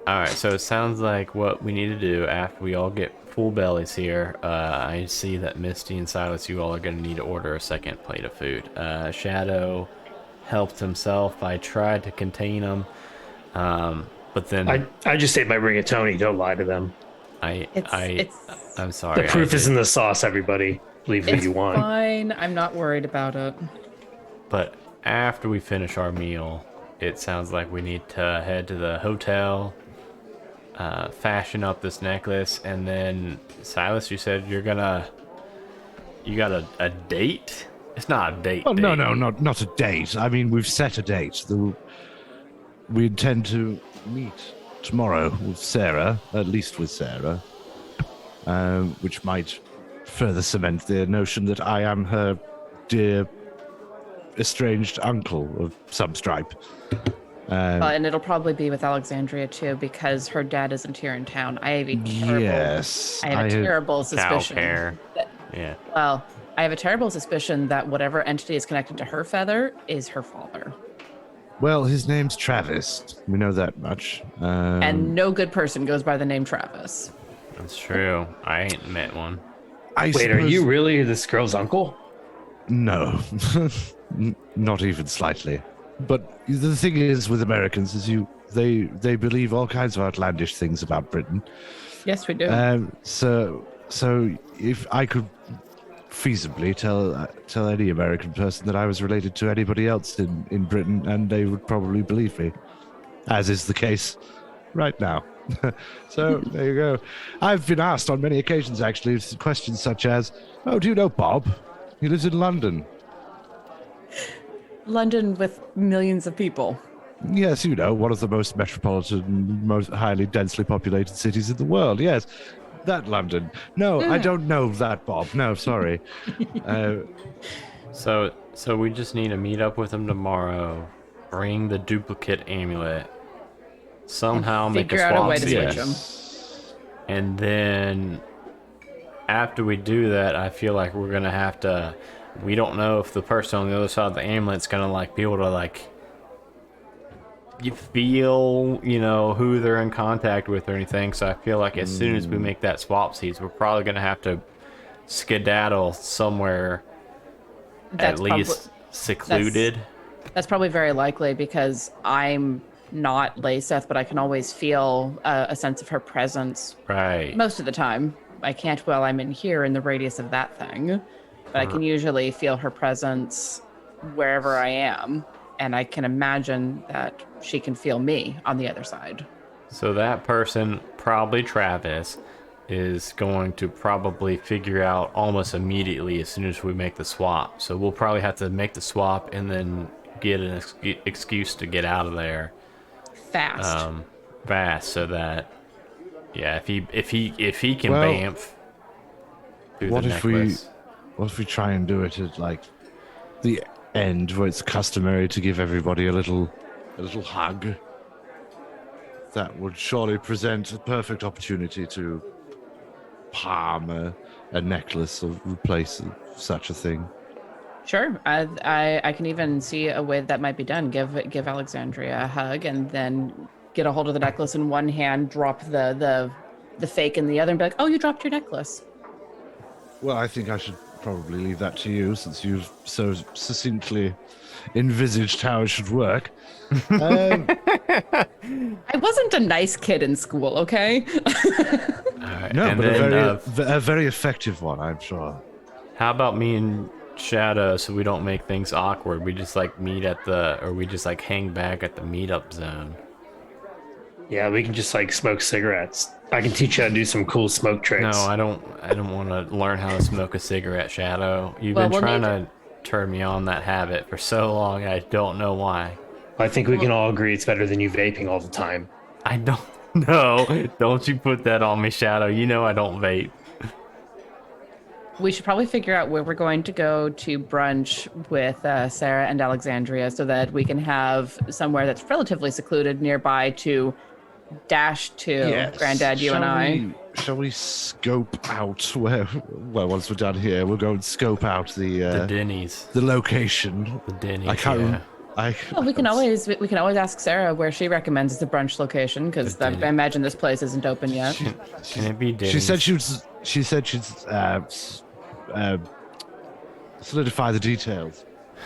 Alright, so it sounds like what we need to do after we all get full bellies here, I see that Misty and Silas, you all are going to need to order a second plate of food. Shadow helped himself. I tried to contain him. But then I just say by rigatoni. Don't lie to them. I'm sorry. The proof is in the sauce, everybody. Believe who It's you want. fine. I'm not worried about it. But after we finish our meal, it sounds like we need to head to the hotel, fashion up this necklace, and then Silas, you said you got a date? It's not a date. Well, no, date. not a date. I mean, we've set a date. We intend to meet tomorrow with Sarah, at least with Sarah, which might further cement the notion that I am her dear estranged uncle of some stripe. And it'll probably be with Alexandria too, because her dad isn't here in town. I have a terrible, Yes, I have a terrible Cow suspicion. care. That, Yeah. well, I have a terrible suspicion that whatever entity is connected to her feather is her father. Well, his name's Travis. We know that much. And no good person goes by the name Travis. That's true. I ain't met one. Wait, are you really this girl's uncle? No, not even slightly. But the thing is, with Americans, is they believe all kinds of outlandish things about Britain. Yes, we do. So if I could feasibly tell any American person that I was related to anybody else in Britain, and they would probably believe me, as is the case right now. So there you go. I've been asked on many occasions, actually, questions such as, "Oh, do you know Bob? He lives in London." London with millions of people. Yes, you know, one of the most metropolitan, most highly densely populated cities in the world. Yes, that London. No, I don't know that Bob. No, sorry. So we just need to meet up with him tomorrow, bring the duplicate amulet, somehow make a Figure out a way swap to switch seat. And then after we do that, I feel like we're gonna have to. We don't know if the person on the other side of the amulet's gonna like be able to like you feel, who they're in contact with or anything. So I feel like as soon as we make that swap seeds, we're probably gonna have to skedaddle somewhere That's at least secluded. That's probably very likely because I'm not Leysath, but I can always feel a sense of her presence Right. most of the time. I can't while I'm in here in the radius of that thing, but I can usually feel her presence wherever I am, and I can imagine that she can feel me on the other side. So that person, probably Travis, is going to probably figure out almost immediately as soon as we make the swap. So we'll probably have to make the swap and then get an excuse to get out of there Fast. so that if he can Well, bamf through what the if necklace. what if we try and do it at like the end where it's customary to give everybody a little hug? That would surely present a perfect opportunity to palm a necklace or replace such a thing. Sure. I can even see a way that might be done. Give Alexandria a hug and then get a hold of the necklace in one hand, drop the fake in the other, and be like, "Oh, you dropped your necklace." Well, I think I should probably leave that to you since you've so succinctly envisaged how it should work. I wasn't a nice kid in school, okay? Alright, No, and but then, a very effective one, I'm sure. how about me and Shadow, so we don't make things awkward? We just like meet we just like hang back at the meetup zone. Yeah, we can just like smoke cigarettes. I can teach you how to do some cool smoke tricks. No, I don't want to learn how to smoke a cigarette, Shadow. You've Well, been we'll trying to turn me on that habit for so long. I don't know why. I think we can all agree it's better than you vaping all the time. I don't know. Don't you put that on me, Shadow. You know I don't vape. We should probably figure out where we're going to go to brunch with Sarah and Alexandria so that we can have somewhere that's relatively secluded nearby to dash to. Yes. Granddad, you and I. Shall we scope out where? Well, once we're done here, we'll go and scope out The the Denny's. location. The Denny's. I can't. Yeah. Well, we can always ask Sarah where she recommends the brunch location because I Denny. imagine this place isn't open yet. Can it be Denny's? She said she'd solidify the details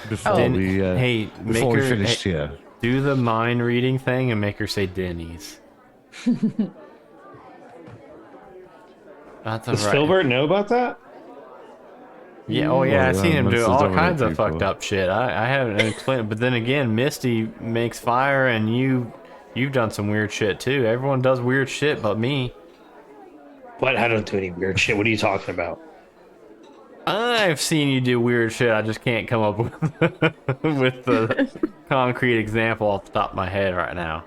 before Oh. Hey, make before we her- finished here. Do the mind reading thing and make her say Denny's. That's Does right. Filbert know about that? Yeah, oh yeah, I've seen him do Mr. all Dominant kinds of people. fucked up shit. I haven't explained, but then again, Misty makes fire, and you've done some weird shit too. Everyone does weird shit, but me. What? I don't do any weird shit. What are you talking about? I've seen you do weird shit. I just can't come up with with the concrete example off the top of my head right now.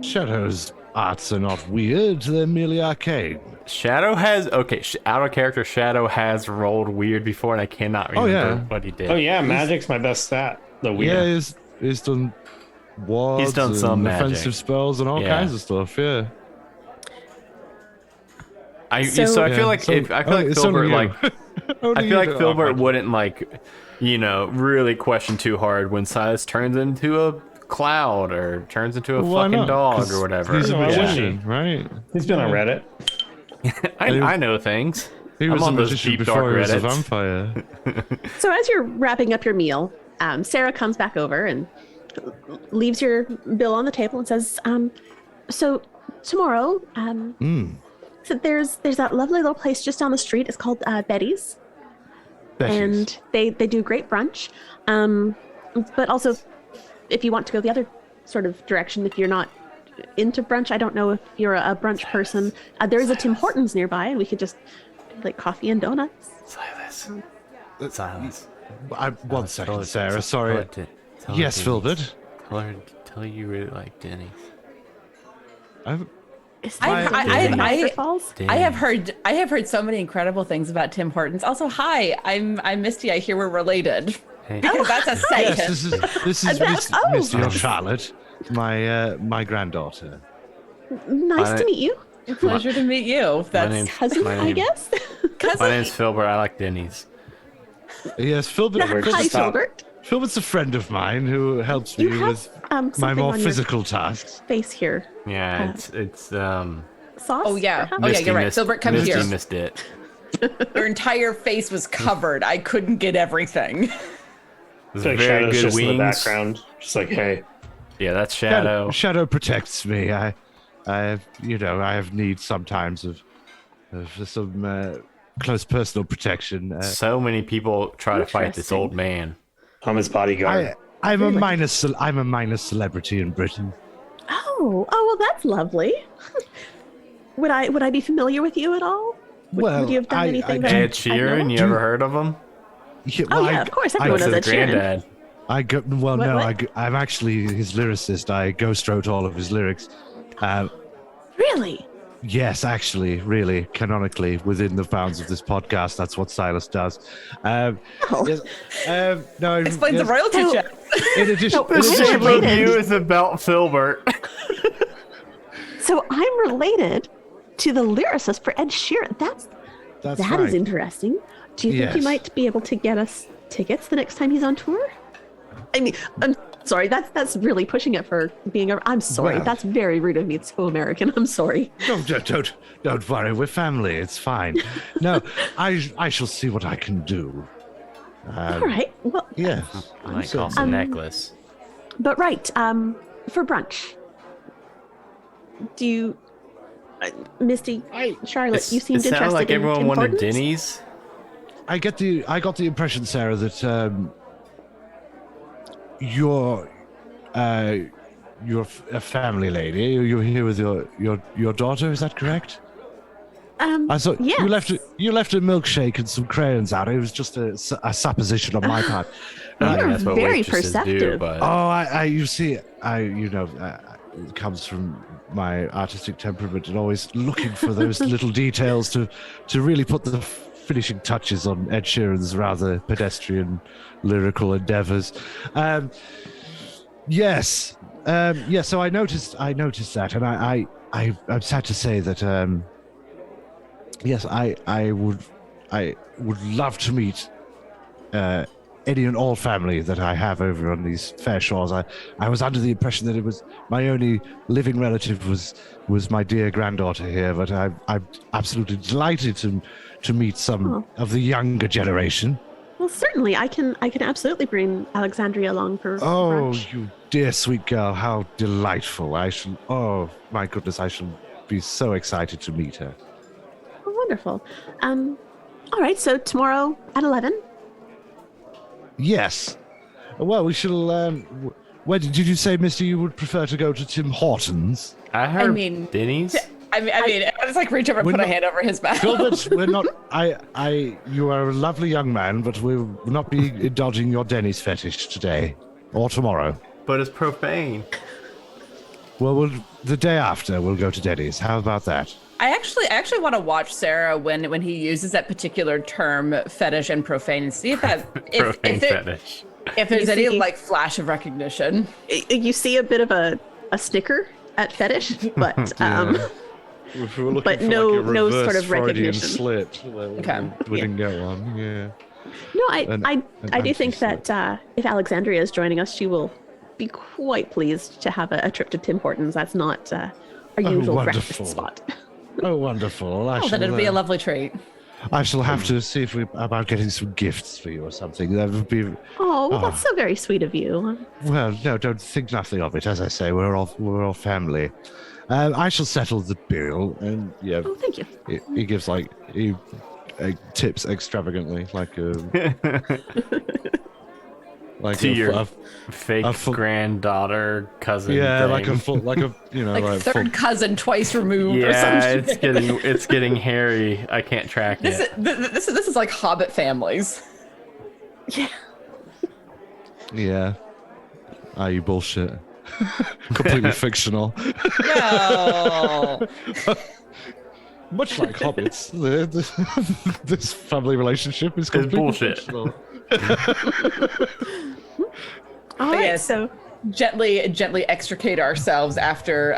Shadow's arts are not weird, they're merely arcane. Shadow has out of character. Shadow has rolled weird before, and I cannot remember yeah. what he did. Oh yeah, magic's my best stat. The weird. Yeah, he's done wards done and some magic. offensive spells and all Yeah. kinds of stuff, yeah. So I feel like it's only Filbert you. like Only I you feel like do- Filbert wouldn't like, really question too hard when Silas turns into a cloud or turns into a Why fucking not? dog 'Cause or whatever. He's a No, I wouldn't. magician, right? He's been on Reddit. I know things. He I'm was a on those magician deep, before dark he was a Reddits. vampire. So as you're wrapping up your meal, Sarah comes back over and leaves your bill on the table and says, "So tomorrow, so there's that lovely little place just down the street. It's called Betty's, and they do great brunch. But also, if you want to go the other sort of direction, if you're not into brunch, I don't know if you're a brunch person. There is a Tim Hortons nearby, and we could just like coffee and donuts." Silas. One second, Sarah. Sorry. Yes, Filbert. Tell her you really like Denny's. Is I- that I- in I- Niagara Falls? I have heard so many incredible things about Tim Hortons. Also, hi, I'm Misty. I hear we're related. Hey. Because that's a say. Yes, this is Oh. Misty or Charlotte, my granddaughter. Nice to meet you, Pleasure to meet you. That's name's- cousin. My I name- guess. My name's Filbert. I like Denny's. Yes, Filbert. Hi, stop. Filbert. Filbert's a friend of mine who helps You me have with my something more on physical tasks. your face here. Yeah, it's Sauce. Oh yeah. perhaps? Oh yeah, you're right. Filbert, come Misty here. missed it. Your entire face was covered. I couldn't get everything. It's It's like very Shadow's good just in the wings. background, just like, hey. Yeah, that's Shadow. Shadow protects me. I have need sometimes of some close personal protection. So many people try to fight this Interesting. old man. I'm his bodyguard. I'm a minor celebrity in Britain. Oh, well, that's lovely. would I be familiar with you at all? Would you have done anything? that Ed I know Sheeran, of? you ever heard of him? Oh yeah, of course. Everyone knows That's Ed his Sheeran. granddad. What? I'm actually his lyricist. I ghost wrote all of his lyrics. Really? Yes, actually, really, canonically, within the bounds of this podcast, that's what Silas does. Oh. Yes, no, Explains yes, the royalty So- check. In addition, No, in this The is shape addition- of related. you is about Filbert. So I'm related to the lyricist for Ed Sheeran. That is right. interesting. Do you think you Yes. might be able to get us tickets the next time he's on tour? I mean, I'm sorry. That's really pushing it for being a. I'm sorry. Well- That's very rude of me. It's so American. I'm sorry. Don't worry, we're family. It's fine. No, I shall see what I can do. All right. Well, Yeah, I might cost a necklace. but right. For brunch. Do you, Misty, Charlotte? You seemed It sounds interested like in everyone Tim wanted Hortons? Denny's. I got the impression, Sarah, that you're a family lady. You're here with your daughter. Is that correct? I saw yes. you left a milkshake and some crayons out. It was just a supposition on my part. I mean, You're that's what very waitresses do, perceptive. but Oh, you see, it comes from my artistic temperament and always looking for those little details to really put the finishing touches on Ed Sheeran's rather pedestrian lyrical endeavors. Yes. So I noticed that, and I'm sad to say that. Yes, I would love to meet any and all family that I have over on these fair shores. I was under the impression that it was my only living relative was my dear granddaughter here, but I'm absolutely delighted to meet some of the younger generation. Well, Well, certainly, I can absolutely bring Alexandria along for Oh, brunch. you dear sweet girl, how delightful. Oh, my goodness, I shall be so excited to meet her. Oh, wonderful. All right, so tomorrow at 11. Yes. Well, we shall, where did you say, mister, you would prefer to go to Tim Hortons? I heard mean, Denny's. I just like reach over and We're put a not- hand over his mouth. Filbert, we're not, you are a lovely young man, but we will not be indulging your Denny's fetish today or tomorrow. But it's profane. Well, the day after, we'll go to Denny's. How about that? I actually want to watch Sarah when he uses that particular term, fetish and profane, and see if Profane fetish. if there's You any see- like flash of recognition. You see a bit of a snicker at fetish, but If we were looking But for no- like a no reverse sort of Freudian recognition. slip, Okay. we didn't get one. Yeah. no, I do think anti-slip. that if Alexandria is joining us, she will be quite pleased to have a trip to Tim Hortons. That's not our usual breakfast wonderful. spot. Oh, wonderful! Oh, then it'll be a lovely treat. I shall have to see if about getting some gifts for you or something. That would be Oh, well, that's so very sweet of you. well. No, don't think nothing of it. As I say, we're all family. I shall settle the bill, and yeah, Oh, thank you. he gives like he tips extravagantly, like like To a, your a- fake a full- granddaughter cousin. yeah, thing. like a full, like a Like like third full, cousin twice removed or Yeah, something. it's getting hairy. I can't track This it. is like Hobbit families. Yeah. yeah. You bullshit. Completely fictional. No. Much like hobbits, this family relationship is completely bullshit. fictional. All right, yes. so gently extricate ourselves after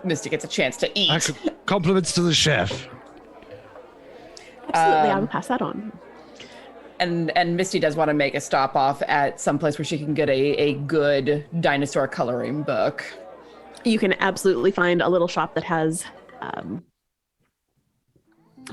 Misty gets a chance to eat. Compliments to the chef. absolutely, I will pass that on. And Misty does want to make a stop off at some place where she can get a good dinosaur coloring book. You can absolutely find a little shop that has.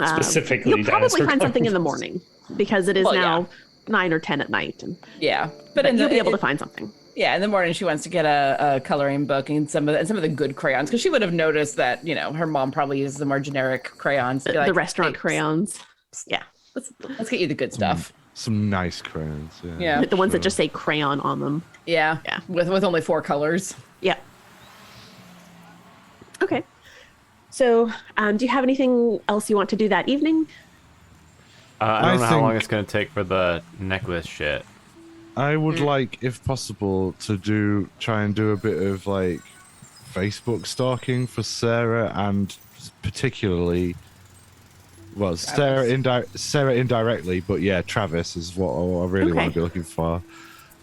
Specifically, you'll probably dinosaur find something in the coloring. morning because it is Well, now 9 or 10 at night, and Yeah, but you'll be able to find something. Yeah, in the morning she wants to get a coloring book and some of the good crayons because she would have noticed that her mom probably uses the more generic crayons. To be The like, restaurant "Hey, crayons. Yeah, Let's get you the good stuff. Some nice crayons. Yeah. Yeah, the ones that just say crayon on them. yeah, Yeah. With only 4 colors. Yeah. Okay. So, do you have anything else you want to do that evening? I don't know how long think- it's gonna take for the necklace shit. I would like, if possible, to try and do a bit of like Facebook stalking for Sarah, and particularly, well, Sarah indirectly, but yeah, Travis is what I really want Okay. to be looking for.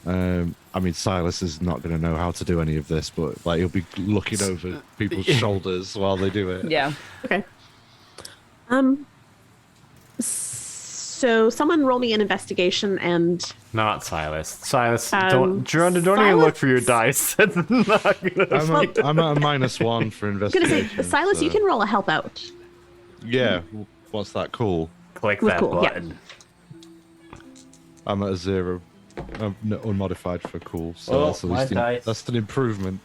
I mean, Silas is not going to know how to do any of this, but like he'll be looking over people's shoulders while they do it. Yeah, Okay. So someone roll me an investigation and Not Silas. Silas, Um, don't even Silas- look for your dice. That's not gonna. I'm at a -1 for I'm gonna investigation. say, Silas, you so- can roll a help out. Yeah, what's that? Cool. Click Well, that cool, yeah. button. I'm at a 0. I'm unmodified for cool, so Oh, that's at my least dice. that's an improvement.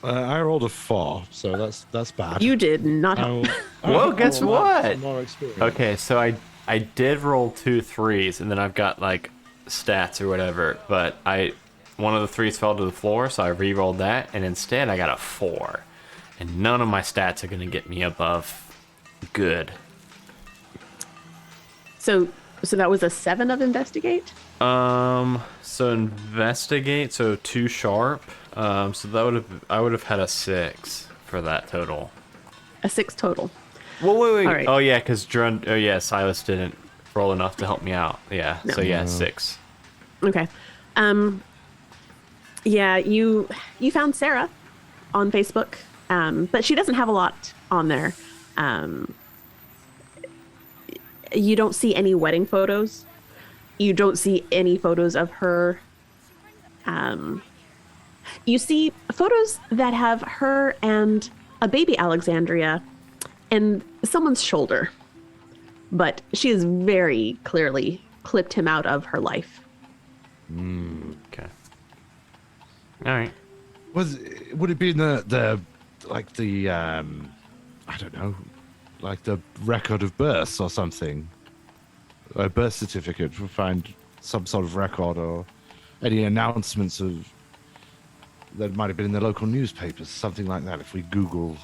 I rolled a 4, so that's bad. You did not help. Whoa, guess I'll what? have some more experience. Okay, so I did roll 2 3s, and then I've got like stats or whatever, but one of the 3s fell to the floor, so I re-rolled that, and instead I got a 4, and none of my stats are gonna get me above good. So that was a 7 of investigate. So investigate, so 2 sharp. So I would have had a 6 for that total. A 6 total. Well, wait. All right. Oh yeah, because Silas didn't roll enough to help me out. Yeah. No. So yeah, 6. Okay. Yeah, you found Sarah on Facebook, but she doesn't have a lot on there. You don't see any wedding photos. You don't see any photos of her. You see photos that have her and a baby Alexandria and someone's shoulder. But she is very clearly clipped him out of her life. Okay. All right. Would it be in the I don't know, like the record of births or something? A birth certificate. We'll find some sort of record or any announcements of that might have been in the local newspapers, something like that. If we Google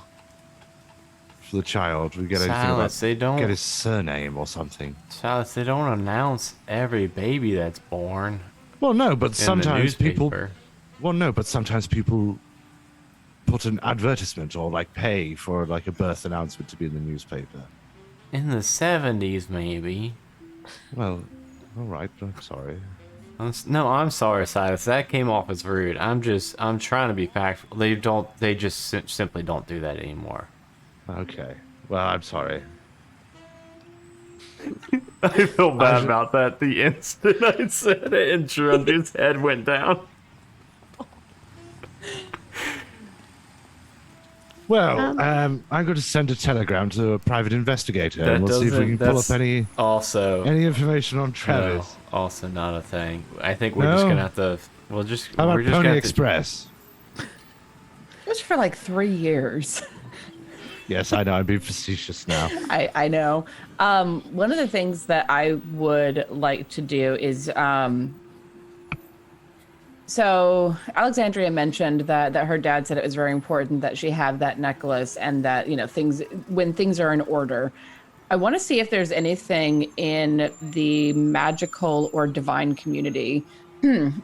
for the child, we get anything about get his surname or something. Silas, they don't announce every baby that's born. Well, no, but in sometimes the people. newspaper. Well, no, but sometimes people put an advertisement or like pay for like a birth announcement to be in the newspaper. In the 70s, maybe. Well, all right. I'm sorry. No, I'm sorry, Silas. That came off as rude. I'm trying to be factual. They just simply don't do that anymore. Okay. Well, I'm sorry. I feel bad about that the instant I said it and Gerundi's head went down. Well, I'm going to send a telegram to a private investigator, and we'll see if we can pull up any information on Travis. No, also not a thing. I think we're just gonna have to. We'll just. How about we're just Pony gonna Express? It was for like 3 years. Yes, I know. I'm being facetious now. I know. One of the things that I would like to do is, so Alexandria mentioned that her dad said it was very important that she have that necklace and that, you know, when things are in order. I want to see if there's anything in the magical or divine community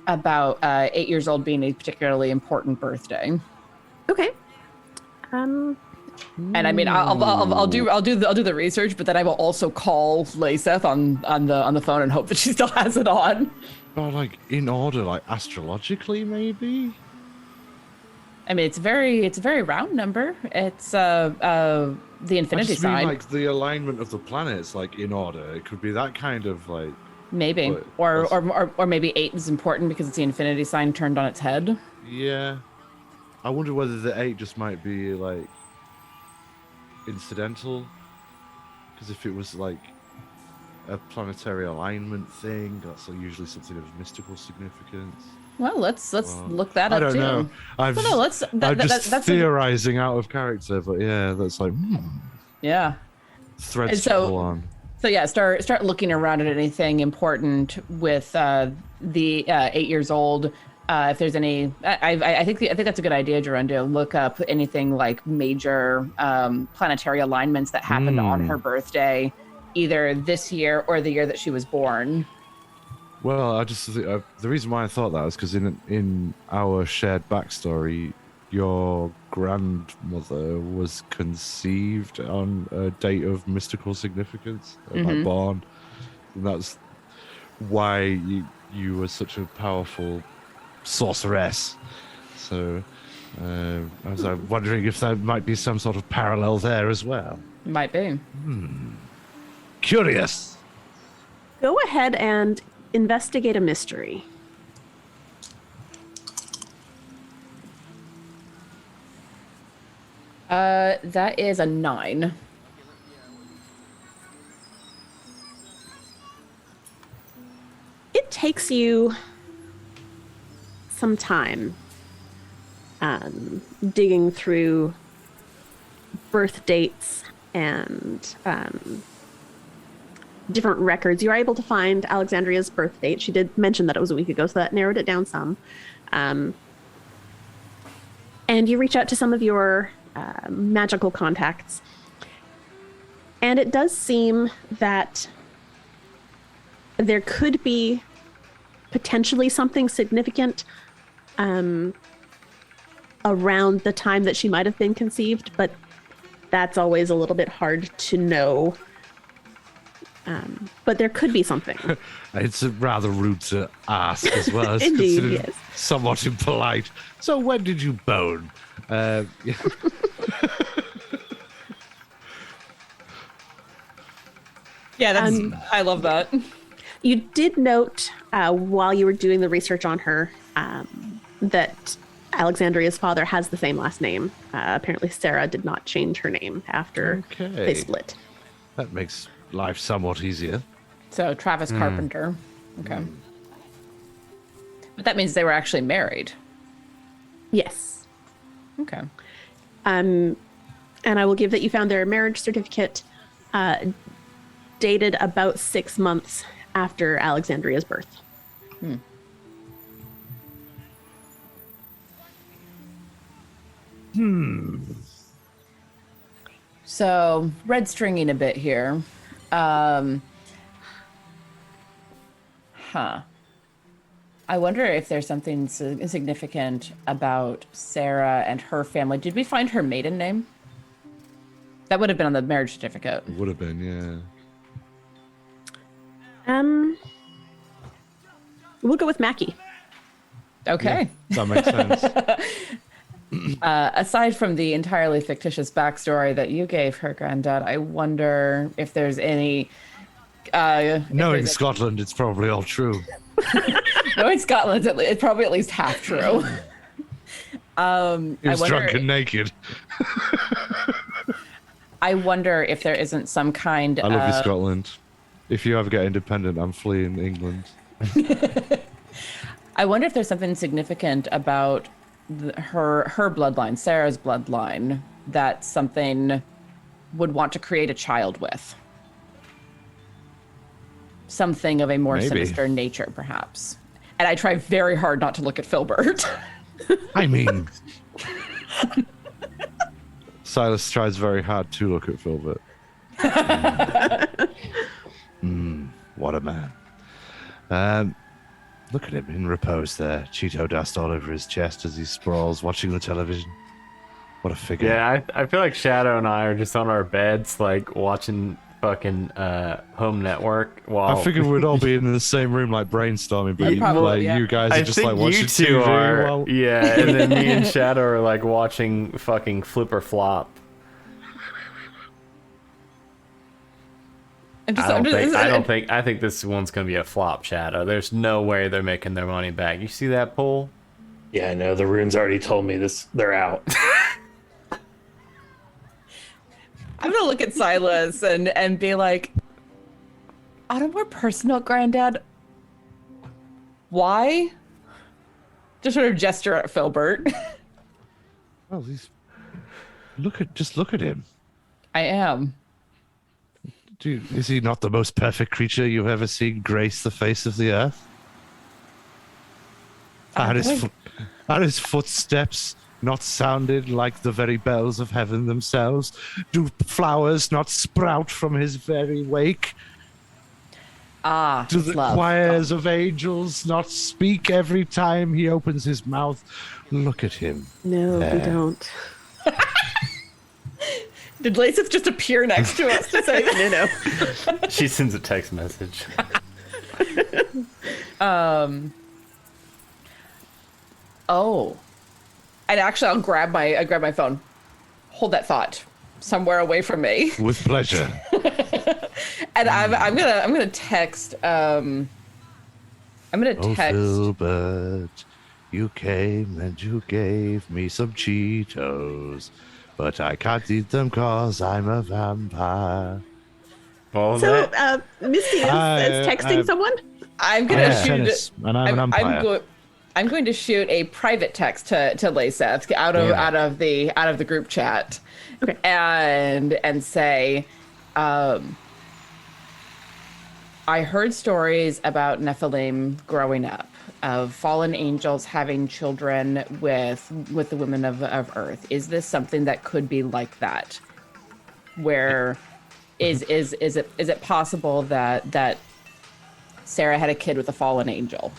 about 8 years old being a particularly important birthday. Okay. And I mean, I'll do the research, but then I will also call Leysath on the phone and hope that she still has it on. But like in order, like astrologically, maybe. I mean, it's a very round number. It's the infinity I just mean, sign. like the alignment of the planets, like in order. It could be that kind of like. Maybe, or maybe 8 is important because it's the infinity sign turned on its head. Yeah, I wonder whether the 8 just might be like incidental, because if it was like a planetary alignment thing, that's usually something of mystical significance. Well, let's look that up too. I don't know. I'm just theorizing out of character, but yeah, that's like yeah, threads to pull on. So yeah, start looking around at anything important with the 8 years old. If there's any, I think that's a good idea, Gerundo. Look up anything like major planetary alignments that happened on her birthday, either this year or the year that she was born. Well, I just the reason why I thought that was because in our shared backstory, your grandmother was conceived on a date of mystical significance, like born, and that's why you were such a powerful sorceress. So I was wondering if there might be some sort of parallel there as well. Might be. Curious. Go ahead and investigate a mystery. That is a 9. It takes you some time digging through birth dates and different records. You're able to find Alexandria's birth date. She did mention that it was a week ago, so that narrowed it down some. And you reach out to some of your magical contacts. And it does seem that there could be potentially something significant around the time that she might have been conceived, but that's always a little bit hard to know. But there could be something. It's rather rude to ask as well. As Indeed, considered yes. Somewhat impolite. So when did you bone? Yeah, that's. I love that. You did note while you were doing the research on her that Alexandria's father has the same last name. Apparently, Sarah did not change her name after they split. That makes life somewhat easier. So Travis Carpenter. Okay. But that means they were actually married. Yes. Okay. And I will give that you found their marriage certificate dated about 6 months after Alexandria's birth. So red stringing a bit here. I wonder if there's something significant about Sarah and her family. Did we find her maiden name? That would have been on the marriage certificate. It would have been, yeah. We'll go with Mackie. Okay. That makes sense. Aside from the entirely fictitious backstory that you gave her, Granddad, I wonder if there's any. Knowing Scotland, it's probably all true. Knowing Scotland, it's probably at least half true. He was drunk and naked. I wonder if there isn't some kind I love you, Scotland. If you ever get independent, I'm fleeing England. I wonder if there's something significant about her bloodline, Sarah's bloodline, that something would want to create a child with. Something of a more Maybe. sinister nature, perhaps. And I try very hard not to look at Filbert. I mean... Silas tries very hard to look at Filbert. What a man. Look at him in repose there. Cheeto dust all over his chest as he sprawls, watching the television. What a figure. Yeah, I feel like Shadow and I are just on our beds, like, watching fucking Home Network while... I figured we'd all be in the same room, like, brainstorming, but Probably, yeah. you guys I are just, think like, watching you two TV are, while... yeah, and then me and Shadow are, like, watching fucking Flip or Flop. I think this one's gonna be a flop, Shadow. There's no way they're making their money back. You see that poll? Yeah, I know. The runes already told me this. They're out. I'm gonna look at Silas and be like, on a more personal, Granddad, why? Just sort of gesture at Filbert. Well, just look at him. I am. Dude, is he not the most perfect creature you've ever seen grace the face of the earth? Are his footsteps not sounded like the very bells of heaven themselves? Do flowers not sprout from his very wake? Do the choirs of angels not speak every time he opens his mouth? Look at him. No, we don't. Did Leysath just appear next to us to say that? No. She sends a text message. Oh. And actually, I'll grab my phone. Hold that thought somewhere away from me. With pleasure. And I'm gonna text. I'm gonna Oh, text. Filbert, you came and you gave me some Cheetos, but I can't eat them 'cause I'm a vampire. What was So, that? Misty is texting someone? I'm gonna shoot. Tennis, and I'm an umpire. I'm going to shoot a private text to Leysath out of the group chat, Okay. and say, I heard stories about Nephilim growing up, of fallen angels having children with the women of Earth. Is this something that could be like that? Where is it possible that Sarah had a kid with a fallen angel?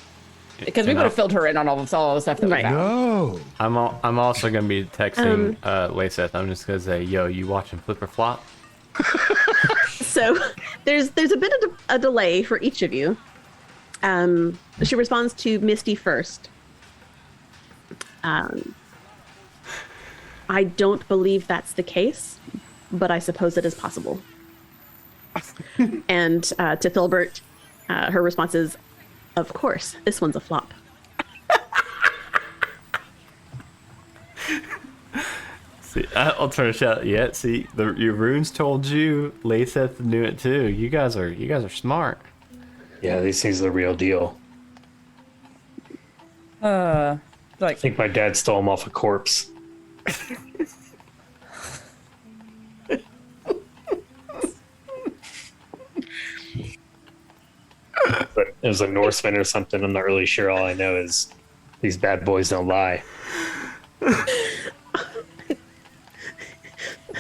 Because we would have filled her in on all the stuff that we Right. found. No. I'm also gonna be texting Leysath. I'm just gonna say, yo, you watching Flip or Flop? So there's a bit of a delay for each of you. She responds to Misty first. I don't believe that's the case, but I suppose it is possible. And to Filbert, her response is, of course, this one's a flop. See, I'll turn a shout. Yeah, see, your runes told you. Leysath knew it too. You guys are smart. Yeah, these things are the real deal. I Like, think my dad stole them off a corpse. But it was a Norseman or something. I'm not really sure. All I know is these bad boys don't lie.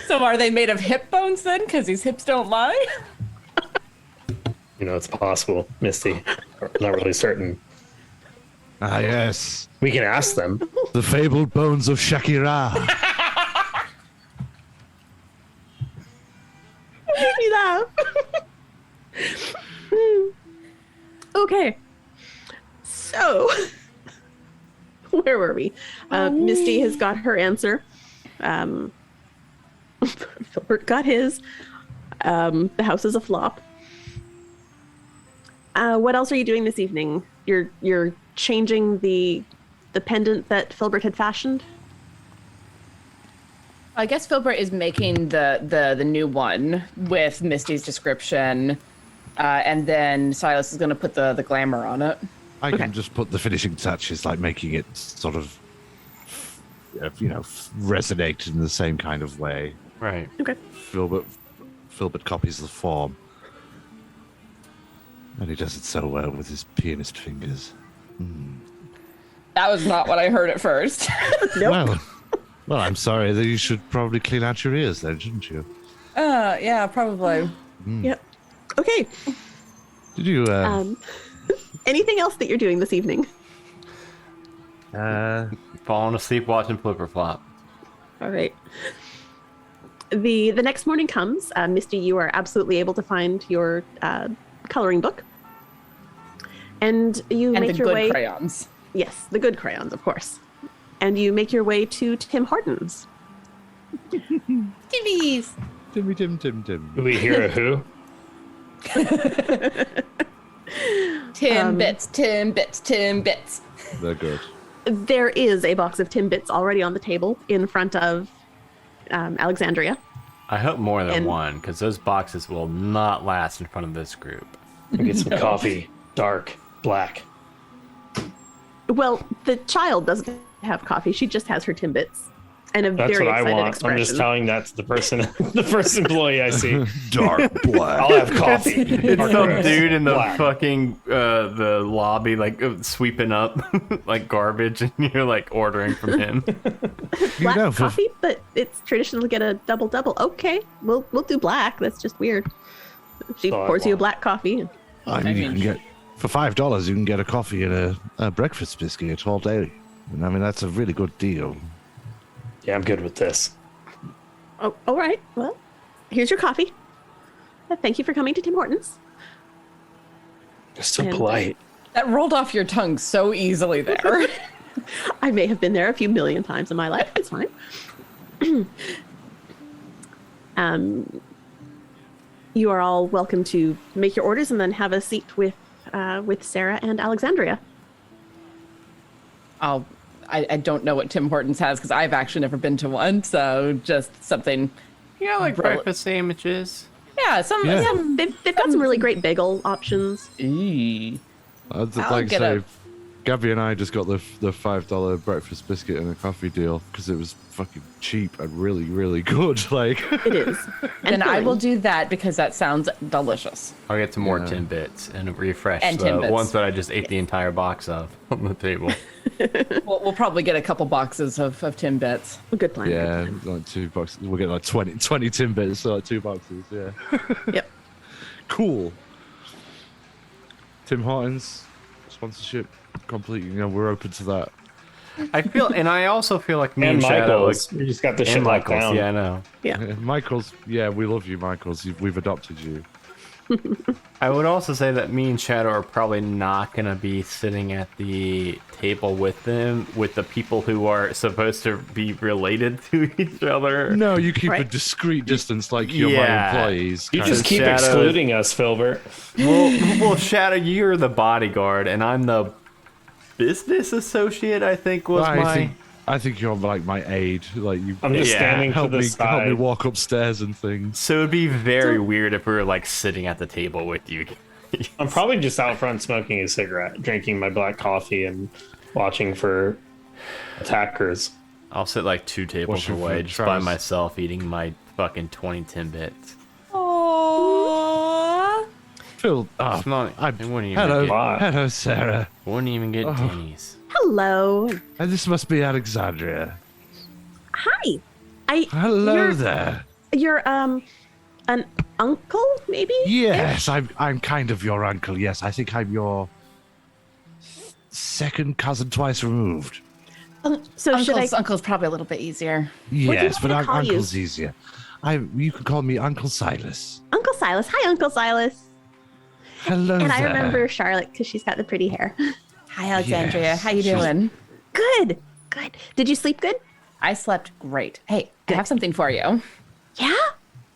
so are they made of hip bones then? Because these hips don't lie? You know, it's possible, Misty. I'm not really certain. Ah, yes. We can ask them. The fabled bones of Shakira. Make me laugh. Okay. So, where were we? Misty has got her answer. Filbert got his. The house is a flop. What else are you doing this evening? You're changing the pendant that Filbert had fashioned. I guess Filbert is making the new one with Misty's description, and then Silas is going to put the glamour on it. I can just put the finishing touches, like making it sort of, resonate in the same kind of way. Right. Okay. Filbert copies the form. And he does it so well with his pianist fingers. That was not what I heard at first. Nope. Well, I'm sorry. That you should probably clean out your ears then, shouldn't you? Yeah, probably. Yep. Okay. Did you, Anything else that you're doing this evening? Falling asleep watching Flipper Flop. All right. The next morning comes. Misty, you are absolutely able to find your coloring book. And you And make the your good way. crayons. Yes, the good crayons, of course. And you make your way to Tim Hortons. Timmies. Tim. Do we hear a who? Tim Bits. They're good. There is a box of Timbits already on the table in front of Alexandria. I hope more than And- one, because those boxes will not last in front of this group. We get some coffee. Dark. Black. Well, the child doesn't have coffee. She just has her Timbits. And a That's very what I excited want. expression. I'm just telling that to the person, the first employee I see. Dark black. I'll have coffee. It's Dark some roast. dude in the Black. fucking the lobby, like sweeping up like garbage, and you're like ordering from him. Black know, for- coffee, but it's traditional to get a double. Okay, we'll do black. That's just weird. She all I pours you a want. black coffee. I mean, you can get for $5. You can get a coffee and a breakfast biscuit all day. And I mean, that's a really good deal. Yeah, I'm good with this. Oh, all right. Well, here's your coffee. Thank you for coming to Tim Hortons. You're so And- polite. That rolled off your tongue so easily there. I may have been there a few million times in my life. It's fine. You are all welcome to make your orders and then have a seat with Sarah and Alexandria. I don't know what Tim Hortons has because I've actually never been to one. So just something. Yeah, like Bro- breakfast sandwiches. Yeah, some. Yeah. They've got some really great bagel options. Eee. I'd I'll like to get say, a- Gabby and I just got the $5 breakfast biscuit and a coffee deal because it was fucking cheap and really, really good. Like, It is. And Then I will filling. do that because that sounds delicious. I'll get some more Yeah. Timbits and refresh And the Timbits. ones that I just ate the entire box of on the table. We'll probably get a couple boxes of Timbits. Good plan. yeah, like 2 boxes. We'll get like 20 Timbits, so like 2 boxes. Yeah, Yep. cool. Tim Hortons sponsorship complete. You know, we're open to that. I feel, and I also feel like me And and Shadow, like, Michael's. You just got the and shit locked Michael's. down. Yeah, I know. Yeah. Michael's, yeah, we love you, Michael's. We've adopted you. I would also say that me and Shadow are probably not going to be sitting at the table with them, with the people who are supposed to be related to each other. No, you keep a Right. discreet distance like you're Yeah. my employees. You kind just of. keep Shadows. excluding us, Filbert. Well, Shadow, you're the bodyguard, and I'm the business associate, I think was my... I think you're like my aide. Like you I'm just Yeah, standing to help the me help me side. walk upstairs and things. So it'd be very weird if we were like sitting at the table with you. I'm probably just out front smoking a cigarette, drinking my black coffee, and watching for attackers. I'll sit like 2 tables Watching for away, just by traps. myself, eating my fucking 2010 bits. Aww. Phil, It's not. I- It wouldn't even hello, get. Wow. hello, Sarah. Wouldn't even get tinnies. Hello. And this must be Alexandria. Hi. Hello You're- there. You're an uncle, maybe? Yes, I'm kind of your uncle. Yes, I think I'm your second cousin twice removed. So should I? Uncle's probably a little bit easier. Yes, want but me to call you? uncle's easier. You can call me Uncle Silas. Uncle Silas. Hi, Uncle Silas. Hello And there. I remember Charlotte because she's got the pretty hair. Hi, Alexandria. Yes. How you doing? Good. Good. Did you sleep good? I slept great. Hey, I have something for you. Yeah.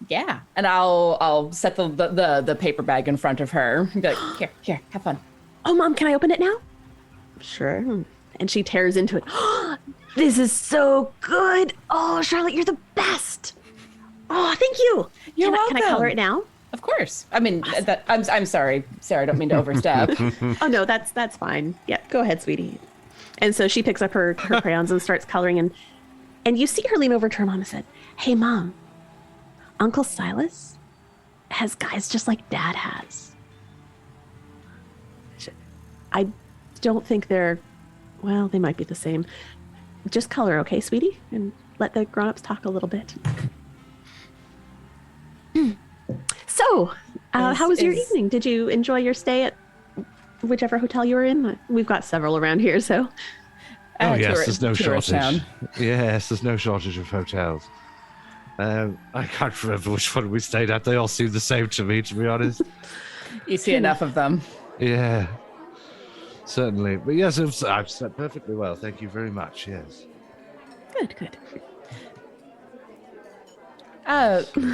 Yeah, and I'll set the paper bag in front of her. And be like, here, have fun. Oh, Mom, can I open it now? Sure. And she tears into it. This is so good. Oh, Charlotte, you're the best. Oh, thank you. You're Can I color welcome. it now? Of course. I mean, I'm sorry, Sarah. I don't mean to overstep. Oh no, that's fine. Yeah, go ahead, sweetie. And so she picks up her crayons and starts coloring, and you see her lean over to her mom and said, "Hey, Mom, Uncle Silas has guys just like Dad has. I don't think they're, well, they might be the same. Just color, okay, sweetie, and let the grown-ups talk a little bit." So, how was your evening? Did you enjoy your stay at whichever hotel you were in? We've got several around here, so. Oh, yes, tour- there's no tourist shortage. town. Yes, there's no shortage of hotels. I can't remember which one we stayed at. They all seem the same to me, to be honest. You see enough of them. Yeah, certainly. But yes, I've slept perfectly well. Thank you very much. Yes. Good, good.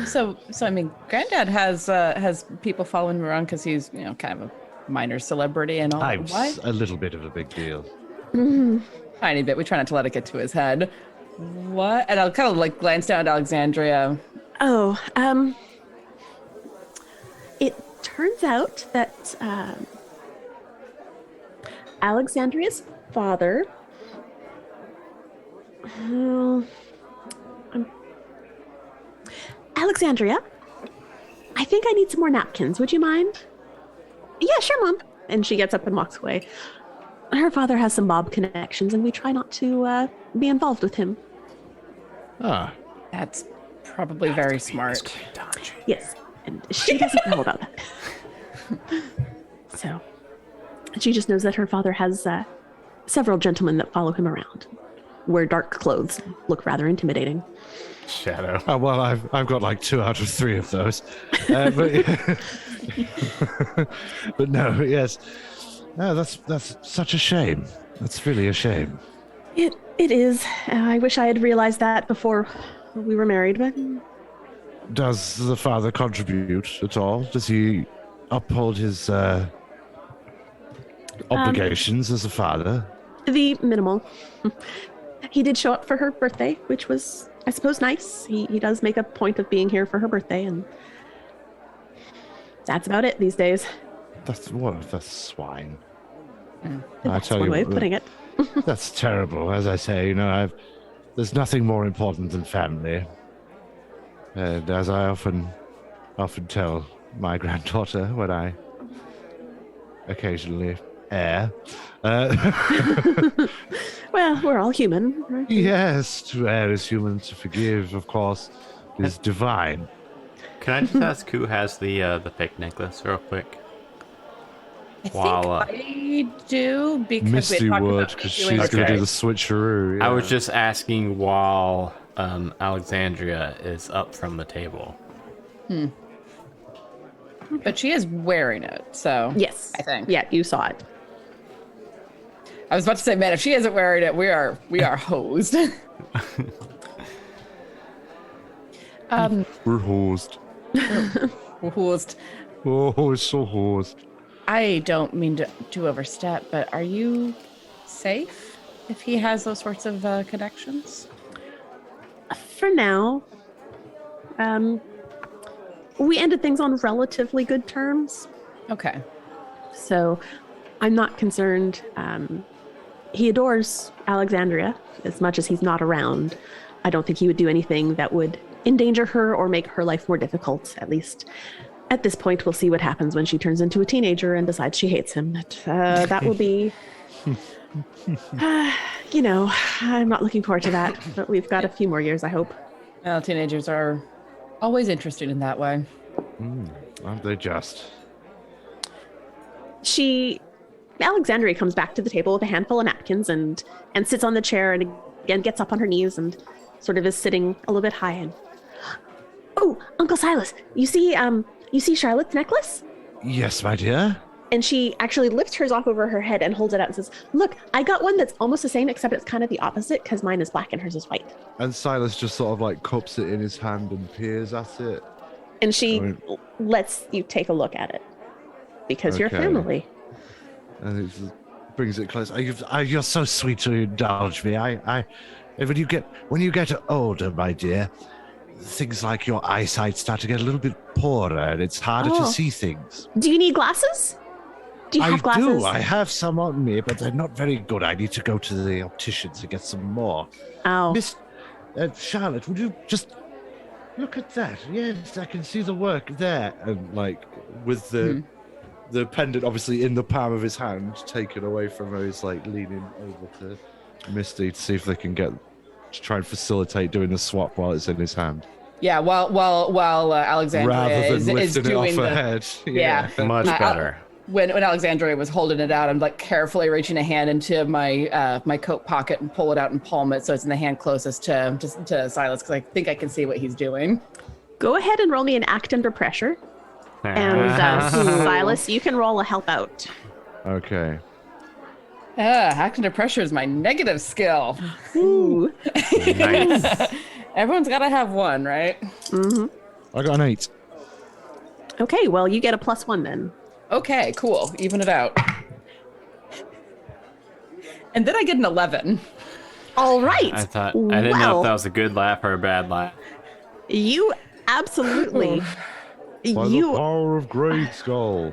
So I mean, Granddad has people following him around because he's kind of a minor celebrity and all. I'm Why? a little bit of a big deal. Tiny bit. We try not to let it get to his head. What? And I'll kind of like glance down at Alexandria. Oh, it turns out that Alexandria's father. Alexandria, I think I need some more napkins. Would you mind? Yeah, sure, Mom. And she gets up and walks away. Her father has some mob connections, and we try not to be involved with him. Ah, That's probably very smart. Yes, and she doesn't know about that. So, she just knows that her father has several gentlemen that follow him around, wear dark clothes, look rather intimidating. Shadow. oh well, I've got like 2 out of 3 of those. But but no, yes, no, that's such a shame. That's really a shame. It is. I wish I had realized that before we were married, but Does the father contribute at all? Does he uphold his obligations as a father? the minimal. He did show up for her birthday, which was, I suppose, nice. He does make a point of being here for her birthday, and that's about it these days. That's swine. I That's tell one you, way of putting it. that's terrible. As I say, there's nothing more important than family. And as I often tell my granddaughter when I occasionally err, Well, we're all human, right? yes, to err is human, to forgive, of course, is divine. Can I just ask who has the fake necklace real quick? I think While, I do because Misty we talked would, about because doing she's going to do Okay. the switcheroo. I was yeah. just asking while Alexandria is up from the table. But she is wearing it, so Yes. I think. Yeah, you saw it. I was about to say, man, if she isn't wearing it, we are hosed. We're hosed. We're hosed. Oh, it's so hosed. I don't mean to overstep, but are you safe if he has those sorts of connections? For now, we ended things on relatively good terms. Okay. So I'm not concerned. He adores Alexandria as much as he's not around. I don't think he would do anything that would endanger her or make her life more difficult, at least. At this point, we'll see what happens when she turns into a teenager and decides she hates him. That will be, I'm not looking forward to that, but we've got a few more years, I hope. Well, teenagers are always interested in that way. Aren't they just? Alexandria comes back to the table with a handful of napkins and sits on the chair and again gets up on her knees and sort of is sitting a little bit high. And oh, Uncle Silas, you see Charlotte's necklace? Yes, my dear. And she actually lifts hers off over her head and holds it out and says, "Look, I got one that's almost the same, except it's kind of the opposite because mine is black and hers is white." And Silas just sort of like cups it in his hand and peers at it. And she lets you take a look at it because you're Okay. family. And it just brings it close. You're so sweet to indulge me. When you get older, my dear, things like your eyesight start to get a little bit poorer, and it's harder to see things. Do you need glasses? Do you have glasses? I do. I have some on me, but they're not very good. I need to go to the opticians and get some more. Oh. Miss Charlotte, would you just look at that? Yes, I can see the work there. And like with the pendant obviously in the palm of his hand, taken away from her, he's like leaning over to Misty to see if they can to try and facilitate doing the swap while it's in his hand. Yeah, while Alexandria Rather than is lifting it off doing her head. Yeah. Much better. When Alexandria was holding it out, I'm like carefully reaching a hand into my my coat pocket and pull it out and palm it so it's in the hand closest to Silas because I think I can see what he's doing. Go ahead and roll me an act under pressure. And Silas, you can roll a help out. Okay. Act under pressure is my negative skill. Ooh. Nice. Everyone's got to have one, right? Mm-hmm. I got an 8. Okay, well, you get a +1 then. Okay, cool. Even it out. And then I get an 11. All right. I didn't know if that was a good laugh or a bad laugh. You absolutely. By the power of Greyskull.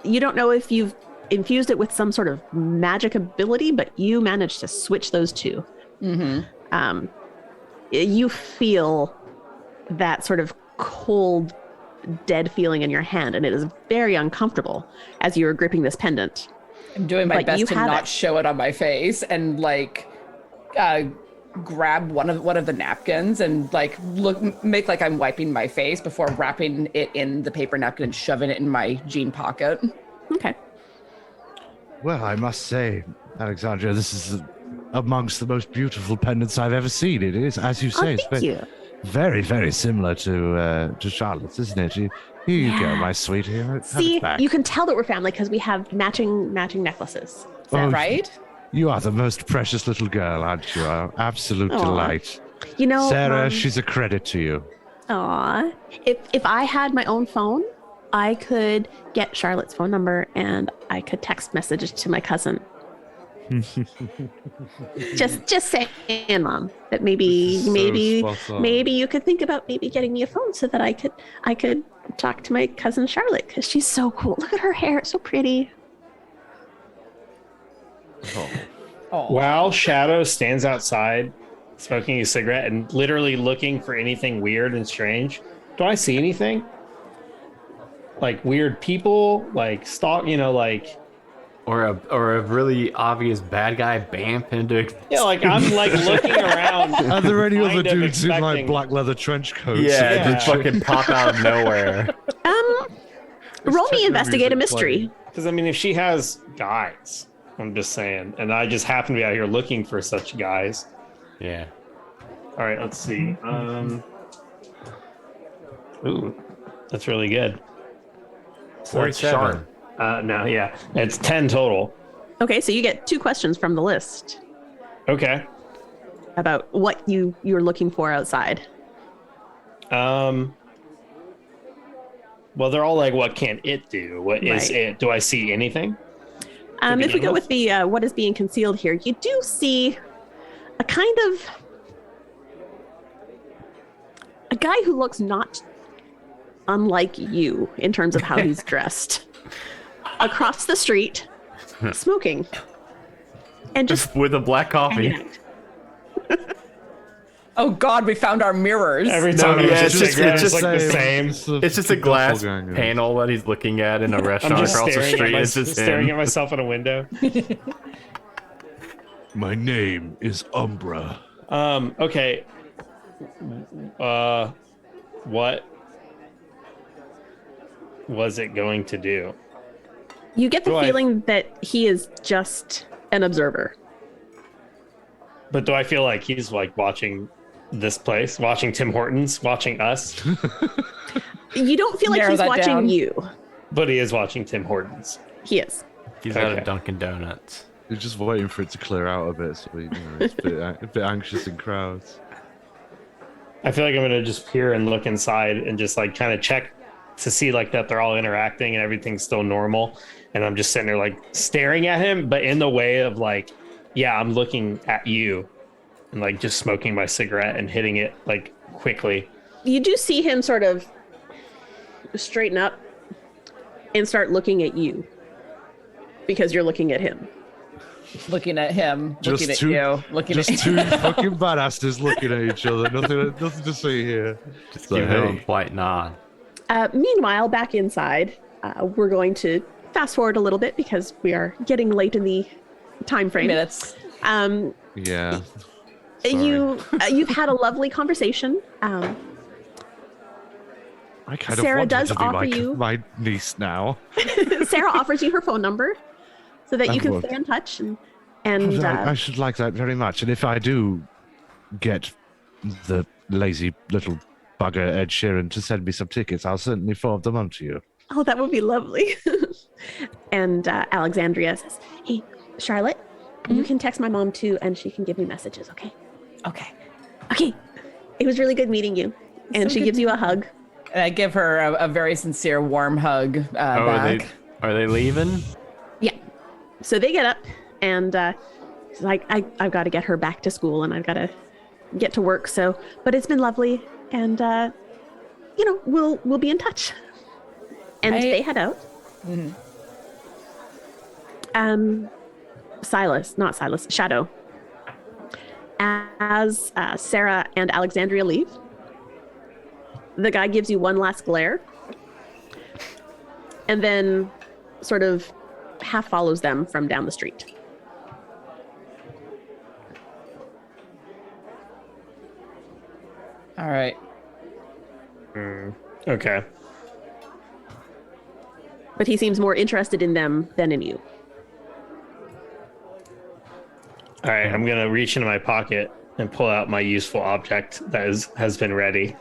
You don't know if you've infused it with some sort of magic ability, but you managed to switch those two. Mm-hmm. You feel that sort of cold, dead feeling in your hand, and it is very uncomfortable as you are gripping this pendant. I'm doing my But best you to have not it. show it on my face and like grab one of the napkins and like make like I'm wiping my face before wrapping it in the paper napkin and shoving it in my jean pocket. Okay. Well, I must say, Alexandria, this is amongst the most beautiful pendants I've ever seen. It is, as you say, Thank you. very, very similar to Charlotte's, isn't it? Here you go, my sweetie. Have See, it back. you can tell that we're family because we have matching necklaces. Is that right? You are the most precious little girl, aren't you? Absolute Aw. delight. You know, Sarah, she's a credit to you. Aw. If I had my own phone, I could get Charlotte's phone number and I could text message it to my cousin. just saying, Mom, that maybe you could think about maybe getting me a phone so that I could talk to my cousin Charlotte because she's so cool. Look at her hair, it's so pretty. Oh. While Shadow stands outside smoking a cigarette and literally looking for anything weird and strange, do I see anything? Like weird people, like like Or a really obvious bad guy bamp into. yeah, like I'm like looking around. Are there any other kind of dudes in like expecting- black leather trench coats? Yeah, just fucking pop out of nowhere. Roll me techno investigate a music mystery. Because I mean, if she has guys, I'm just saying, and I just happen to be out here looking for such guys. Yeah. All right, let's see. Ooh, that's really good. So that's 47. sharp. No, yeah, it's 10 total. Okay, so you get 2 questions from the list Okay. about what you're looking for outside. Well, they're all like, what can it do? What is Right. it? Do I see anything? If we begin go with? with the what is being concealed here, you do see a kind of a guy who looks not unlike you in terms of how he's dressed. across the street, smoking, and just With a black coffee. hanging out. Oh God, we found our mirrors. Every time yeah, it's it's just just like the same. It's just a glass panel that he's looking at in a I'm restaurant just across the staring, street. at, It's just staring him. at myself in a window. My name is Umbra. Okay. What was it going to do? You get the Do I- feeling that he is just an observer. But do I feel like he's like watching this place, watching Tim Hortons, watching us? You don't feel like Narrow he's that watching down. you. But he is watching Tim Hortons. He is. He's out Okay. of Dunkin' Donuts. You're just waiting for it to clear out a bit, so it's a bit anxious in crowds. I feel like I'm gonna just peer and look inside and just like kind of check to see like that they're all interacting and everything's still normal. And I'm just sitting there like staring at him, but in the way of like, yeah, I'm looking at you, and like just smoking my cigarette and hitting it like quickly. You do see him sort of straighten up and start looking at you because you're looking at him. Looking at him, looking at two, you, looking just at two fucking badasses looking at each other. Nothing to see here. Just So, give him hey. a polite nod. Meanwhile, back inside, we're going to fast forward a little bit because we are getting late in the time frame. minutes. Yeah. Sorry. You've had a lovely conversation. I kind Sarah of want does her to be offer like you- my niece now. Sarah offers you her phone number so that you I can would. stay in touch. And I should like that very much. And if I do get the lazy little bugger Ed Sheeran to send me some tickets, I'll certainly forward them on to you. oh, that would be lovely. And Alexandria says, "Hey, Charlotte, you can text my mom too, and she can give me messages. Okay? Okay. Okay. It was really good meeting you." And So she good gives to you a hug. And I give her a very sincere, warm hug back. Are they leaving? Yeah. So they get up, and she's like, I've got to get her back to school, and I've got to get to work. So, but it's been lovely, and we'll be in touch. And they head out. Shadow. As Sarah and Alexandria leave, the guy gives you one last glare, and then sort of half follows them from down the street. All right. Okay. But he seems more interested in them than in you. All right. I'm gonna reach into my pocket and pull out my useful object that has been ready.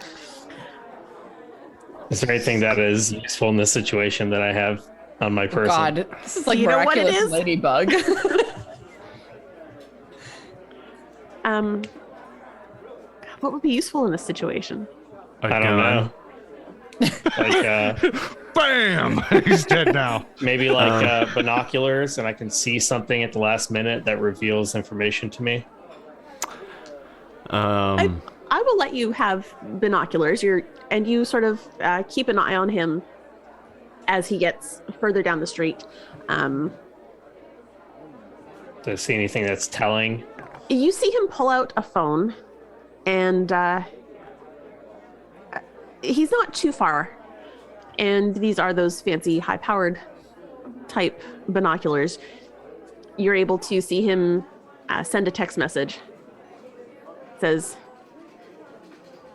Is there anything that is useful in this situation that I have on my person? God, this is like You know what it miraculous is? ladybug. What would be useful in this situation? I don't know. Like Bam! He's dead now. maybe like binoculars, and I can see something at the last minute that reveals information to me. I will let you have binoculars. And you sort of keep an eye on him as he gets further down the street. Do I see anything that's telling? You see him pull out a phone, and he's not too far. And these are those fancy, high-powered type binoculars. You're able to see him send a text message. It says,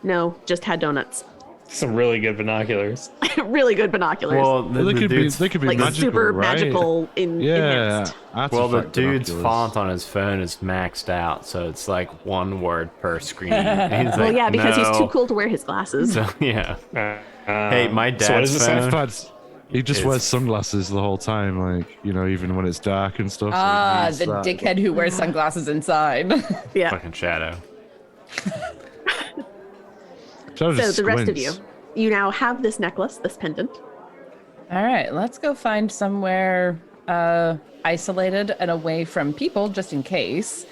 "No, just had donuts." Some really good binoculars. Really good binoculars. Well, They the could be dude's, like magical, super right? magical Yeah. enhanced. well, the artifact dude's binoculars. font on his phone is maxed out, so it's like one word per screen. And he's Well, like, yeah, because he's too "No." cool to wear his glasses. So, yeah. Hey, my So what dad's does it say? phone. But he just It's- wears sunglasses the whole time, like, even when it's dark and stuff. so he Ah, needs the that. dickhead who wears sunglasses inside. Yeah. Fucking Shadow. Shadow So just the rest of you, squints. you now have this necklace, this pendant. All right, let's go find somewhere isolated and away from people, just in case.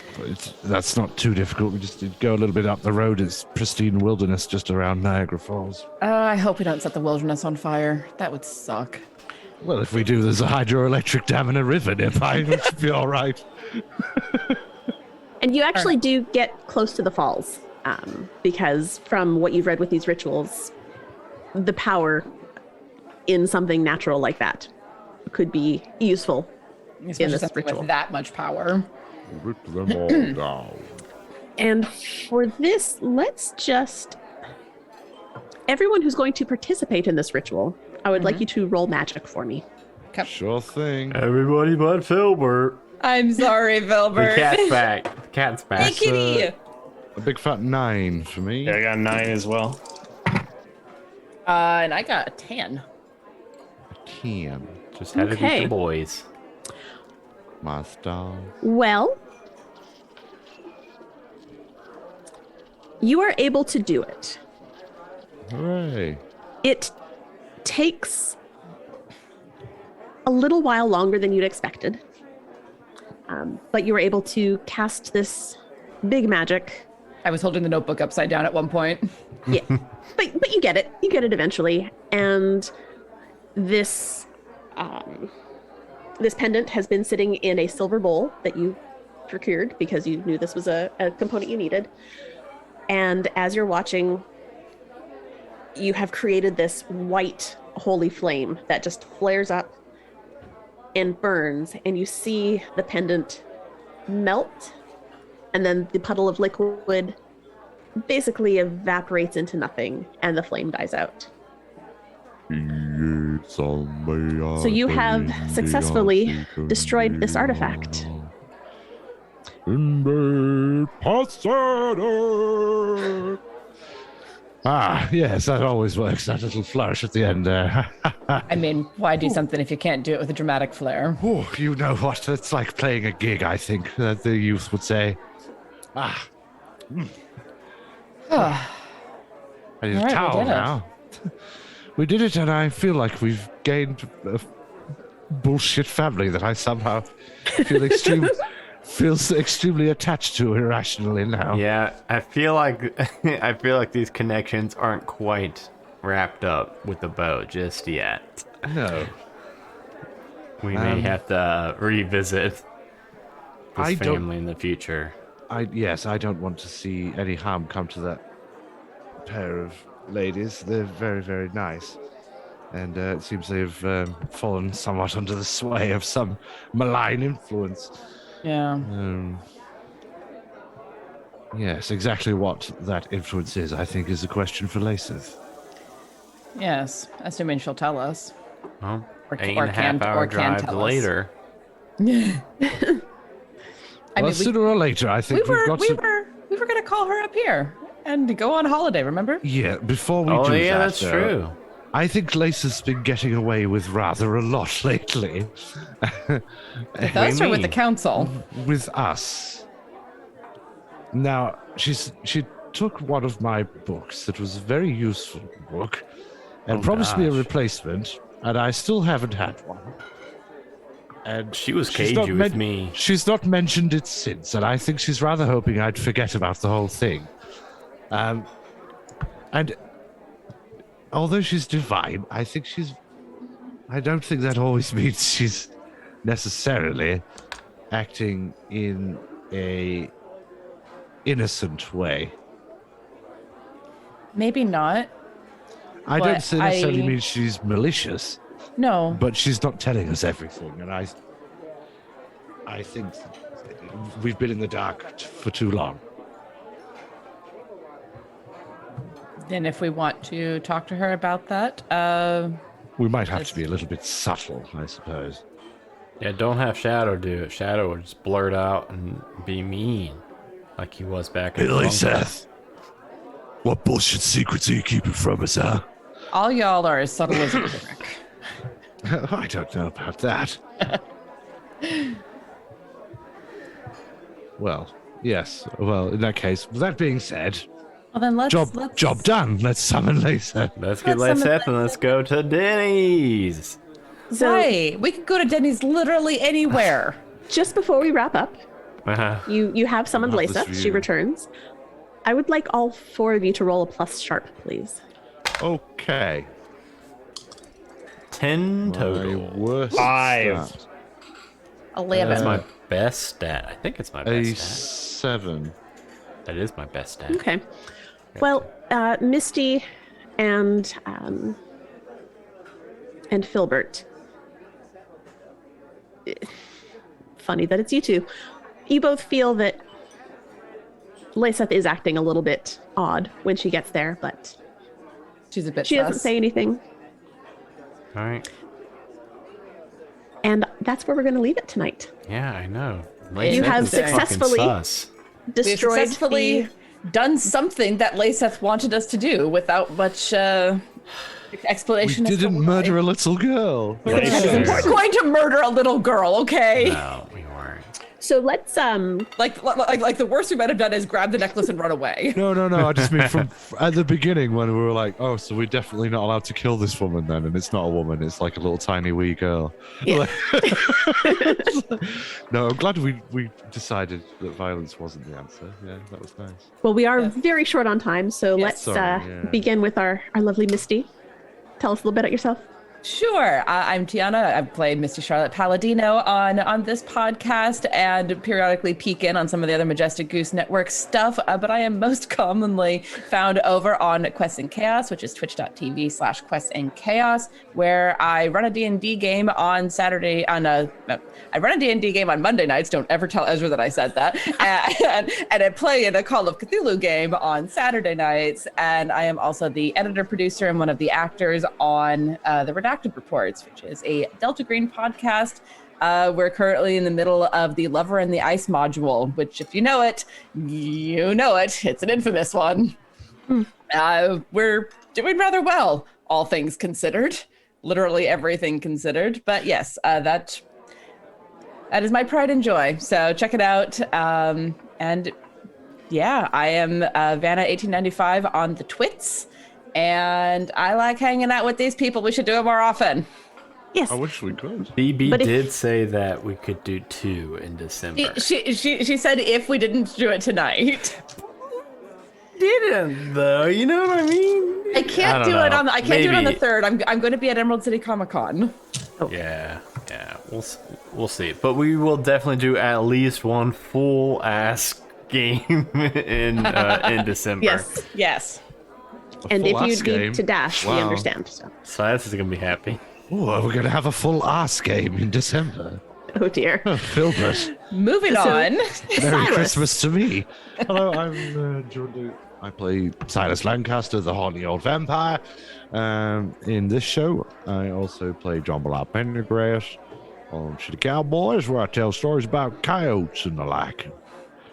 That's not too difficult. We just go a little bit up the road. It's pristine wilderness just around Niagara Falls. I hope we don't set the wilderness on fire. That would suck. Well, if we do, there's a hydroelectric dam and a river nearby. It should be all right. And you actually do get close to the falls, because from what you've read with these rituals, the power in something natural like that could be useful Especially in this something ritual. with that much power. Rip them all down. And for this, let's just... Everyone who's going to participate in this ritual, I would like you to roll magic for me. Sure thing. Everybody but Filbert. I'm sorry, The Filbert. cat's back. The cat's back. Hey, kitty. A big fat 9 for me. Yeah, I got 9 as well. And I got a 10. 10. Just had to beat Okay. the boys. My star. Well, you are able to do it. Hooray. It takes a little while longer than you'd expected, but you were able to cast this big magic. I was holding the notebook upside down at one point. Yeah, but you get it. You get it eventually, and this this pendant has been sitting in a silver bowl that you procured because you knew this was a component you needed. And as you're watching, you have created this white holy flame that just flares up and burns, and you see the pendant melt, and then the puddle of liquid basically evaporates into nothing, and the flame dies out. So you have successfully destroyed this artifact. Ah, yes, that always works. That little flourish at the end there. I mean, why do something if you can't do it with a dramatic flair? Oh, you know what? It's like playing a gig, I think, that the youth would say. Ah. I need a All right, we towel did it. now. We did it, and I feel like we've gained a bullshit family that I somehow feel extremely attached to irrationally now. Yeah, I feel like these connections aren't quite wrapped up with the bow just yet. No. We may have to revisit I this don't- family in the future. I don't want to see any harm come to that pair of ladies. They're very, very nice. And it seems they've fallen somewhat under the sway of some malign influence. Yeah. Yes, exactly what that influence is, I think, is a question for Leysath. Yes. Assuming she'll tell us. Well, Or- 8.5 hour or can drive tell us. later. I Well, mean, sooner or later, I we think were got we to... were gonna call her up here and go on holiday. Remember? Yeah, before we Oh do yeah, that, that's though, true. I think Leysath's been getting away with rather a lot lately. With us or with the mean? council? With us. Now, she took one of my books that was a very useful book and Oh, promised me a gosh. replacement, and I still haven't had one. And She was she's not cagey with me. She's not mentioned it since, and I think she's rather hoping I'd forget about the whole thing. And although she's divine, I don't think that always means she's necessarily acting in a innocent way. Maybe not. I But don't say necessarily I- mean she's malicious, No. but she's not telling us everything, and I think we've been in the dark for too long. Then if we want to talk to her about that, We might have to be a little bit subtle, I suppose. Yeah, don't have Shadow do it. Shadow would just blurt out and be mean, like he was back in. Leysath, what bullshit secrets are you keeping from us, huh? all y'all are as subtle as Rick. I don't know about that. Well, yes. Well, in that case, with that being said, Well, then let's job done. Let's summon Leysath. Let's get Let's summon Leysath and let's go to Denny's. So Right. We could go to Denny's literally anywhere. just before we wrap up, Uh, you have summoned Love this Leysath. She view. returns. I would like all four of you to roll a plus sharp, please. Okay. 10 My total. worst 5. stat, 11. That's my best stat. I think it's my a best stat. 7. That is my best stat. Okay. Well, Misty and Filbert. Funny that it's you two. You both feel that Leysath is acting a little bit odd when she gets there, but She's a bit she doesn't sus. say anything. All right. And that's where we're going to leave it tonight. Yeah, I know. You have Leysath is fucking successfully sus. We've destroyed successfully done something that Leysath wanted us to do without much We explanation. as to didn't why. murder a little girl. Leysath- We're going to murder a little girl, okay? No, we weren't. So let's Like the worst we might have done is grab the necklace and run away. No. I just mean from at the beginning when we were like, oh, so we're definitely not allowed to kill this woman then, and it's not a woman, it's like a little tiny wee girl. Yeah. No, I'm glad we decided that violence wasn't the answer. Yeah, that was nice. well, we are Yes. very short on time, so Yes. let's Sorry, yeah. begin with our lovely Misty. Tell us a little bit about yourself. Sure. I'm Tiana. I've played Misty Charlotte Palladino on this podcast and periodically peek in on some of the other Majestic Goose Network stuff. But I am most commonly found over on Quests and Chaos, which is twitch.tv/Quests and Chaos, where I run a D&D game on Saturday. I run a D&D game on Monday nights. Don't ever tell Ezra that I said that. and I play in a Call of Cthulhu game on Saturday nights. And I am also the editor, producer, and one of the actors on the Redacted Reports, which is a Delta Green podcast. We're currently in the middle of the Lover in the Ice module, which, if you know it, you know it. It's an infamous one. We're doing rather well, all things considered. Literally everything considered. But yes, that is my pride and joy. So check it out. And yeah, I am Vanna1895 on the twits. And I like hanging out with these people. We should do it more often. Yes. I wish we could. BB But if- did say that we could do 2 in December. She said if we didn't do it tonight. Didn't though, you know what I mean? I can't do it on the, I can't do it on the Maybe. 3rd. I'm going to be at Emerald City Comic Con. Yeah, we'll see. But we will definitely do at least one full ass game in December. Yes. And if you full-ass game? need to dash, we Wow. understand. So. Silas is gonna be happy. Oh, we're gonna have a full ass game in December. Oh dear. Filbert. Moving So- on. Merry Silas. Christmas to me. Hello, I'm Jordan. I play Silas Lancaster, the horny old vampire. In this show, I also play John Ballard Pendergrass on To the Cowboys, where I tell stories about coyotes and the like,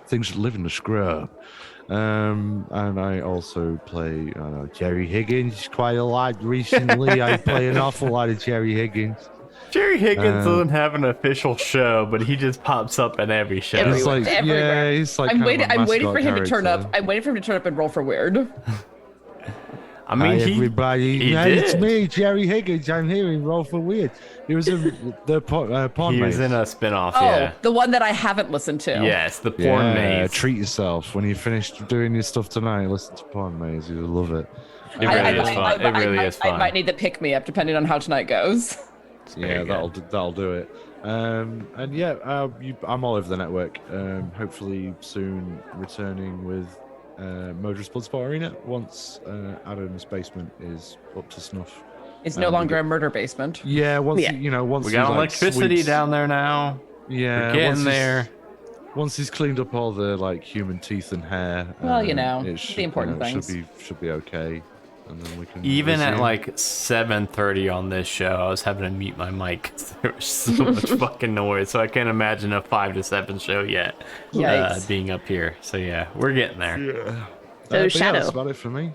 things that live in the scrub. And I also play Jerry Higgins quite a lot recently. I play an awful lot of Jerry Higgins. Jerry Higgins doesn't have an official show, but he just pops up in every show. Everywhere. He's like, Everywhere. yeah, he's like. I'm kind of a waiting for mascot him to turn up. character. I'm waiting for him to turn up and roll for weird. I mean, Hi, everybody. he Hey, it's did. me, Jerry Higgins. I'm here in Roll for Weird. He was in the Pawn He was Maze. in a spinoff, Oh, yeah. the one that I haven't listened to. Yes, the porn Yeah, maze. treat yourself. When you finish doing your stuff tonight, listen to Pawn Maze. You'll love it. It really is fun. It really is I fun. might need to pick me up depending on how tonight goes. Yeah, Very that'll do it. And yeah, I'm all over the network. Hopefully soon returning with Modus Bloodsport Arena once Adam's basement is up to snuff. It's no longer a murder basement. Yeah, once Yeah. once We he, got like, electricity sweeps- down there now. Yeah, We're getting once he's- there. Once he's cleaned up all the like human teeth and hair, Well, you know, it the should, important it things. should be okay, and then we can Even at resume. like 7:30 on this show, I was having to mute my mic 'cause there was so much fucking noise. So I can't imagine a 5 to 7 show yet Yikes. being up here. So yeah, we're getting there. Yeah. So But Shadow. that's about it for me.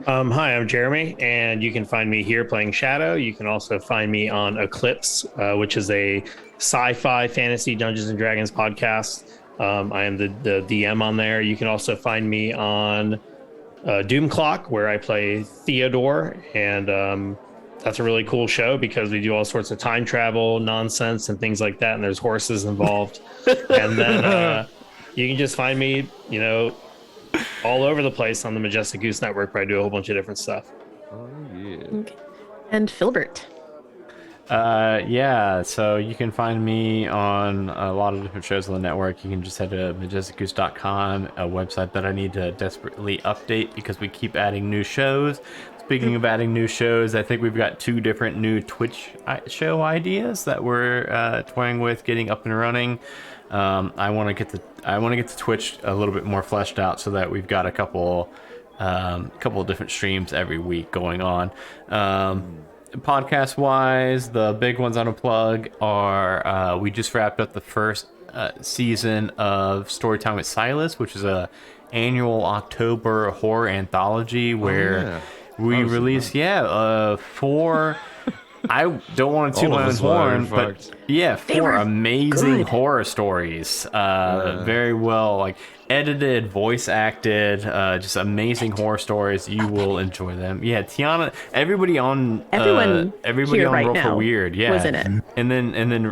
Hi, I'm Jeremy, and you can find me here playing Shadow. You can also find me on Eclipse, which is a sci-fi fantasy Dungeons and Dragons podcast. I am the DM on there. You can also find me on Doom Clock, where I play Theodore, and that's a really cool show because we do all sorts of time travel nonsense and things like that, and there's horses involved. And then you can just find me, all over the place on the Majestic Goose Network, where I do a whole bunch of different stuff. Oh yeah. And Filbert. Yeah, so you can find me on a lot of different shows on the network. You can just head to majesticgoose.com, a website that I need to desperately update because we keep adding new shows. Speaking of adding new shows, I think we've got 2 different new Twitch show ideas that we're toying with getting up and running. I want to get the Twitch a little bit more fleshed out so that we've got a couple of different streams every week going on. Podcast wise, the big ones on a plug are we just wrapped up the first season of Storytime with Silas, which is a annual October horror anthology where we release 4 I don't want to toot my own horn, but yeah, 4 amazing horror stories. Very well, like edited, voice acted, just amazing horror stories. You will enjoy them. Yeah, Tiana, everybody on Everyone here on right Roll for now Weird, yeah, was in it. And then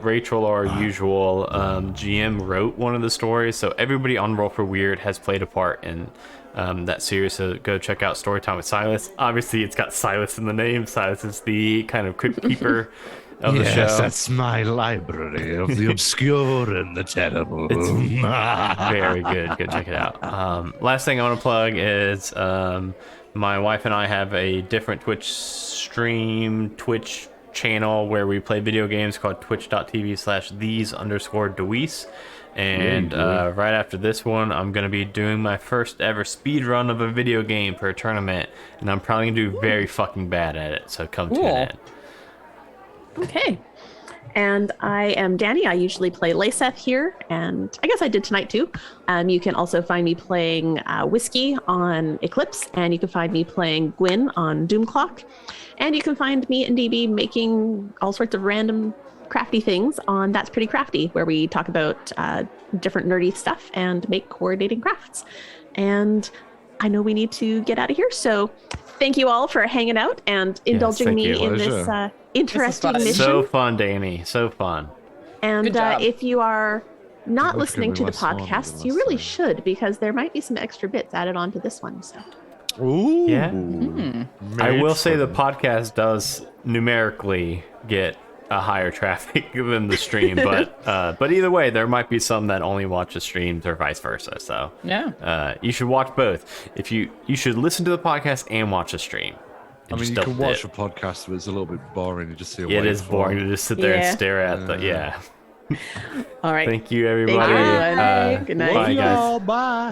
Rachel, our usual GM, wrote one of the stories. So everybody on Roll for Weird has played a part in that series, so go check out Storytime with Silas. Obviously, it's got Silas in the name. Silas is the kind of crypt keeper of the show. Yes, that's my library of the obscure and the terrible. It's very good. Go check it out. Last thing I want to plug is my wife and I have a different Twitch channel where we play video games called twitch.tv/these_Deweese. And right after this one, I'm going to be doing my first ever speed run of a video game for a tournament. And I'm probably going to do very fucking bad at it. So come tune in. Okay. And I am Danny. I usually play Leysath here, and I guess I did tonight too. You can also find me playing Whiskey on Eclipse, and you can find me playing Gwyn on Doomclock. And you can find me and DB making all sorts of random crafty things on That's Pretty Crafty, where we talk about different nerdy stuff and make coordinating crafts. And I know we need to get out of here, so thank you all for hanging out and indulging me in this interesting mission. So fun, Danny. So fun. And if you are not listening to the podcast, you really should, because there might be some extra bits added onto this one. So. Ooh. Yeah. I will say the podcast does numerically get a higher traffic than the stream, but either way, there might be some that only watch the streams or vice versa. So you should watch both. If you should listen to the podcast and watch the stream. I mean, you can watch a podcast, but it's a little bit boring to just see a it is boring to just sit there and stare at the All right. Thank you, everybody. Thank you. Good night. Bye, guys. Bye.